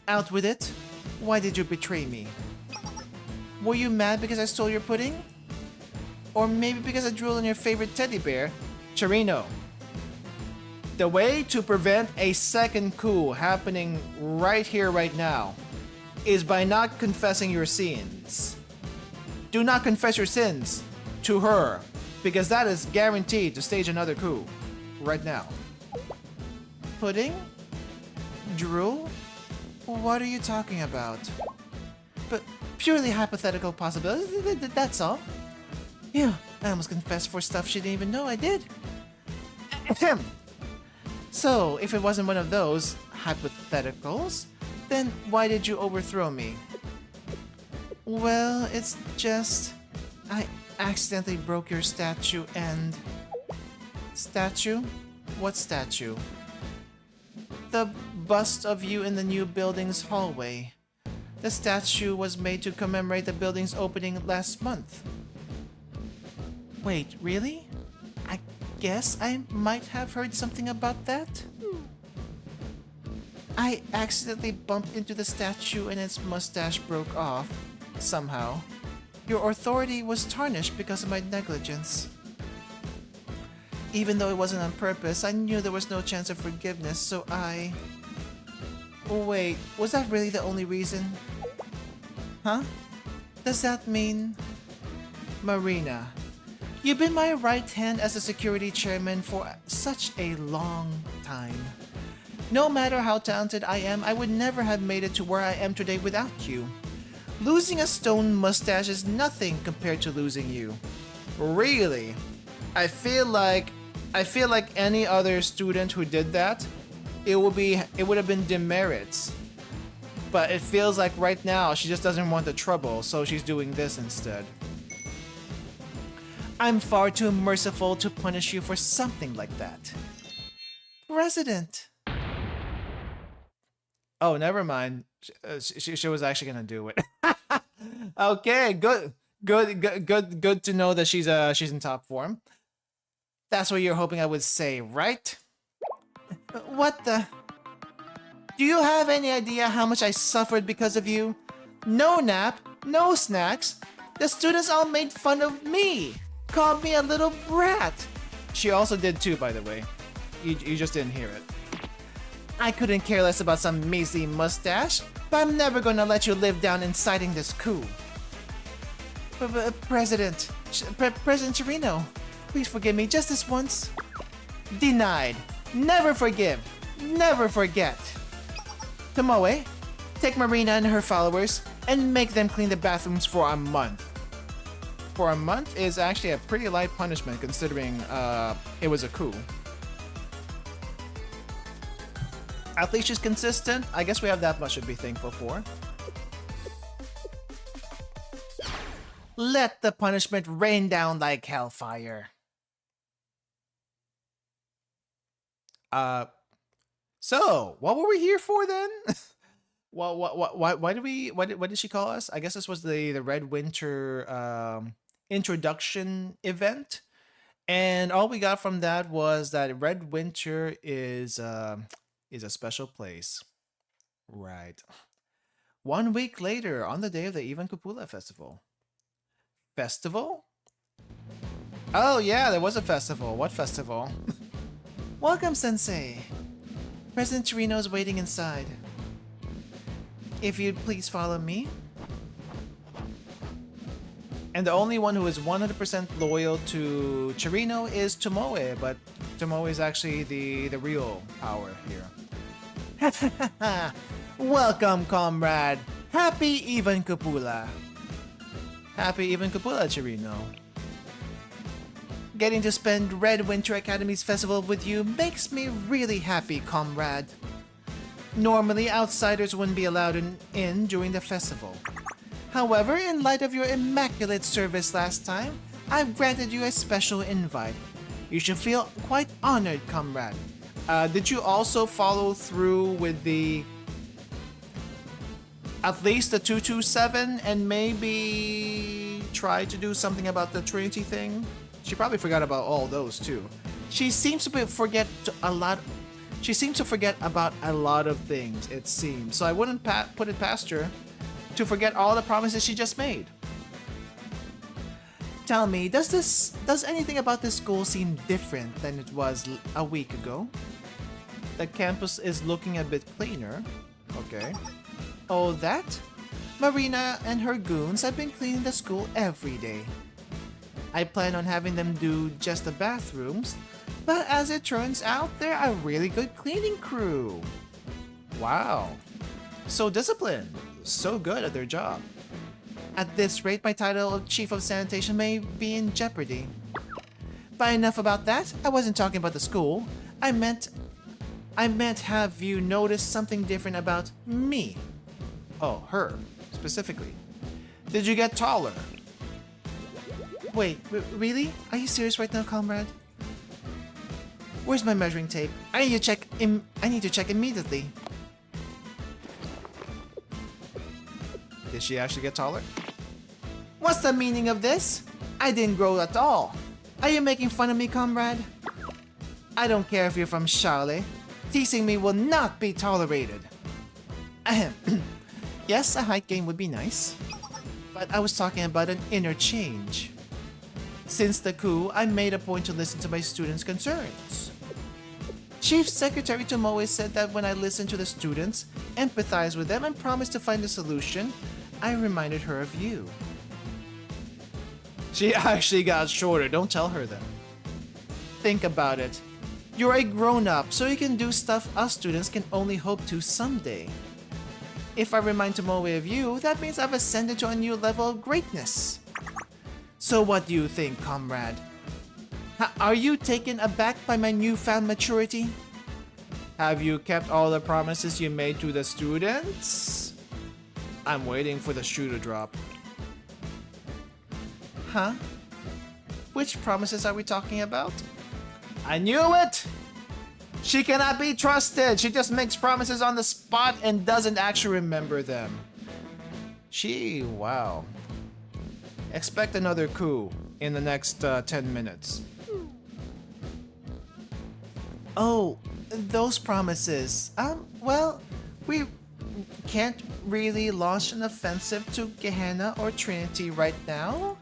Out with it. Why did you betray me? Were you mad because I stole your pudding? Or maybe because I drooled on your favorite teddy bear? Chirino. The way to prevent a second coup happening right here, right now, is by not confessing your sins. Do not confess your sins to her, because that is guaranteed to stage another coup right now. Pudding? Drool? What are you talking about? purely hypothetical possibility, that's all. Yeah, I almost confessed for stuff she didn't even know I did. Ahem. So, if it wasn't one of those hypotheticals, then why did you overthrow me? Well, it's just... I accidentally broke your statue and... Statue? What statue? The bust of you in the new building's hallway. The statue was made to commemorate the building's opening last month. Wait, really? I guess I might have heard something about that? I accidentally bumped into the statue and its mustache broke off, somehow. Your authority was tarnished because of my negligence. Even though it wasn't on purpose, I knew there was no chance of forgiveness, so I... Wait, was that really the only reason? Huh? Does that mean... Marina, you've been my right hand as a security chairman for such a long time. No matter how talented I am, I would never have made it to where I am today without you. Losing a stone mustache is nothing compared to losing you. Really? I feel like any other student who did that, it would have been demerits. But it feels like right now she just doesn't want the trouble, so she's doing this instead. I'm far too merciful to punish you for something like that. President. Oh, never mind. She was actually gonna do it. Okay, good to know that she's in top form. That's what you're hoping I would say, right? What the? Do you have any idea how much I suffered because of you? No nap, no snacks. The students all made fun of me. Called me a little brat. She also did too, by the way. You just didn't hear it. I couldn't care less about some measly mustache, but I'm never gonna let you live down inciting this coup. President Chirino, please forgive me just this once. Denied. Never forgive. Never forget. Tomoe, take Marina and her followers and make them clean the bathrooms for a month. For a month is actually a pretty light punishment considering it was a coup. At least she's consistent. I guess we have that much to be thankful for. Let the punishment rain down like hellfire. So what were we here for then? Why did we? What did she call us? I guess this was the Red Winter introduction event, and all we got from that was that Red Winter is a special place, right? 1 week later, on the day of the Even Kupala festival. Festival? Oh yeah, there was a festival. What festival? Welcome, Sensei. President Chirino's waiting inside. If you'd please follow me. And the only one who is 100% loyal to Chirino is Tomoe, but Tomoe is actually the real power here. Welcome, comrade. Happy Even Kupala. Happy Even Kupala, Chirino. Getting to spend Red Winter Academy's festival with you makes me really happy, comrade. Normally, outsiders wouldn't be allowed in during the festival. However, in light of your immaculate service last time, I've granted you a special invite. You should feel quite honored, comrade. Did you also follow through with the... at least the 227 and maybe try to do something about the Trinity thing? She probably forgot about all those too. She seems to forget a lot. She seems to forget about a lot of things, it seems. So I wouldn't put it past her to forget all the promises she just made. Tell me, does anything about this school seem different than it was a week ago? The campus is looking a bit cleaner. Okay. Oh, that? Marina and her goons have been cleaning the school every day. I plan on having them do just the bathrooms, but as it turns out, they're a really good cleaning crew. Wow. So disciplined. So good at their job. At this rate, my title of Chief of Sanitation may be in jeopardy. But enough about that. I wasn't talking about the school. I meant have you noticed something different about me? Oh, her, specifically. Did you get taller? Wait, really? Are you serious right now, comrade? Where's my measuring tape? I need to check immediately. Did she actually get taller? What's the meaning of this? I didn't grow at all. Are you making fun of me, comrade? I don't care if you're from Charlotte. Teasing me will not be tolerated. Ahem. Yes, a height gain would be nice. But I was talking about an interchange. Since the coup, I made a point to listen to my students' concerns. Chief Secretary Tomoe said that when I listened to the students, empathized with them, and promised to find a solution, I reminded her of you. She actually got shorter, don't tell her that. Think about it. You're a grown-up, so you can do stuff us students can only hope to someday. If I remind Tomoe of you, that means I've ascended to a new level of greatness. So what do you think, comrade? Are you taken aback by my newfound maturity? Have you kept all the promises you made to the students? I'm waiting for the shoe to drop. Huh? Which promises are we talking about? I knew it! She cannot be trusted! She just makes promises on the spot and doesn't actually remember them. Wow. Expect another coup in the next 10 minutes. Oh, those promises. Well, we can't really launch an offensive to Gehenna or Trinity right now.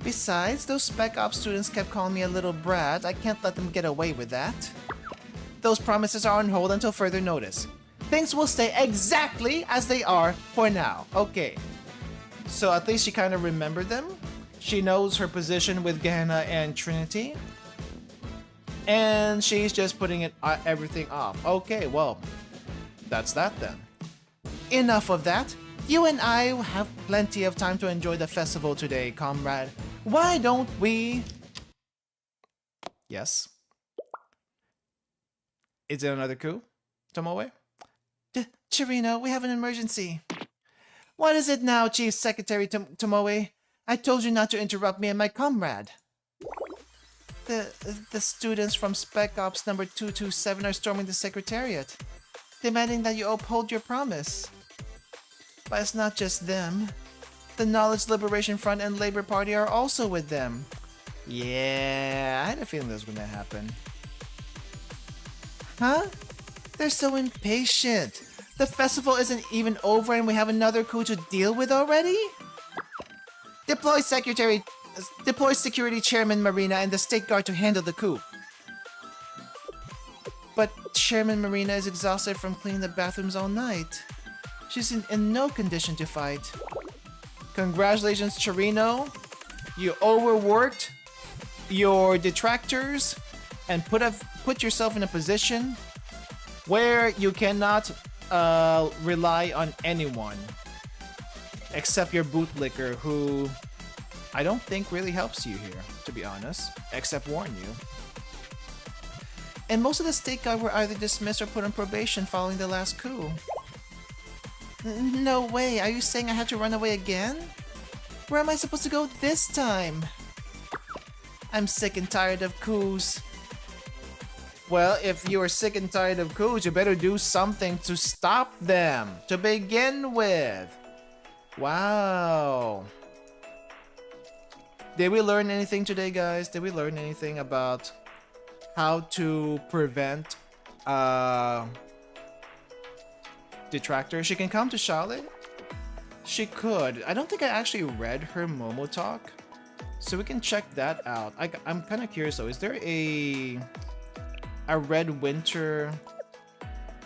Besides, those Spec Ops students kept calling me a little brat. I can't let them get away with that. Those promises are on hold until further notice. Things will stay exactly as they are for now. Okay. So at least she kind of remembered them. She knows her position with Gehenna and Trinity. And she's just putting everything off. Okay, well, that's that then. Enough of that. You and I have plenty of time to enjoy the festival today, comrade. Why don't we... Yes? Is it another coup, Tomoe? Chirino, we have an emergency. What is it now, Chief Secretary Tomoe? I told you not to interrupt me and my comrade. The students from Spec Ops number 227 are storming the Secretariat, demanding that you uphold your promise. But it's not just them. The Knowledge Liberation Front and Labor Party are also with them. Yeah, I had a feeling this was gonna happen. Huh? They're so impatient. The festival isn't even over and we have another coup to deal with already? Deploy Security Chairman Marina and the State Guard to handle the coup. But Chairman Marina is exhausted from cleaning the bathrooms all night. She's in no condition to fight. Congratulations, Chirino. You overworked your detractors and put yourself in a position where you cannot rely on anyone except your bootlicker, who I don't think really helps you here, to be honest, except warn you. And most of the State Guard were either dismissed or put on probation following the last coup. No way, are you saying I have to run away again? Where am I supposed to go this time? I'm sick and tired of coups. Well, if you are sick and tired of coups, you better do something to stop them, to begin with. Wow. Did we learn anything today, guys? Did we learn anything about how to prevent detractors? She can come to Charlotte? She could. I don't think I actually read her Momo talk, so we can check that out. I'm kind of curious though. Is there a Red Winter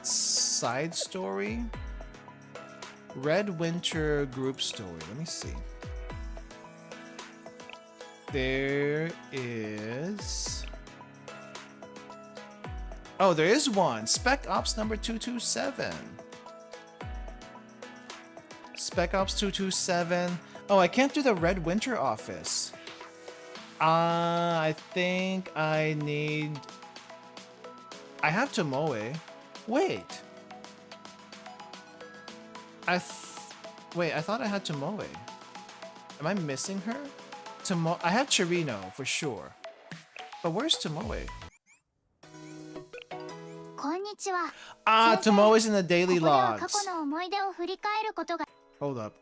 side story? Red Winter group story. Let me see. There is... Oh, there is one. Spec Ops number 227. Spec Ops 227. Oh, I can't do the Red Winter office. I think I need... I have Tomoe. Wait. Wait, I thought I had Tomoe. Am I missing her? I have Chirino, for sure. But where's Tomoe? Ah, Tomoe's in the daily logs. Hold up.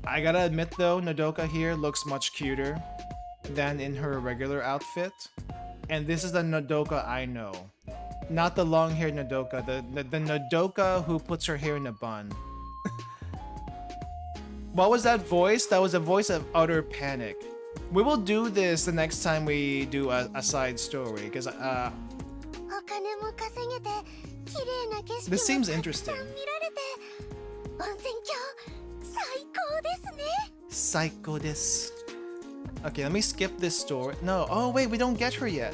I gotta admit though, Nodoka here looks much cuter than in her regular outfit. And this is the Nodoka I know. Not the long-haired Nodoka, the Nodoka who puts her hair in a bun. What was that voice? That was a voice of utter panic. We will do this the next time we do a side story, because this seems interesting. Psycho desu. Okay, let me skip this story. No, oh wait, we don't get her yet.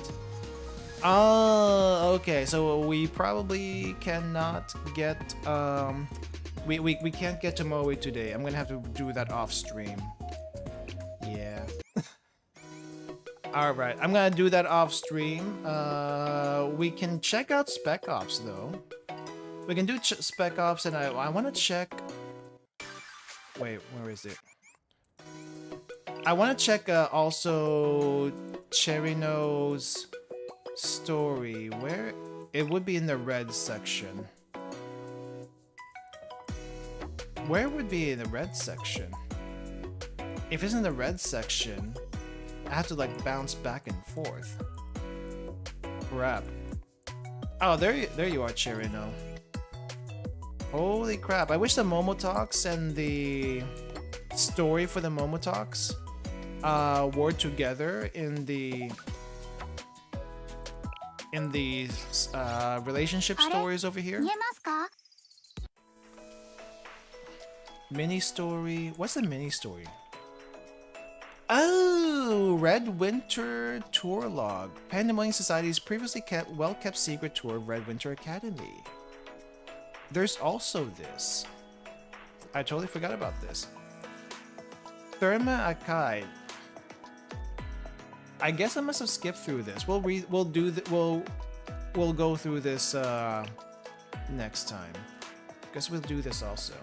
Oh, okay, so we probably cannot get, we can't get Tomoe today. I'm gonna have to do that off stream. Yeah. Alright, I'm gonna do that off stream. We can check out Spec Ops though. We can do Spec Ops, and I want to check... Wait, where is it? I want to check also Cherino's story. Where? It would be in the red section. Where would be in the red section? If it's in the red section, I have to like bounce back and forth. Crap. Oh, there you are, Cherino. Holy crap, I wish the Momotalks and the story for the Momotalks were together in the relationship stories over here. Mini story. What's the mini story? Oh, Red Winter Tour Log. Pandemonium Society's previously well-kept secret tour of Red Winter Academy. There's also this. I totally forgot about this. Therma Akai. I guess I must have skipped through this. We'll go through this next time. Guess we'll do this also.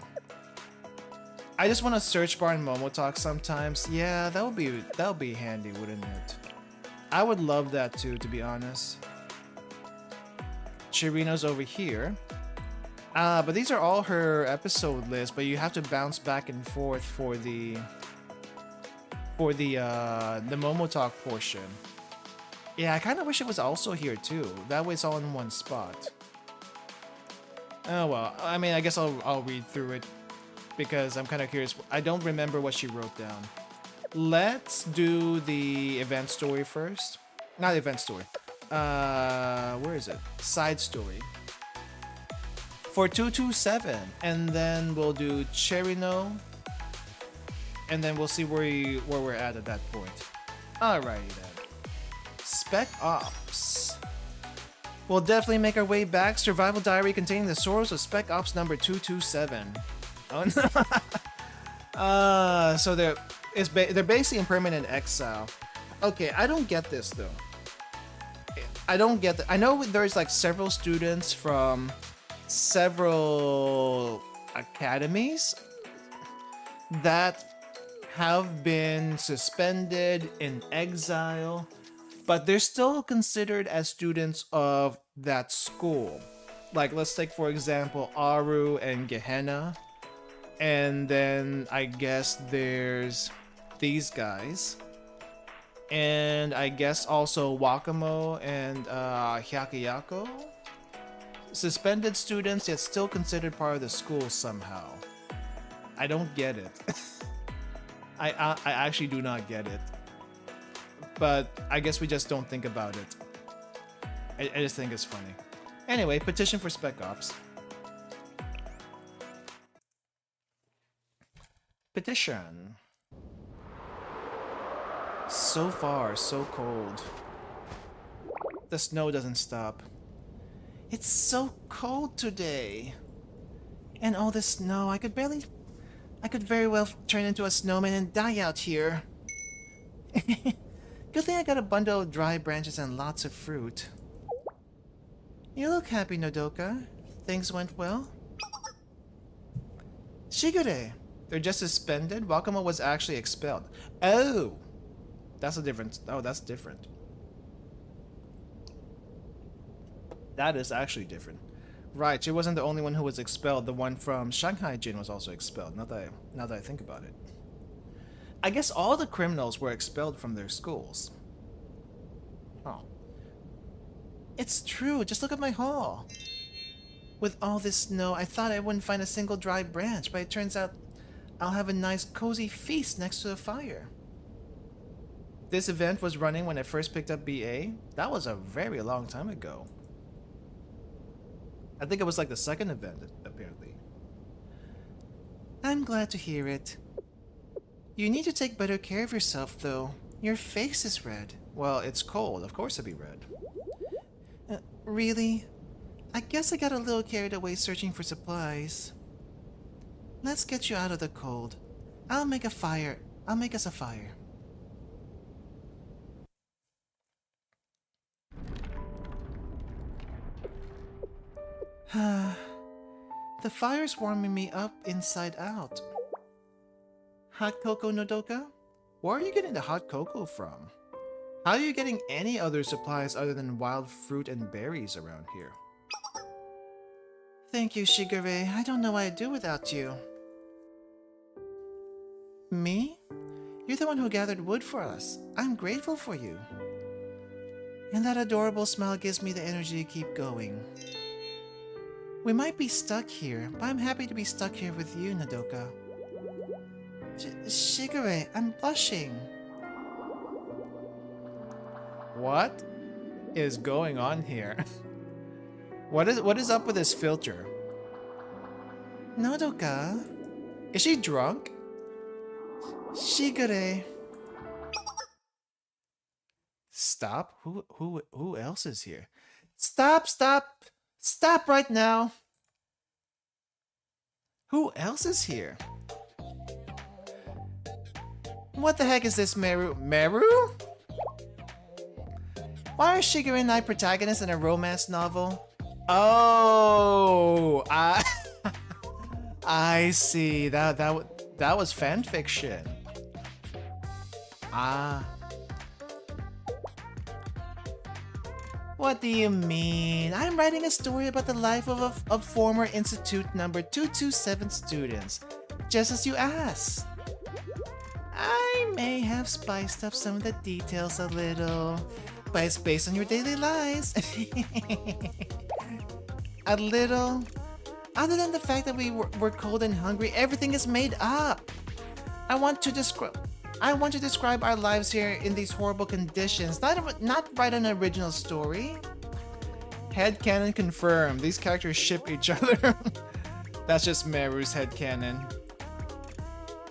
I just want to search bar in Momotalk sometimes. Yeah, that would be handy, wouldn't it? I would love that too, to be honest. Chirino's over here. But these are all her episode lists, but you have to bounce back and forth for the Momotalk portion. Yeah, I kind of wish it was also here too. That way it's all in one spot. Oh well, I mean, I guess I'll read through it because I'm kind of curious. I don't remember what she wrote down. Let's do the event story first. Not event story. Where is it? Side story. For 227, and then we'll do Cherino, and then we'll see where we're at that point. Alrighty then. Spec Ops. We'll definitely make our way back. Survival diary containing the sorrows of Spec Ops number 227. Oh no. So they're basically in permanent exile. Okay, I don't get this though. I don't get that. I know there's like several students from several academies that have been suspended in exile, but they're still considered as students of that school. Like, let's take for example Aru and Gehenna, and then I guess there's these guys, and I guess also Wakamo and Hyakiyako. Suspended students, yet still considered part of the school somehow. I don't get it. I actually do not get it. But I guess we just don't think about it. I just think it's funny. Anyway, petition for Spec Ops. Petition. So far, so cold. the snow doesn't stop. It's so cold today. And all this snow, I could very well turn into a snowman and die out here. Good thing I got a bundle of dry branches and lots of fruit. You look happy, Nodoka. Things went well? Shigure! They're just suspended? Wakamo was actually expelled. Oh! That's a different... Oh, that's different. That is actually different. Right, she wasn't the only one who was expelled. The one from Shanghai Jin was also expelled, now that I think about it. I guess all the criminals were expelled from their schools. Oh. It's true, just look at my hall. With all this snow, I thought I wouldn't find a single dry branch, but it turns out I'll have a nice cozy feast next to the fire. This event was running when I first picked up BA. That was a very long time ago. I think it was like the second event, apparently. I'm glad to hear it. You need to take better care of yourself, though. Your face is red. Well, it's cold. Of course it'll be red. Really? I guess I got a little carried away searching for supplies. Let's get you out of the cold. I'll make a fire. I'll make us a fire. The fire's warming me up inside out. Hot cocoa, Nodoka? Where are you getting the hot cocoa from? How are you getting any other supplies other than wild fruit and berries around here? Thank you, Shigure. I don't know what I'd do without you. Me? You're the one who gathered wood for us. I'm grateful for you. And that adorable smile gives me the energy to keep going. We might be stuck here, but I'm happy to be stuck here with you, Nodoka. Shigure, I'm blushing. What is going on here? What is up with this filter? Nodoka? Is she drunk? Shigure. Stop? Who else is here? Stop! Stop right now! Who else is here? What the heck is this, Meru? Meru? Why are Shigure and I protagonists in a romance novel? Oh, I see. That was fan fiction. Ah. What do you mean? I'm writing a story about the life of former Institute number 227 students, just as you asked. I may have spiced up some of the details a little, but it's based on your daily lives. A little. Other than the fact that we're cold and hungry, everything is made up. I want to describe our lives here in these horrible conditions, not write an original story. Headcanon confirmed. These characters ship each other. That's just Meru's headcanon.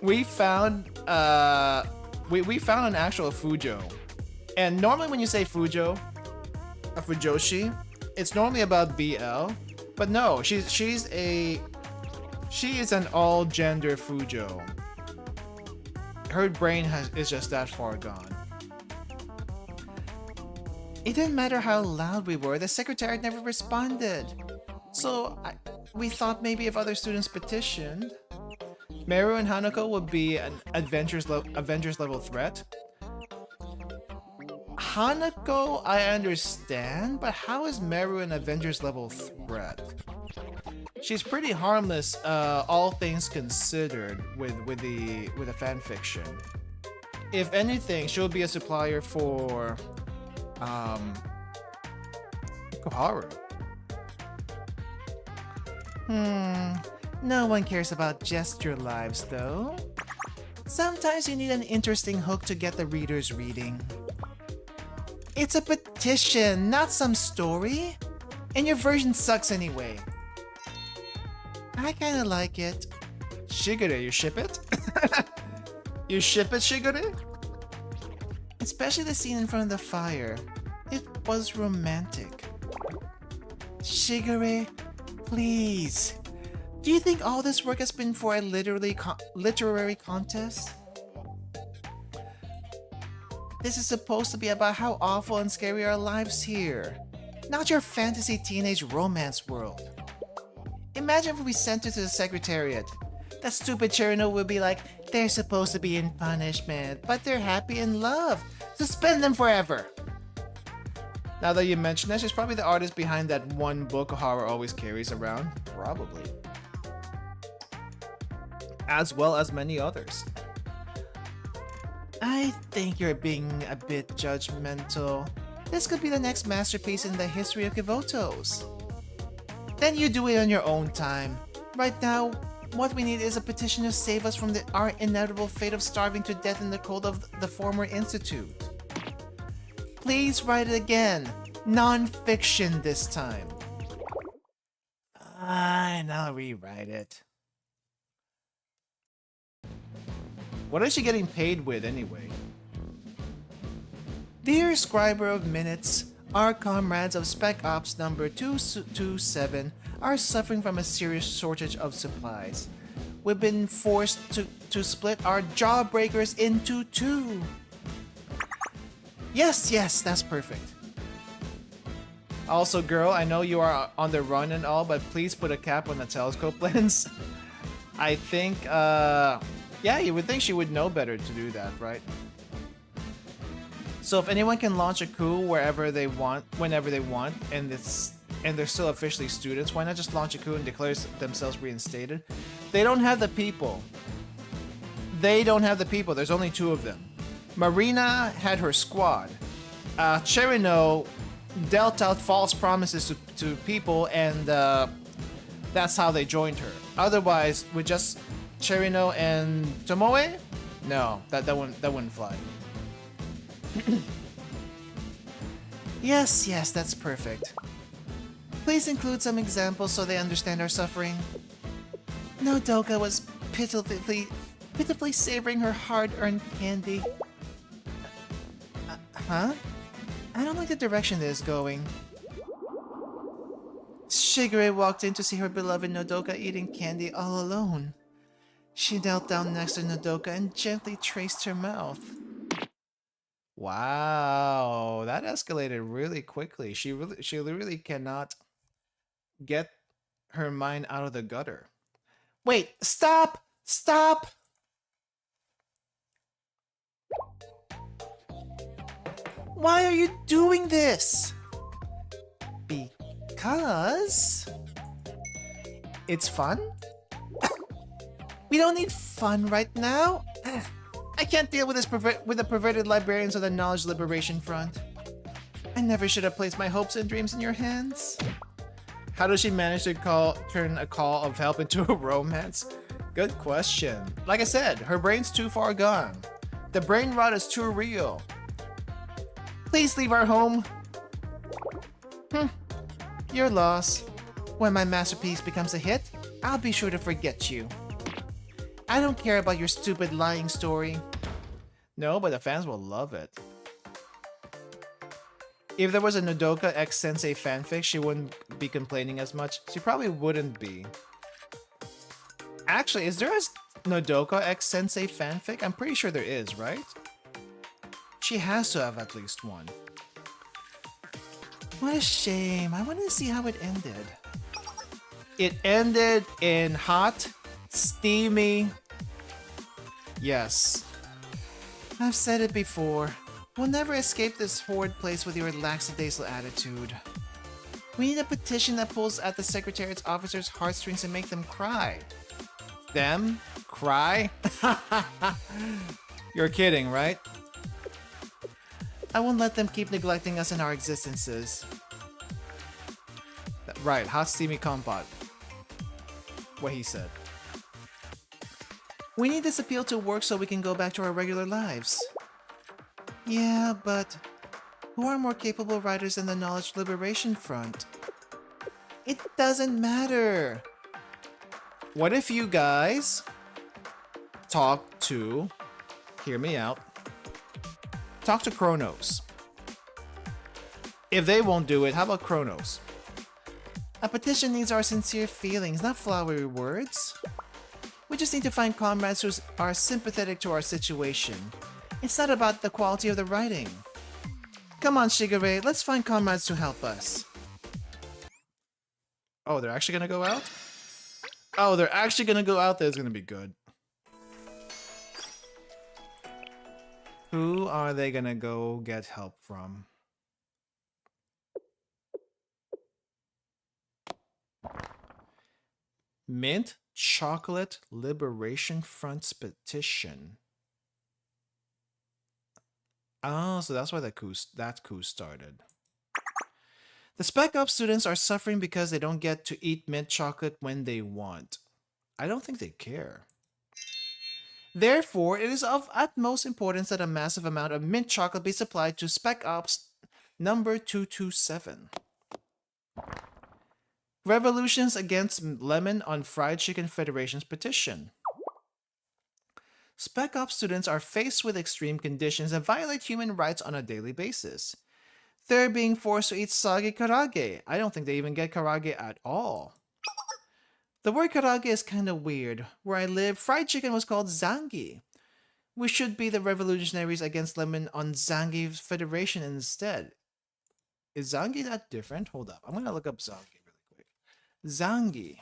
We found we found an actual Fujo. And normally when you say Fujo, a Fujoshi, it's normally about BL. But no, she is an all-gender Fujo. Her brain is just that far gone. It didn't matter how loud we were, the secretariat never responded. So we thought maybe if other students petitioned, Meru and Hanako would be an Avengers level threat. Hanako, I understand, but how is Meru an Avengers level threat? She's pretty harmless, all things considered, with the fanfiction. If anything, she'll be a supplier for Koharu. No one cares about gesture lives, though. Sometimes you need an interesting hook to get the readers reading. It's a petition, not some story. And your version sucks anyway. I kinda like it. Shigure, you ship it? You ship it, Shigure? Especially the scene in front of the fire. It was romantic. Shigure, please. Do you think all this work has been for a literary contest? This is supposed to be about how awful and scary our lives here, not your fantasy teenage romance world. Imagine if we sent it to the Secretariat. That stupid Chirino would be like, they're supposed to be in punishment, but they're happy in love. Suspend them forever! Now that you mention that, she's probably the artist behind that one book Ohara always carries around. Probably. As well as many others. I think you're being a bit judgmental. This could be the next masterpiece in the history of Kivotos. Then you do it on your own time. Right now, what we need is a petition to save us from our inevitable fate of starving to death in the cold of the former institute. Please write it again. Non-fiction this time. Fine, I'll rewrite it. What is she getting paid with anyway? Dear Scriber of Minutes, our comrades of Spec Ops number 227 are suffering from a serious shortage of supplies. We've been forced to split our jawbreakers into two. Yes, that's perfect. Also, girl, I know you are on the run and all, but please put a cap on the telescope lens. I think, yeah, you would think she would know better to do that, right? So if anyone can launch a coup wherever they want, whenever they want, and they're still officially students, why not just launch a coup and declare themselves reinstated? They don't have the people. They don't have the people. There's only two of them. Marina had her squad. Cherino dealt out false promises to people, and that's how they joined her. Otherwise, with just Cherino and Tomoe, no, that wouldn't fly. Yes, that's perfect. Please include some examples so they understand our suffering. Nodoka was pitifully savoring her hard-earned candy. Huh? I don't like the direction this is going. Shigure walked in to see her beloved Nodoka eating candy all alone. She knelt down next to Nodoka and gently traced her mouth. Wow, that escalated really quickly. She really cannot get her mind out of the gutter. Wait, stop! Stop! Why are you doing this? Because it's fun? We don't need fun right now. I can't deal with the perverted librarians of the Knowledge Liberation Front. I never should have placed my hopes and dreams in your hands. How does she manage to turn a call of help into a romance? Good question. Like I said, her brain's too far gone. The brain rot is too real. Please leave our home. Your loss. When my masterpiece becomes a hit, I'll be sure to forget you. I don't care about your stupid lying story. No, but the fans will love it. If there was a Nodoka X Sensei fanfic, she wouldn't be complaining as much. She probably wouldn't be. Actually, is there a Nodoka X Sensei fanfic? I'm pretty sure there is, right? She has to have at least one. What a shame. I wanted to see how it ended. It ended in hot, steamy. Yes. I've said it before. We'll never escape this horrid place with your lackadaisical attitude. We need a petition that pulls at the Secretariat's officers' heartstrings and make them cry. Them? Cry? You're kidding, right? I won't let them keep neglecting us in our existences. Right, hot steamy compote. What he said. We need this appeal to work so we can go back to our regular lives. Yeah, but who are more capable writers than the Knowledge Liberation Front? It doesn't matter. What if you guys talk to, hear me out, talk to Kronos. If they won't do it, how about Kronos? A petition needs our sincere feelings, not flowery words. We just need to find comrades who are sympathetic to our situation. It's not about the quality of the writing. Come on, Shigure, let's find comrades to help us. Oh, they're actually gonna go out? Oh, they're actually gonna go out? That's gonna be good. Who are they gonna go get help from? Mint Chocolate Liberation Front's petition. Oh, so that's why that coup started. The Spec Ops students are suffering because they don't get to eat mint chocolate when they want. I don't think they care. Therefore, it is of utmost importance that a massive amount of mint chocolate be supplied to Spec Ops number 227. Revolutions Against Lemon on Fried Chicken Federation's petition. Spec Ops students are faced with extreme conditions that violate human rights on a daily basis. They're being forced to eat soggy karage. I don't think they even get karage at all. The word karage is kind of weird. Where I live, fried chicken was called zangi. We should be the revolutionaries against lemon on Zangi Federation instead. Is Zangi that different? Hold up. I'm going to look up Zangi really quick. Zangi.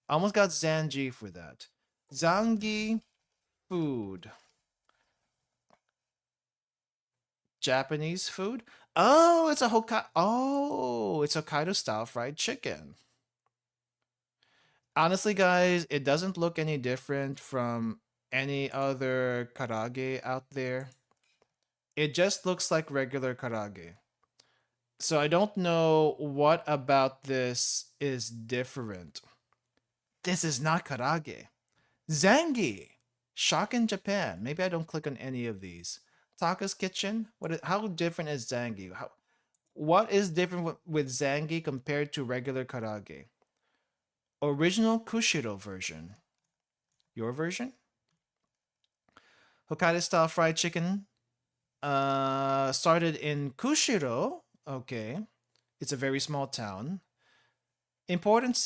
Almost got Zanji for that. Zangi food. Japanese food? Oh, it's a Hokkaido style fried chicken. Honestly, guys, it doesn't look any different from any other karage out there. It just looks like regular karage. So I don't know what about this is different. This is not karage. Zangi! Shock in Japan. Maybe I don't click on any of these. Taka's Kitchen? How different is Zangi? What is different with Zangi compared to regular karage? Original Kushiro version. Your version? Hokkaido style fried chicken. Started in Kushiro. Okay. It's a very small town. Important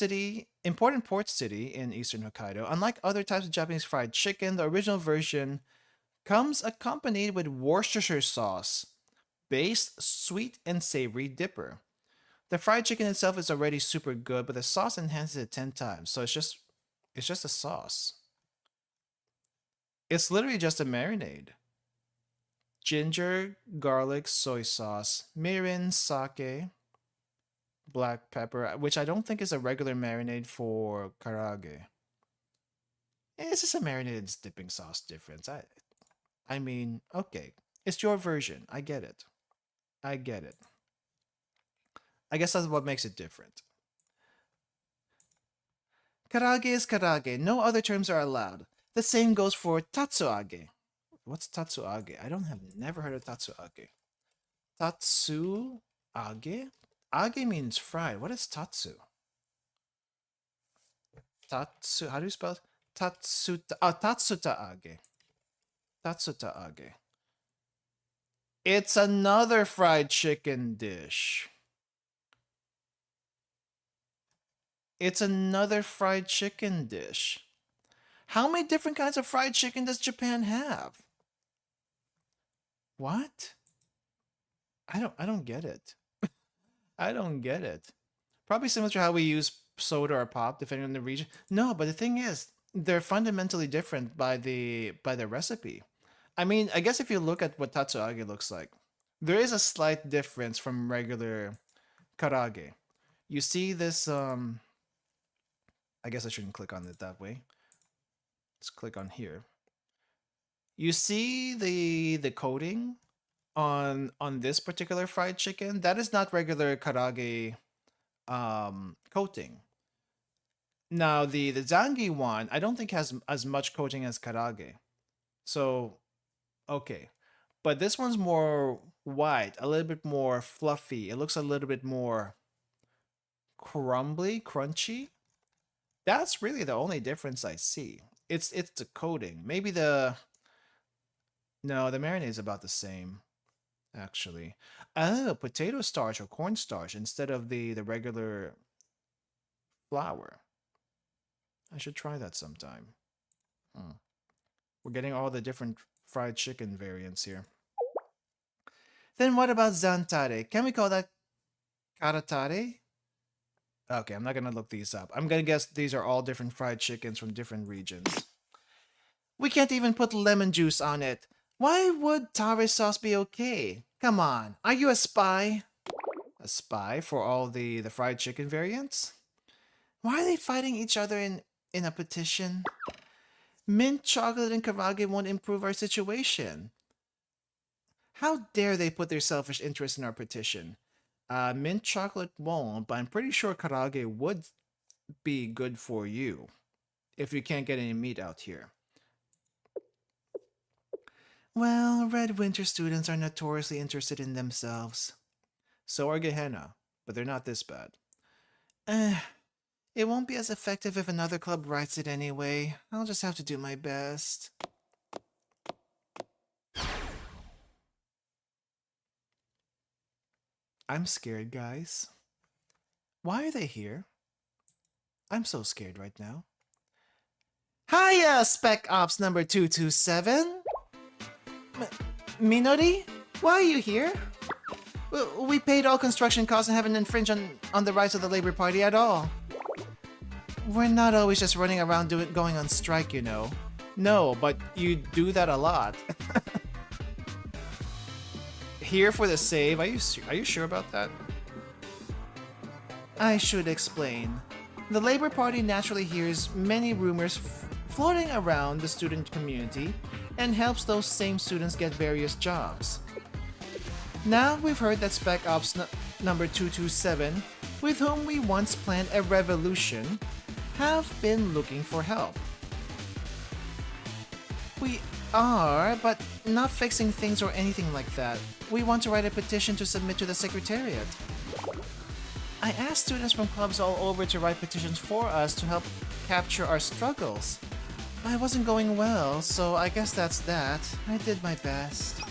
port city in eastern Hokkaido. Unlike other types of Japanese fried chicken, the original version comes accompanied with Worcestershire sauce, based sweet and savory dipper. The fried chicken itself is already super good, but the sauce enhances it 10 times. So it's just a sauce. It's literally just a marinade. Ginger, garlic, soy sauce, mirin, sake, black pepper, which I don't think is a regular marinade for karage. It's just a marinade dipping sauce difference. I mean, okay. It's your version. I get it. I guess that's what makes it different. Karage is karage. No other terms are allowed. The same goes for tatsuage. What's tatsuage? Never heard of tatsuage. Tatsuage? Age means fried. What is tatsu? Tatsu, how do you spell it? Tatsuta. Oh, tatsuta age. Tatsuta age. It's another fried chicken dish. It's another fried chicken dish. How many different kinds of fried chicken does Japan have? What? I don't get it. I don't get it. Probably similar to how we use soda or pop, depending on the region. No, but the thing is, they're fundamentally different by the recipe. I mean, I guess if you look at what tatsuage looks like, there is a slight difference from regular karage. You see this, I guess I shouldn't click on it that way. Let's click on here. You see the coating on this particular fried chicken? That is not regular karage coating. Now the zangi one, I don't think has as much coating as karage. So okay. But this one's more white, a little bit more fluffy. It looks a little bit more crunchy. That's really the only difference I see. It's the coating. Maybe the marinade is about the same. actually. Oh, potato starch or cornstarch instead of the regular flour. I should try that sometime. Hmm. We're getting all the different fried chicken variants here. Then what about zantare? Can we call that karatare? Okay, I'm not gonna look these up. I'm gonna guess these are all different fried chickens from different regions. We can't even put lemon juice on it. Why would tare sauce be okay? Come on, are you a spy? A spy for all the fried chicken variants? Why are they fighting each other in a petition? Mint chocolate and karage won't improve our situation. How dare they put their selfish interest in our petition? Mint chocolate won't, but I'm pretty sure karage would be good for you if you can't get any meat out here. Well, Red Winter students are notoriously interested in themselves. So are Gehenna, but they're not this bad. It won't be as effective if another club writes it anyway. I'll just have to do my best. I'm scared, guys. Why are they here? I'm so scared right now. Hiya, Spec Ops number 227! Minori? Why are you here? We paid all construction costs and haven't infringed on the rights of the Labor Party at all. We're not always just running around going on strike, you know. No, but you do that a lot. Here for the save? Are you sure about that? I should explain. The Labor Party naturally hears many rumors floating around the student community and helps those same students get various jobs. Now we've heard that Spec Ops number 227, with whom we once planned a revolution, have been looking for help. We are, but not fixing things or anything like that. We want to write a petition to submit to the Secretariat. I asked students from clubs all over to write petitions for us to help capture our struggles. But it wasn't going well, so I guess that's that. I did my best.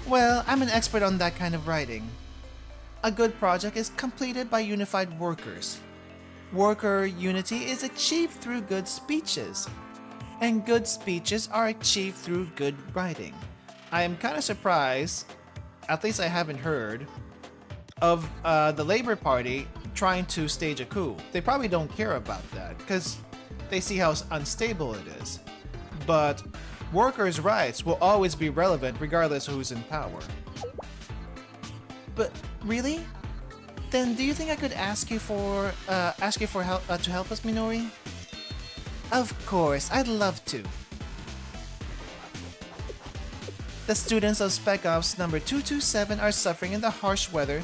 Well, I'm an expert on that kind of writing. A good project is completed by unified workers. Worker unity is achieved through good speeches. And good speeches are achieved through good writing. I am kind of surprised, at least I haven't heard, of the Labor Party trying to stage a coup. They probably don't care about that, because they see how unstable it is. But workers' rights will always be relevant regardless of who's in power. But really? Then do you think I could ask you for help to help us, Minori? Of course, I'd love to. The students of Spec Ops number 227 are suffering in the harsh weather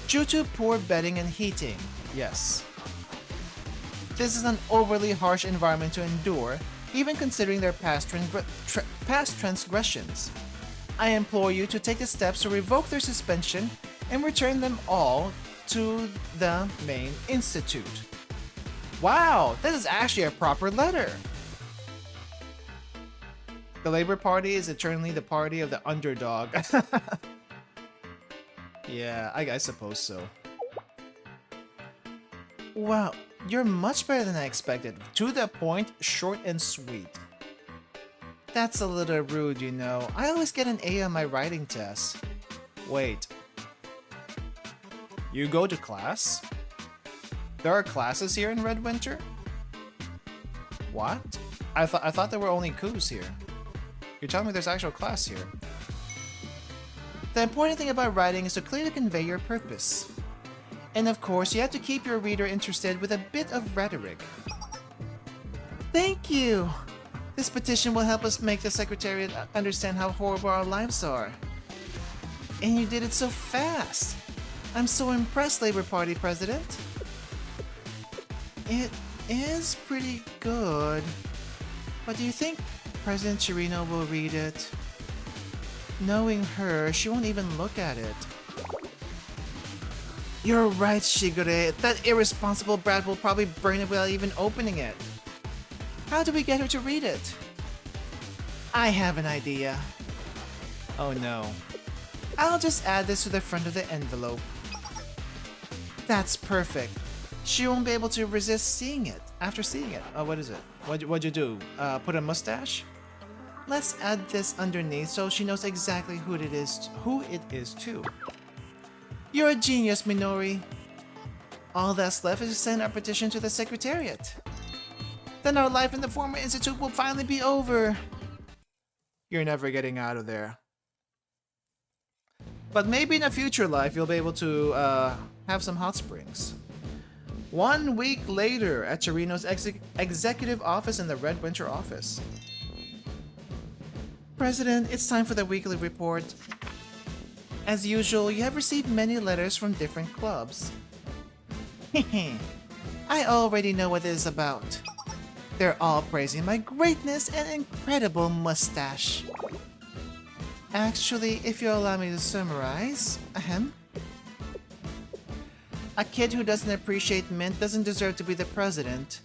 due to poor bedding and heating. Yes. This is an overly harsh environment to endure, even considering their past transgressions. I implore you to take the steps to revoke their suspension and return them all to the main institute. Wow, this is actually a proper letter. The Labor Party is eternally the party of the underdog. Yeah, I suppose so. Wow, you're much better than I expected. To the point, short and sweet. That's a little rude, you know. I always get an A on my writing test. Wait. You go to class? There are classes here in Red Winter? What? I thought there were only coups here. You're telling me there's actual class here. The important thing about writing is to clearly convey your purpose. And of course, you have to keep your reader interested with a bit of rhetoric. Thank you! This petition will help us make the Secretariat understand how horrible our lives are. And you did it so fast! I'm so impressed, Labor Party President. It is pretty good. But do you think President Chirino will read it? Knowing her, she won't even look at it. You're right, Shigure. That irresponsible brat will probably burn it without even opening it. How do we get her to read it? I have an idea. Oh no. I'll just add this to the front of the envelope. That's perfect. She won't be able to resist seeing it after seeing it. Oh, what is it? What'd you do? Put a mustache? Let's add this underneath so she knows exactly who it is too. You're a genius, Minori. All that's left is to send our petition to the Secretariat. Then our life in the former institute will finally be over. You're never getting out of there. But maybe in a future life you'll be able to have some hot springs. 1 week later at Chirino's executive office in the Red Winter office. President, it's time for the weekly report. As usual, you have received many letters from different clubs. I already know what it is about. They're all praising my greatness and incredible mustache. Actually, if you'll allow me to summarize, a kid who doesn't appreciate mint doesn't deserve to be the president.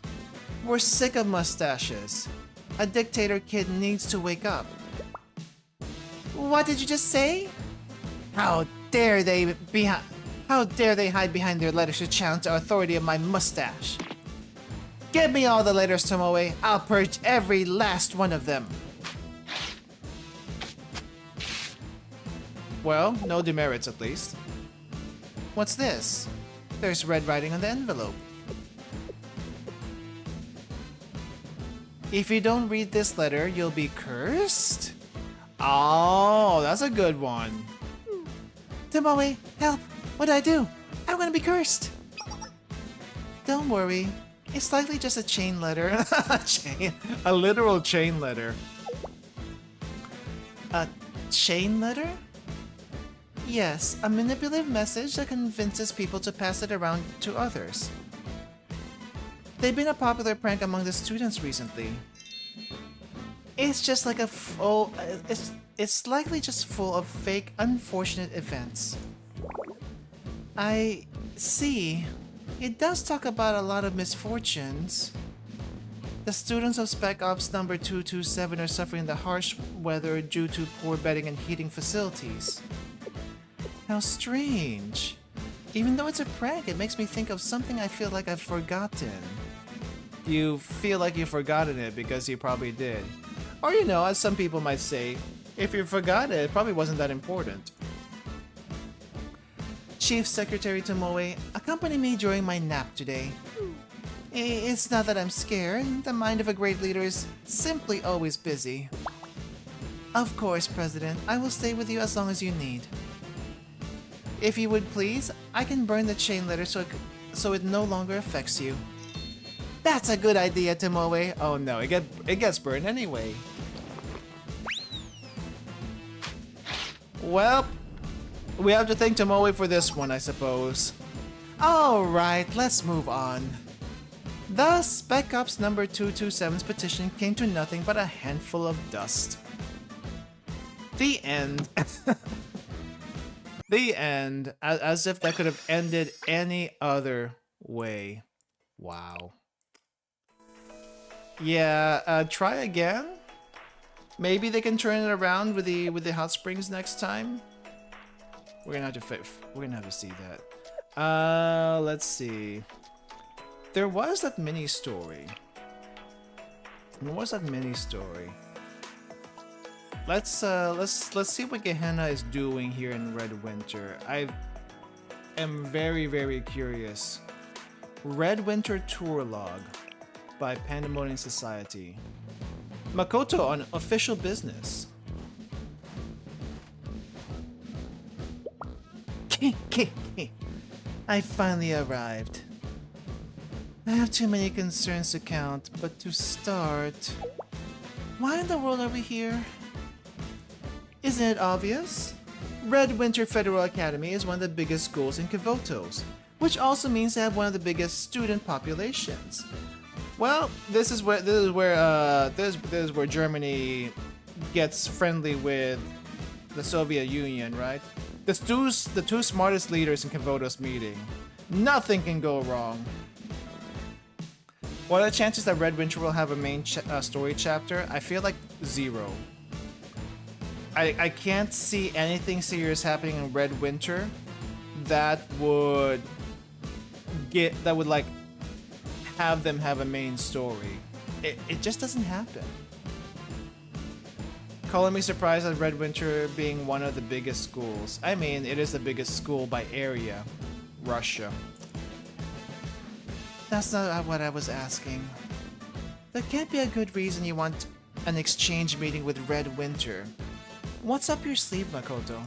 We're sick of mustaches. A dictator kid needs to wake up. What did you just say? How dare they hide behind their letters to challenge the authority of my mustache? Give me all the letters, Tomoe. I'll purge every last one of them. Well, no demerits at least. What's this? There's red writing on the envelope. If you don't read this letter, you'll be cursed? Oh, that's a good one. Tomoe, help! What'd I do? I'm gonna be cursed! Don't worry. It's likely just a chain letter. A literal chain letter. A chain letter? Yes, a manipulative message that convinces people to pass it around to others. They've been a popular prank among the students recently. It's just like it's likely just full of fake, unfortunate events. I see. It does talk about a lot of misfortunes. The students of Spec Ops number 227 are suffering the harsh weather due to poor bedding and heating facilities. How strange. Even though it's a prank, it makes me think of something I feel like I've forgotten. You feel like you've forgotten it because you probably did. Or you know, as some people might say, if you forgot it, it probably wasn't that important. Chief Secretary Tomoe, accompany me during my nap today. It's not that I'm scared, the mind of a great leader is simply always busy. Of course, President, I will stay with you as long as you need. If you would please, I can burn the chain letter so it no longer affects you. That's a good idea, Tomoe. Oh no, it gets burned anyway. Well, we have to thank Tomoe for this one, I suppose. Alright, let's move on. Thus, Spec Ops number 227's petition came to nothing but a handful of dust. The end. The end. As if that could have ended any other way. Wow. Yeah, try again? Maybe they can turn it around with the hot springs next time? We're gonna have to see that. Let's see. There was that mini story. Let's see what Gehenna is doing here in Red Winter. I am very, very curious. Red Winter Tour Log by Pandemonium Society. Makoto on official business. I finally arrived. I have too many concerns to count, but to start... Why in the world are we here? Isn't it obvious? Red Winter Federal Academy is one of the biggest schools in Kivotos, which also means they have one of the biggest student populations. Well, this is where Germany gets friendly with the Soviet Union, right? The two smartest leaders in Kivotos meeting. Nothing can go wrong. What are the chances that Red Winter will have a main story chapter? I feel like 0. I can't see anything serious happening in Red Winter that would like have them have a main story. It just doesn't happen. Calling me surprised at Red Winter being one of the biggest schools. I mean, it is the biggest school by area. Russia. That's not what I was asking. There can't be a good reason you want an exchange meeting with Red Winter. What's up your sleeve, Makoto?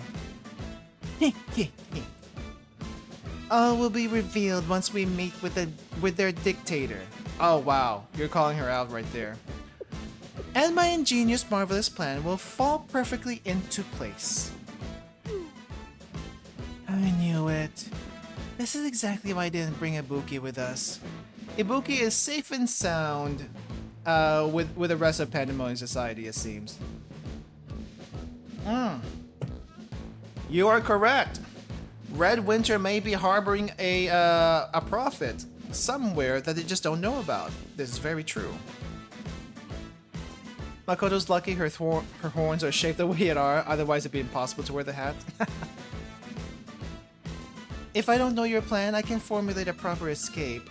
All will be revealed once we meet with their dictator. Oh wow, you're calling her out right there. And my ingenious, marvelous plan will fall perfectly into place. I knew it. This is exactly why I didn't bring Ibuki with us. Ibuki is safe and sound with the rest of Pandemonium Society, it seems. You are correct. Red Winter may be harboring a prophet somewhere that they just don't know about. This is very true. Makoto's lucky her horns are shaped the way it are, otherwise it'd be impossible to wear the hat. If I don't know your plan, I can formulate a proper escape.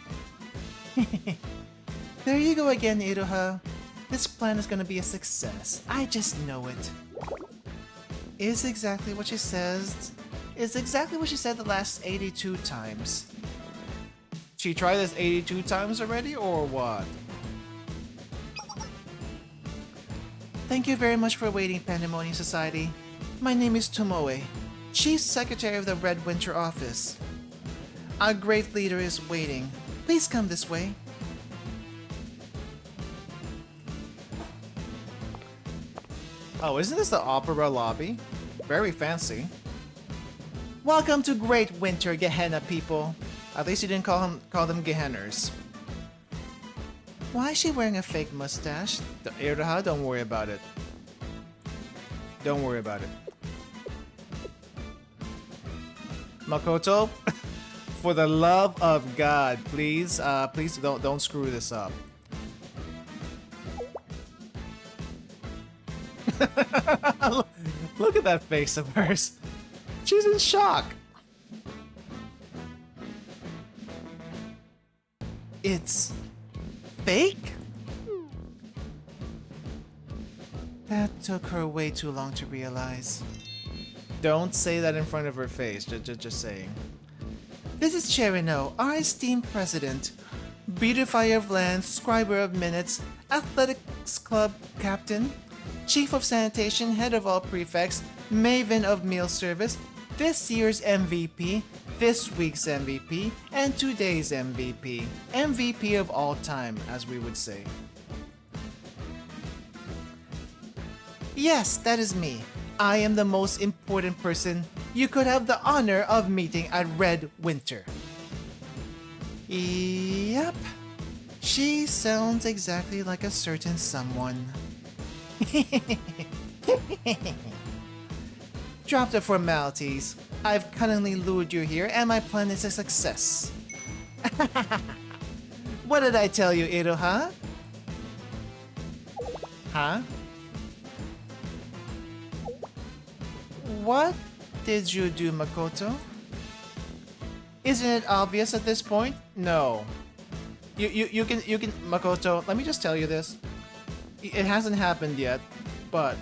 There you go again, Iroha. This plan is gonna be a success. I just know it. Is exactly what she says. Is exactly what she said the last 82 times. She tried this 82 times already, or what? Thank you very much for waiting, Pandemonium Society. My name is Tomoe, Chief Secretary of the Red Winter Office. Our great leader is waiting. Please come this way. Oh, isn't this the opera lobby? Very fancy. Welcome to Great Winter, Gehenna people. At least you didn't call them Gehenners. Why is she wearing a fake mustache? Iroha, don't worry about it. Don't worry about it. Makoto, for the love of God, please, please don't screw this up. Look at that face of hers. She's in shock. It's fake? That took her way too long to realize. Don't say that in front of her face, just saying. This is Cherino, our esteemed president, beautifier of lands, scriber of minutes, athletics club captain, chief of sanitation, head of all prefects, maven of meal service, this year's MVP, this week's MVP, and today's MVP. MVP of all time, as we would say. Yes, that is me. I am the most important person you could have the honor of meeting at Red Winter. Yep. She sounds exactly like a certain someone. Drop the formalities. I've cunningly lured you here and my plan is a success. What did I tell you, Iroha? Huh? What did you do, Makoto? Isn't it obvious at this point? No. You can Makoto, let me just tell you this. It hasn't happened yet, but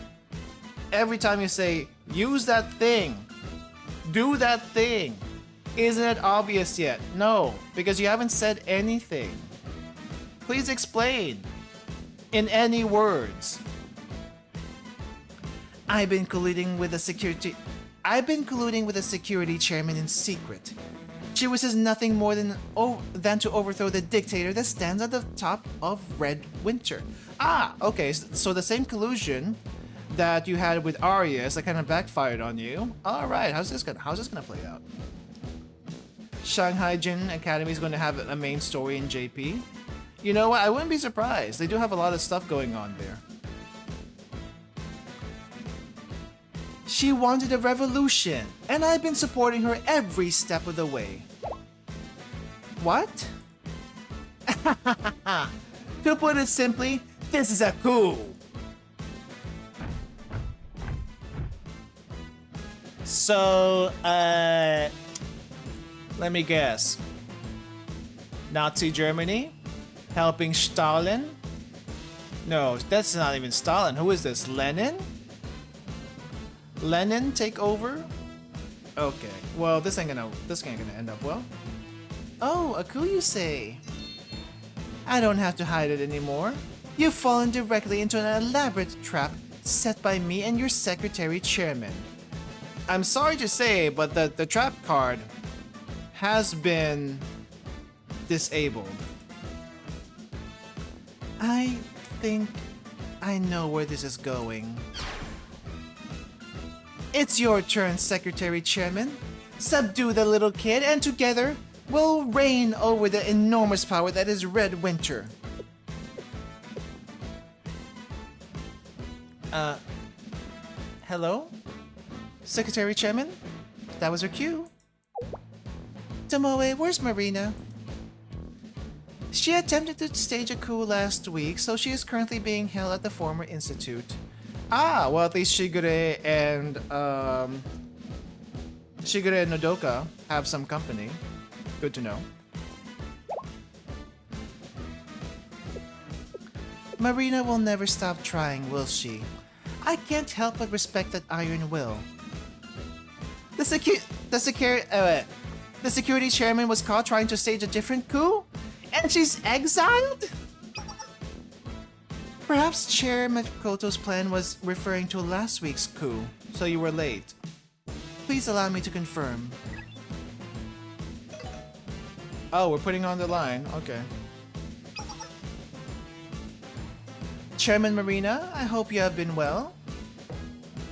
every time you say, use that thing, do that thing, isn't it obvious yet? No, because you haven't said anything. Please explain. In any words. I've been colluding with the security chairman in secret. She wishes nothing more than to overthrow the dictator that stands at the top of Red Winter. Ah, okay, so the same collusion that you had with ARS that kind of backfired on you. All right, how's this gonna play out? Shanghai Jin Academy is going to have a main story in JP. You know what? I wouldn't be surprised. They do have a lot of stuff going on there. She wanted a revolution, and I've been supporting her every step of the way. What? To put it simply, this is a coup. So, let me guess. Nazi Germany? Helping Stalin? No, that's not even Stalin. Who is this? Lenin? Lenin take over? Okay. Well, this ain't gonna end up well. Oh, a coup you say? I don't have to hide it anymore. You've fallen directly into an elaborate trap set by me and your secretary chairman. I'm sorry to say, but the trap card has been disabled. I think I know where this is going. It's your turn, Secretary Chairman. Subdue the little kid and together we'll reign over the enormous power that is Red Winter. Hello? Secretary Chairman? That was her cue. Tomoe, where's Marina? She attempted to stage a coup last week, so she is currently being held at the former institute. Ah, well, at least Shigure and Nodoka have some company. Good to know. Marina will never stop trying, will she? I can't help but respect that iron will. The security chairman was caught trying to stage a different coup? And she's exiled? Perhaps Chair Makoto's plan was referring to last week's coup, so you were late. Please allow me to confirm. Oh, we're putting on the line. Okay. Chairman Marina, I hope you have been well.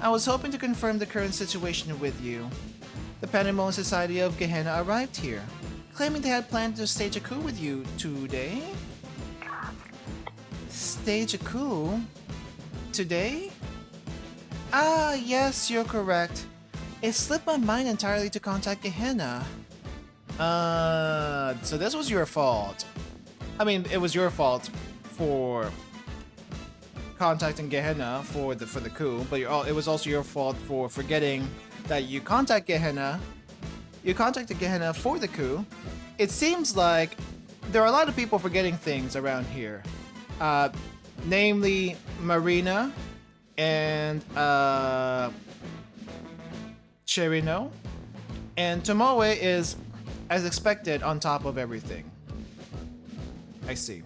I was hoping to confirm the current situation with you. The Pandemonium Society of Gehenna arrived here, claiming they had planned to stage a coup with you today. Stage a coup? Today? Ah, yes, you're correct. It slipped my mind entirely to contact Gehenna. So this was your fault. I mean, it was your fault for contacting Gehenna for the coup, but it was also your fault for forgetting that you contacted Gehenna for the coup. It seems like there are a lot of people forgetting things around here. Namely Marina and Cherino. And Tomoe is, as expected, on top of everything. I see.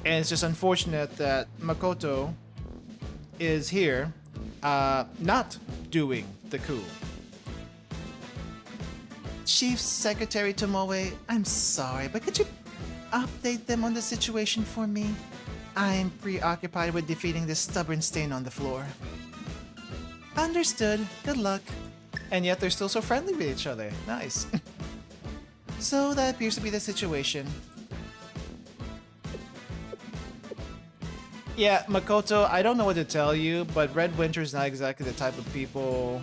And it's just unfortunate that Makoto is here, not doing the coup. Chief Secretary Tomoe, I'm sorry, but could you update them on the situation for me? I'm preoccupied with defeating this stubborn stain on the floor. Understood. Good luck. And yet they're still so friendly with each other. Nice. So that appears to be the situation. Yeah, Makoto, I don't know what to tell you, but Red Winter is not exactly the type of people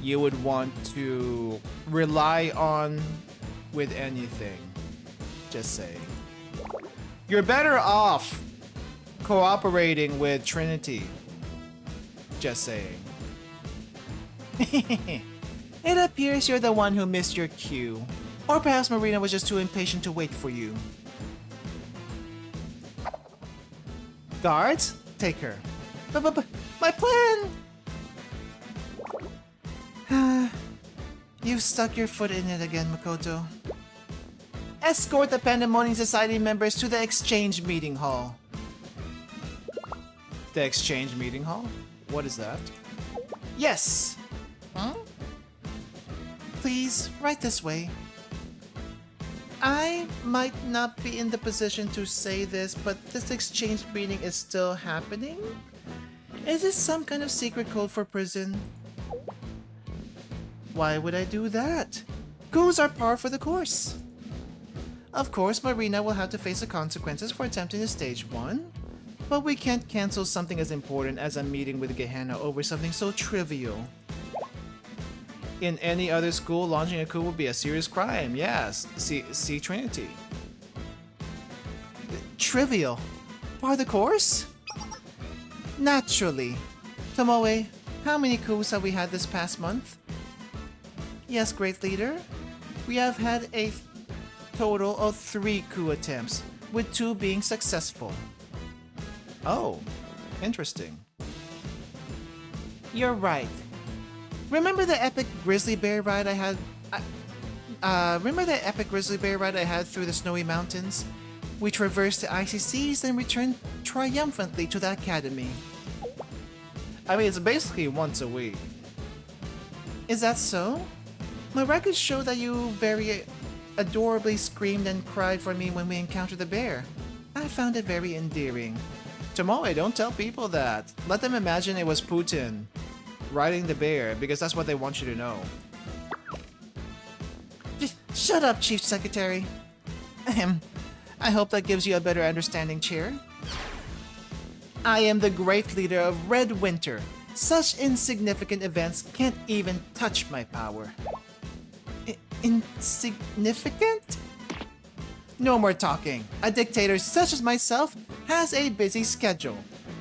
you would want to rely on with anything. Just saying. You're better off cooperating with Trinity. Just saying. It appears you're the one who missed your cue. Or perhaps Marina was just too impatient to wait for you. Guards, take her. My plan! You've stuck your foot in it again, Makoto. Escort the Pandemonium Society members to the Exchange Meeting Hall. The Exchange Meeting Hall? What is that? Yes! Huh? Please, right this way. I might not be in the position to say this, but this exchange meeting is still happening? Is this some kind of secret code for prison? Why would I do that? Coups are par for the course. Of course, Marina will have to face the consequences for attempting to stage one, but we can't cancel something as important as a meeting with Gehenna over something so trivial. In any other school, launching a coup would be a serious crime. Yes, see Trinity. Trivial? Par the course? Naturally. Tomoe, how many coups have we had this past month? Yes, great leader. We have had a total of 3 coup attempts, with 2 being successful. Oh, interesting. You're right. Remember the epic grizzly bear ride I had? Through the snowy mountains? We traversed the icy seas and returned triumphantly to the academy. I mean, it's basically once a week. Is that so? My records show that you very adorably screamed and cried for me when we encountered the bear. I found it very endearing. Tomoe, don't tell people that. Let them imagine it was Putin riding the bear, because that's what they want you to know. Just shut up, Chief Secretary. Ahem. I hope that gives you a better understanding, Chair. I am the great leader of Red Winter. Such insignificant events can't even touch my power. Insignificant? No more talking. A dictator such as myself has a busy schedule.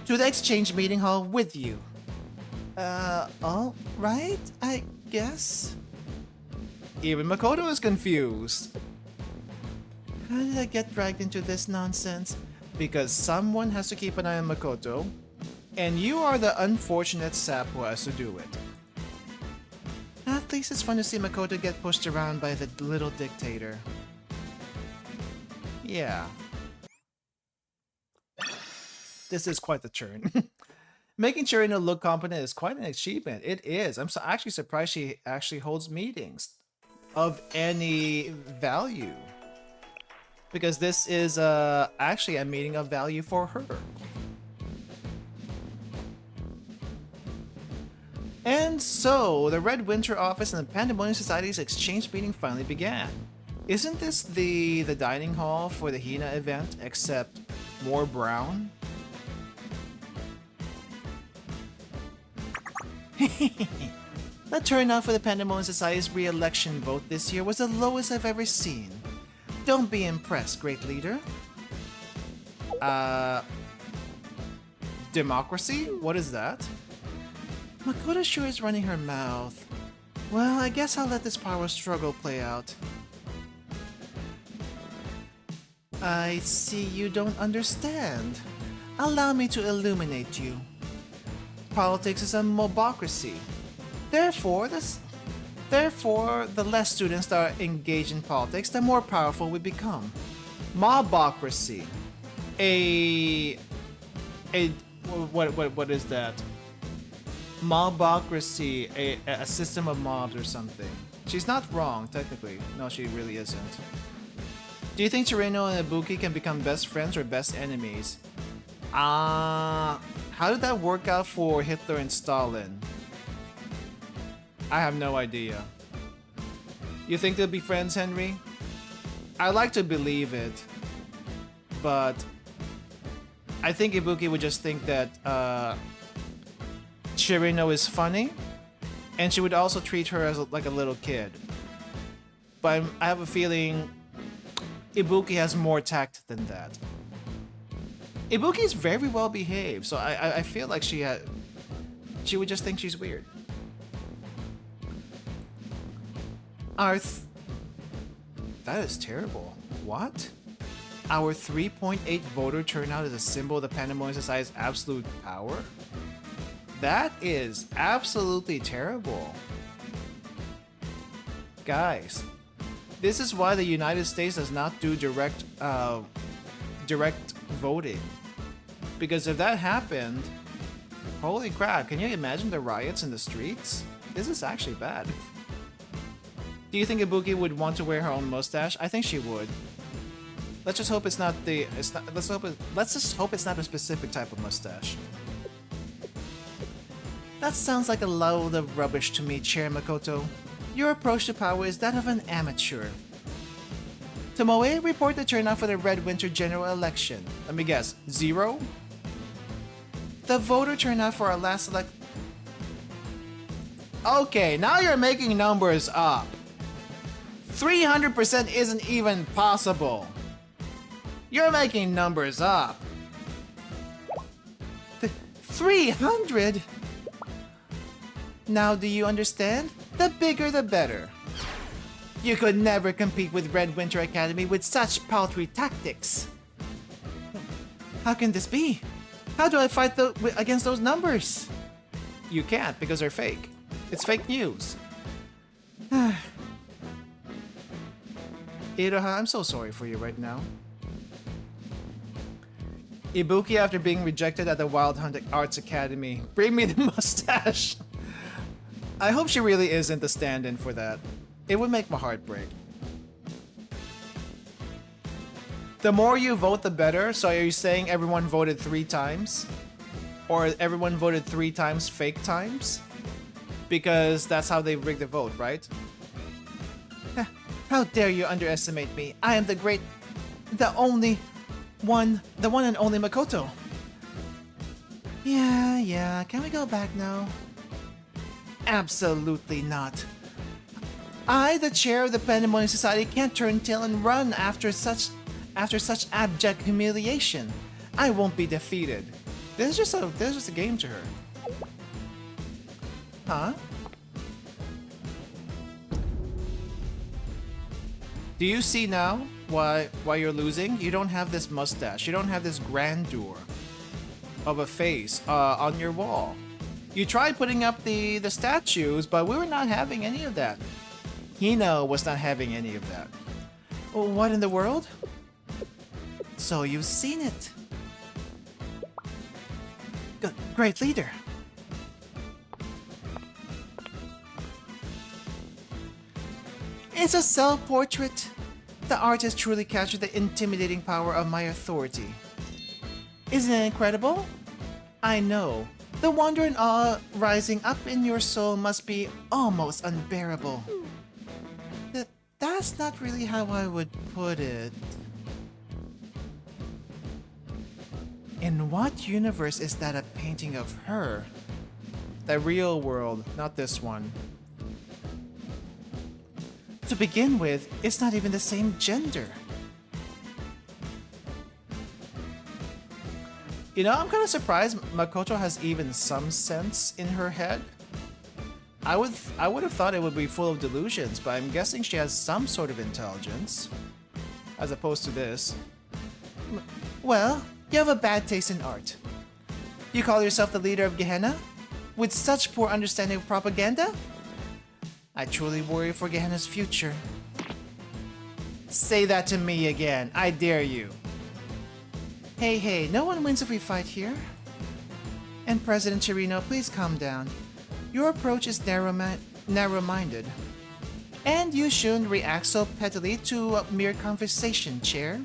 To the exchange meeting hall with you. All right, I guess. Even Makoto is confused. How did I get dragged into this nonsense? Because someone has to keep an eye on Makoto, and you are the unfortunate sap who has to do it. At least it's fun to see Makoto get pushed around by the little dictator. Yeah. This is quite the turn. Making Chirino look competent is quite an achievement. It is. I'm actually surprised she actually holds meetings of any value. Because this is actually a meeting of value for her. And so, the Red Winter office and the Pandemonium Society's exchange meeting finally began. Isn't this the dining hall for the Hina event, except more brown? The turnout for the Pandemonium Society's re-election vote this year was the lowest I've ever seen. Don't be impressed, great leader. Democracy? What is that? Makoto sure is running her mouth. Well, I guess I'll let this power struggle play out. I see you don't understand. Allow me to illuminate you. Politics is a mobocracy. Therefore, the less students that are engaged in politics, the more powerful we become. Mobocracy. What is that? Mobocracy, a system of mobs or something. She's not wrong, technically. No, she really isn't. Do you think Chirino and Ibuki can become best friends or best enemies? How did that work out for Hitler and Stalin? I have no idea. You think they'll be friends, Henry? I like to believe it, but I think Ibuki would just think that Chirino is funny, and she would also treat her as like a little kid. But I have a feeling Ibuki has more tact than that. Ibuki is very well behaved, so I feel like she would just think she's weird. That is terrible. What? Our 3.8 voter turnout is a symbol of the Pandemonium Society's absolute power? That is absolutely terrible. Guys, this is why the United States does not do direct voting. Because if that happened, holy crap, can you imagine the riots in the streets? This is actually bad. Do you think Ibuki would want to wear her own mustache? I think she would. Let's just hope it's not let's just hope it's not a specific type of mustache. That sounds like a load of rubbish to me, Chair Makoto. Your approach to power is that of an amateur. Tomoe, report the turnout for the Red Winter general election. Let me guess, 0? The voter turnout for our last Okay, now you're making numbers up. 300% isn't even possible. You're making numbers up. 300? Now do you understand? The bigger the better. You could never compete with Red Winter Academy with such paltry tactics. How can this be? How do I fight against those numbers? You can't because they're fake. It's fake news. Iroha, I'm so sorry for you right now. Ibuki after being rejected at the Wild Hunt Arts Academy. Bring me the mustache. I hope she really isn't the stand-in for that. It would make my heart break. The more you vote, the better. So are you saying everyone voted 3 times? Or everyone voted 3 times fake times? Because that's how they rigged the vote, right? How dare you underestimate me? I am the one and only Makoto. Yeah, can we go back now? Absolutely not. I, the chair of the Pandemonium Society, can't turn tail and run after such abject humiliation. I won't be defeated. This is just a game to her. Huh? Do you see now why you're losing? You don't have this mustache. You don't have this grandeur of a face on your wall. You tried putting up the statues, but we were not having any of that. Hino was not having any of that. What in the world? So you've seen it. Good, great leader. It's a self-portrait. The artist truly captured the intimidating power of my authority. Isn't it incredible? I know. The wonder and awe rising up in your soul must be almost unbearable. That's not really how I would put it. In what universe is that a painting of her? The real world, not this one. To begin with, it's not even the same gender. You know, I'm kind of surprised Makoto has even some sense in her head. I would have thought it would be full of delusions, but I'm guessing she has some sort of intelligence. As opposed to this. Well, you have a bad taste in art. You call yourself the leader of Gehenna? With such poor understanding of propaganda? I truly worry for Gehenna's future. Say that to me again, I dare you. Hey, no one wins if we fight here. And President Chirino, please calm down. Your approach is narrow-minded. And you shouldn't react so pettily to a mere conversation, Chair.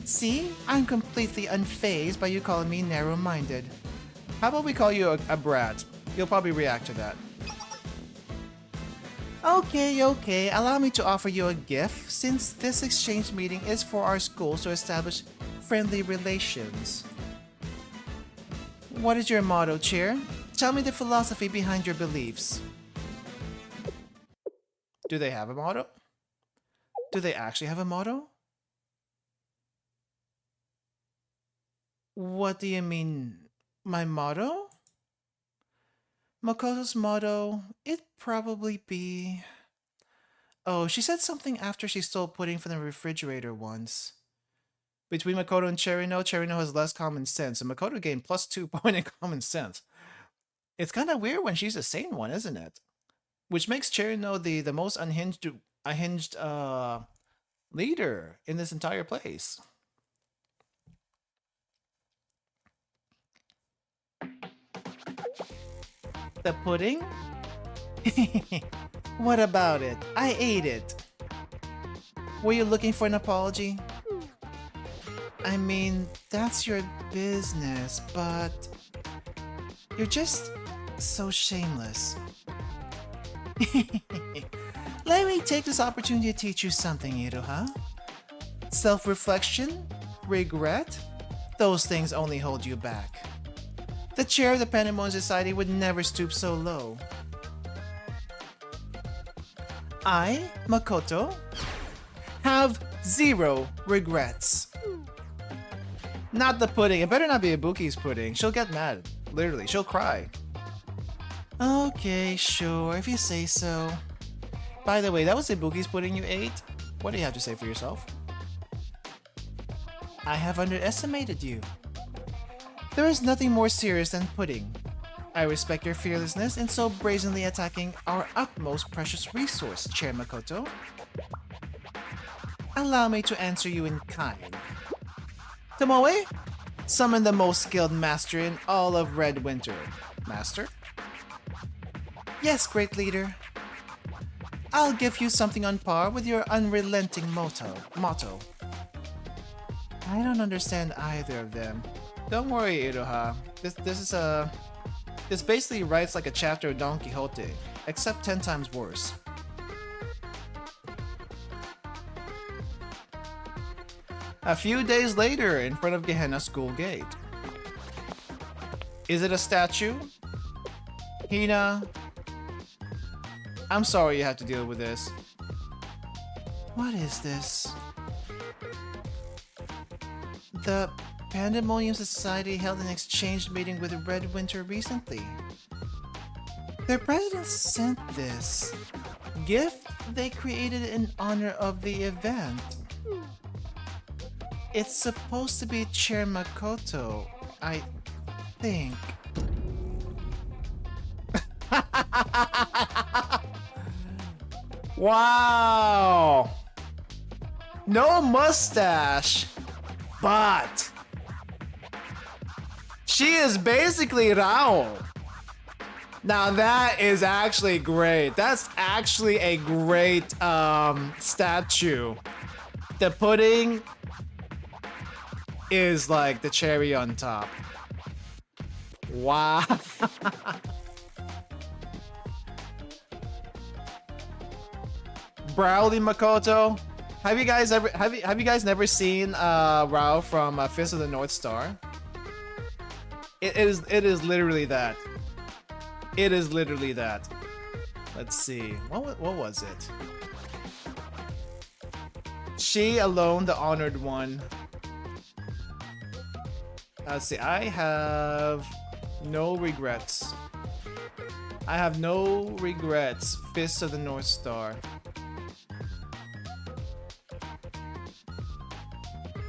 See, I'm completely unfazed by you calling me narrow-minded. How about we call you a brat? You'll probably react to that. Okay, allow me to offer you a gift, since this exchange meeting is for our schools to establish friendly relations. What is your motto, Chair? Tell me the philosophy behind your beliefs. Do they have a motto? Do they actually have a motto? What do you mean, my motto? Makoto's motto, it'd probably be... Oh, she said something after she stole pudding from the refrigerator once. Between Makoto and Cherino has less common sense, and Makoto gained +2 point in common sense. It's kind of weird when she's the sane one, isn't it? Which makes Cherino the most unhinged leader in this entire place. The pudding? What about it? I ate it. Were you looking for an apology? I mean, that's your business, but you're just so shameless. Let me take this opportunity to teach you something, Iroha. Self-reflection, regret, those things only hold you back. The chair of the Pandemonium Society would never stoop so low. I, Makoto, have 0 regrets. Not the pudding. It better not be Ibuki's pudding. She'll get mad. Literally, she'll cry. Okay, sure, if you say so. By the way, that was Ibuki's pudding you ate? What do you have to say for yourself? I have underestimated you. There is nothing more serious than pudding. I respect your fearlessness in so brazenly attacking our utmost precious resource, Chair Makoto. Allow me to answer you in kind. Tomoe, summon the most skilled master in all of Red Winter. Master? Yes, great leader. I'll give you something on par with your unrelenting motto. I don't understand either of them. Don't worry, Iroha. This basically writes like a chapter of Don Quixote, except 10 times worse. A few days later, in front of Gehenna School Gate. Is it a statue? Hina? I'm sorry you have to deal with this. What is this? The Pandemonium Society held an exchange meeting with Red Winter recently. Their president sent this gift they created in honor of the event. It's supposed to be Chair Makoto, I think. Wow! No mustache, but she is basically Rao. Now that is actually great. That's actually a great statue. The pudding is like the cherry on top. Wow. Brawly Makoto. Have you guys never seen Rao from Fist of the North Star? It is literally that. It is literally that. Let's see. What was it? She alone, the honored one. Let's see. I have no regrets. I have no regrets. Fist of the North Star.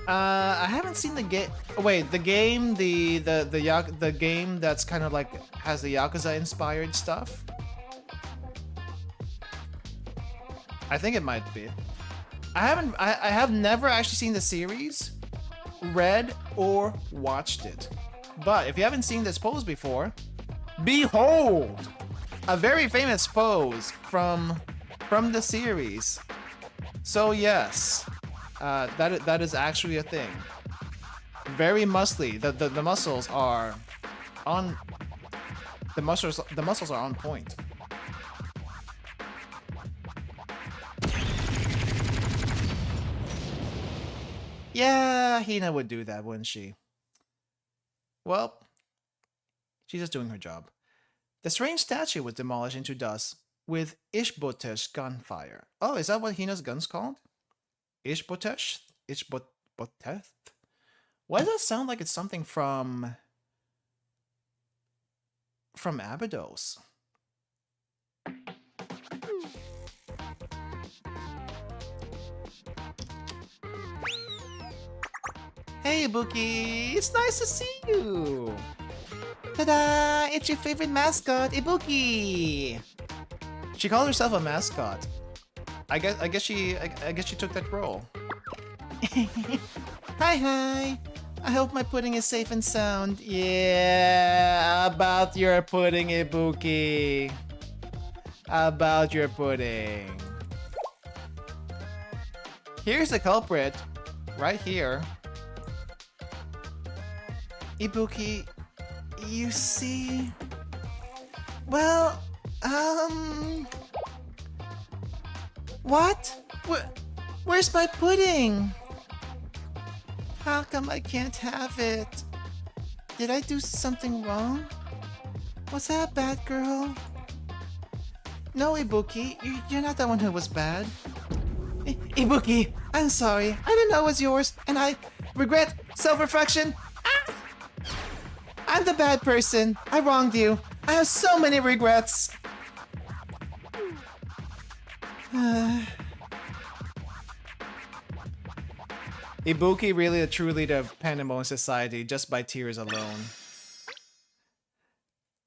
I haven't seen the game. Wait, the game, the game that's kind of like has the Yakuza inspired stuff. I think it might be. I have never actually seen the series, read or watched it. But if you haven't seen this pose before, behold, a very famous pose from the series. So yes. That is actually a thing. Very muscly. The muscles are on. The muscles are on point. Yeah, Hina would do that, wouldn't she? Well, she's just doing her job. The strange statue was demolished into dust with Ishbotesh gunfire. Oh, is that what Hina's gun's called? Ishbotesh? Ishboteth? Why does that sound like it's something from Abydos? Hey, Ibuki! It's nice to see you! Ta-da! It's your favorite mascot, Ibuki! She called herself a mascot. I guess she took that role. Hi. I hope my pudding is safe and sound. Yeah, about your pudding, Ibuki. About your pudding. Here's the culprit. Right here. Ibuki, you see... Well, What? Where's my pudding? How come I can't have it? Did I do something wrong? Was that bad, girl? No, Ibuki, you're not the one who was bad. Ibuki, I'm sorry. I didn't know it was yours, and I regret self-reflection. Ah! I'm the bad person. I wronged you. I have so many regrets. Ibuki really truly the Pandemonium Society just by tears alone.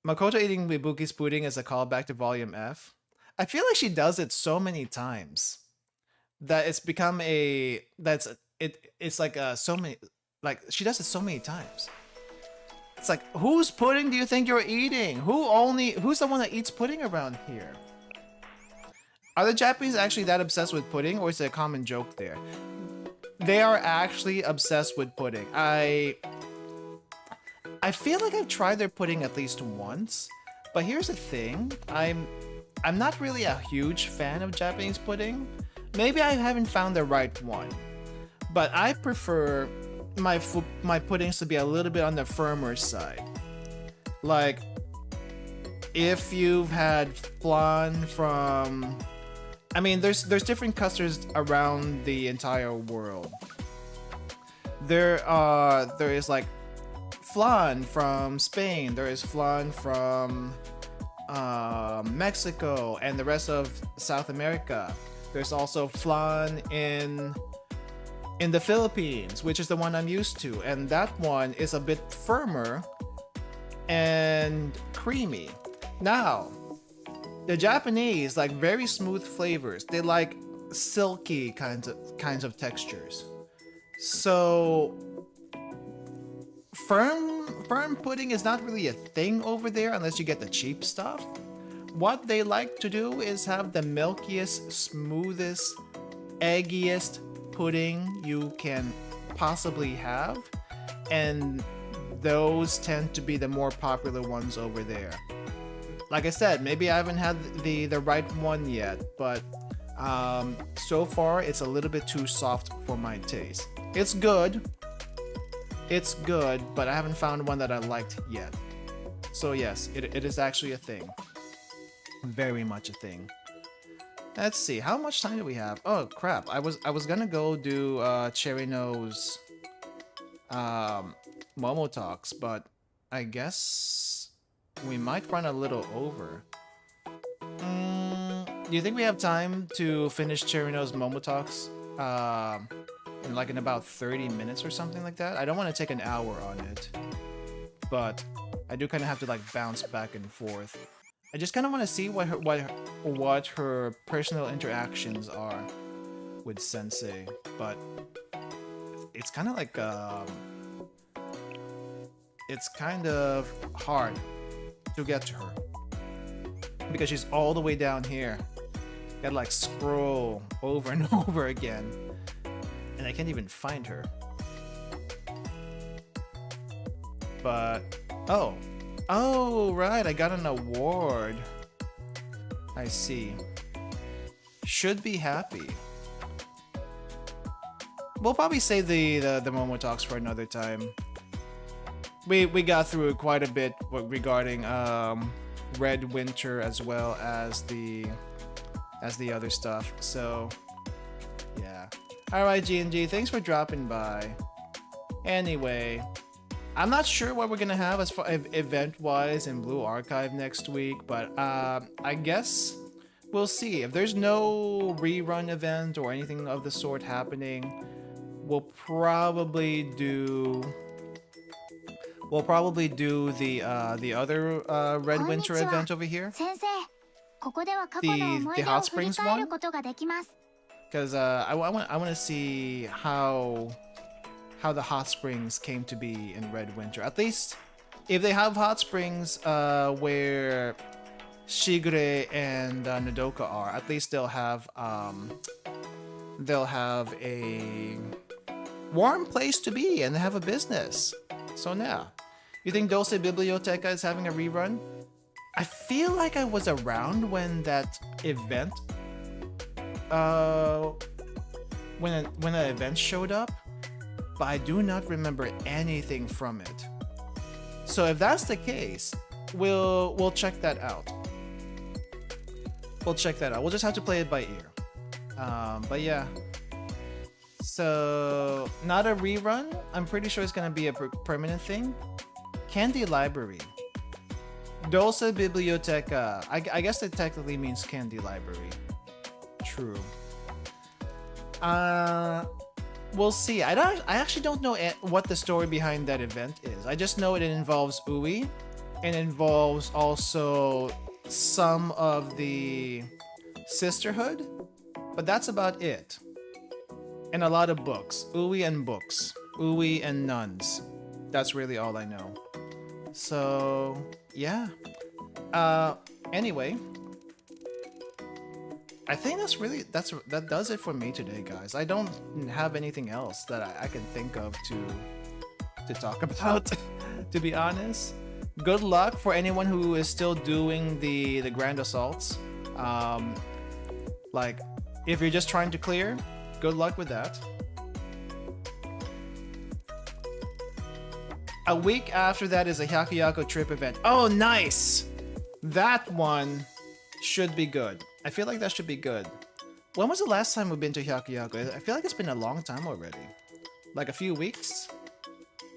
Makoto eating Ibuki's pudding is a callback to Volume F. I feel like she does it so many times that it's become it's like so many, like she does it so many times. It's like, whose pudding do you think you're eating? Who's the one that eats pudding around here? Are the Japanese actually that obsessed with pudding, or is it a common joke there? They are actually obsessed with pudding. I feel like I've tried their pudding at least once, but here's the thing. I'm not really a huge fan of Japanese pudding. Maybe I haven't found the right one, but I prefer my puddings to be a little bit on the firmer side. Like, if you've had flan from, I mean, there's different custards around the entire world. There is like flan from Spain. There is flan from Mexico and the rest of South America. There's also flan in the Philippines, which is the one I'm used to, and that one is a bit firmer and creamy. Now, the Japanese like very smooth flavors. They like silky kinds of textures. So firm pudding is not really a thing over there unless you get the cheap stuff. What they like to do is have the milkiest, smoothest, eggiest pudding you can possibly have, and those tend to be the more popular ones over there. Like I said, maybe I haven't had the right one yet, but so far it's a little bit too soft for my taste. It's good, but I haven't found one that I liked yet. So yes, it is actually a thing. Very much a thing. Let's see, how much time do we have? Oh crap, I was gonna go do Cherry Nose Momo Talks, but I guess we might run a little over. Do you think we have time to finish Cherry Nose Momo Talks in about 30 minutes or something like that? I don't want to take an hour on it, but I do kind of have to like bounce back and forth. I just kind of want to see what her personal interactions are with Sensei, but it's kind of like it's kind of hard to get to her because she's all the way down here. Gotta like scroll over and over again, and I can't even find her. But oh, right, I got an award. I see. Should be happy. We'll probably save the Momo Talks for another time. We got through quite a bit regarding Red Winter as well as the other stuff. So yeah. Alright, G&G, thanks for dropping by. Anyway, I'm not sure what we're gonna have as far event-wise in Blue Archive next week, but I guess we'll see. If there's no rerun event or anything of the sort happening, we'll probably do the other Red Winter event over here. The Hot Springs one. Because I want to see how the hot springs came to be in Red Winter. At least if they have hot springs where Shigure and Nodoka are, at least they'll have a warm place to be and have a business. So now, you think Dulce Biblioteca is having a rerun? I feel like I was around when that event when an event showed up, but I do not remember anything from it. So if that's the case, we'll check that out. We'll check that out. We'll just have to play it by ear. But yeah. So not a rerun. I'm pretty sure it's gonna be a permanent thing. Candy Library. Dulce Biblioteca. I guess it technically means Candy Library. true. We'll see. I actually don't know what the story behind that event is. I just know it involves Ui, and involves also some of the sisterhood, but that's about it. And a lot of books. Ui and books. Ui and nuns. That's really all I know. So yeah. Anyway, I think that does it for me today, guys. I don't have anything else that I can think of to talk about, to be honest. Good luck for anyone who is still doing the grand assaults. Like, if you're just trying to clear, good luck with that. A week after that is a Hyakuyaku trip event. Oh, nice! That one should be good. I feel like that should be good. When was the last time we've been to Hyakuyaku? I feel like it's been a long time already. Like a few weeks.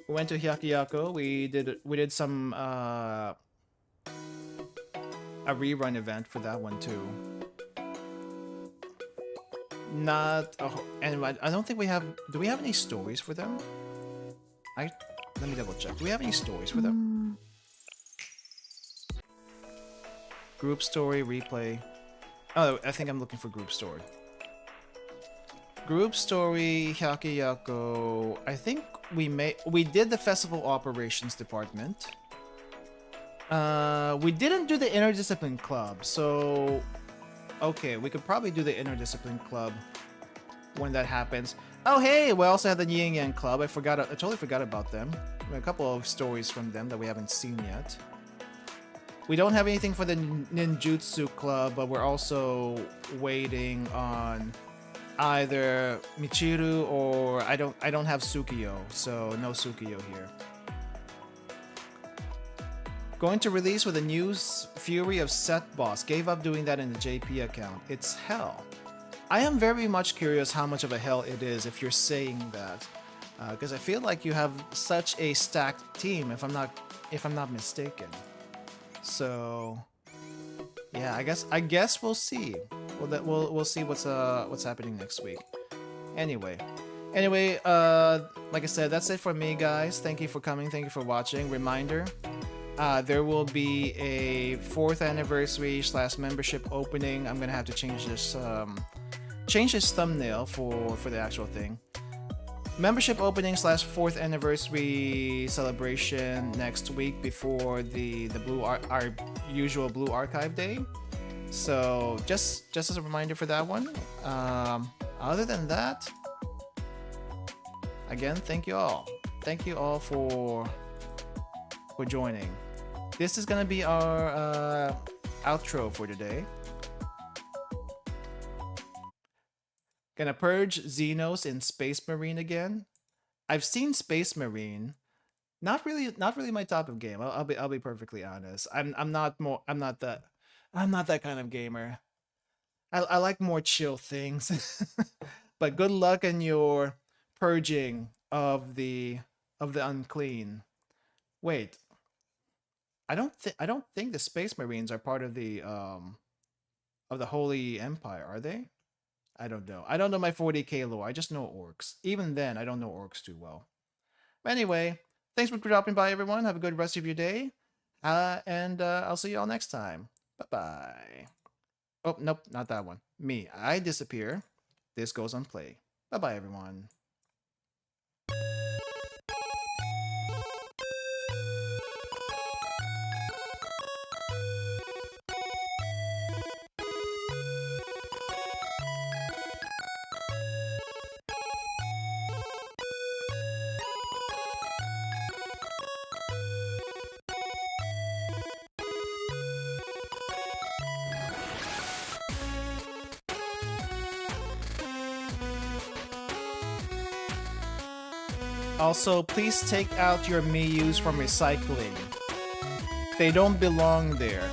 We went to Hyakuyaku. We did some a rerun event for that one too. And I don't think we have. Do we have any stories for them? Let me double check. Do we have any stories for them? Group story, replay. Oh, I think I'm looking for group story. Group story, Hyakuyaku. I think we did the festival operations department. We didn't do the interdiscipline club, so okay, we could probably do the interdiscipline club when that happens. Oh hey, we also have the Yin Yang Club. I totally forgot about them. A couple of stories from them that we haven't seen yet. We don't have anything for the Ninjutsu Club, but we're also waiting on either Michiru or I don't have Sukiyo, so no Sukiyo here. Going to release with a new Fury of Set Boss. Gave up doing that in the JP account. It's hell. I am very much curious how much of a hell it is if you're saying that, because I feel like you have such a stacked team. If I'm not mistaken. So yeah, I guess we'll see. We'll see what's happening next week. Anyway, like I said, that's it for me, guys. Thank you for coming. Thank you for watching. Reminder. There will be a 4th anniversary / membership opening. I'm gonna have to change this thumbnail for the actual thing. Membership opening / 4th anniversary celebration next week before our usual Blue Archive Day. So just as a reminder for that one. Other than that, again, thank you all. Thank you all for joining. This is gonna be our outro for today. Gonna purge Xenos in Space Marine again. I've seen Space Marine. Not really my type of game. I'll be perfectly honest. I'm not that kind of gamer. I like more chill things. But good luck in your purging of the unclean. Wait. I don't think the Space Marines are part of the Holy Empire, are they? I don't know. I don't know my 40k lore. I just know orcs. Even then, I don't know orcs too well. But anyway, thanks for dropping by, everyone. Have a good rest of your day. And I'll see you all next time. Bye-bye. Oh, nope, not that one. Me. I disappear. This goes on play. Bye-bye, everyone. Also, please take out your Miyus from recycling. They don't belong there.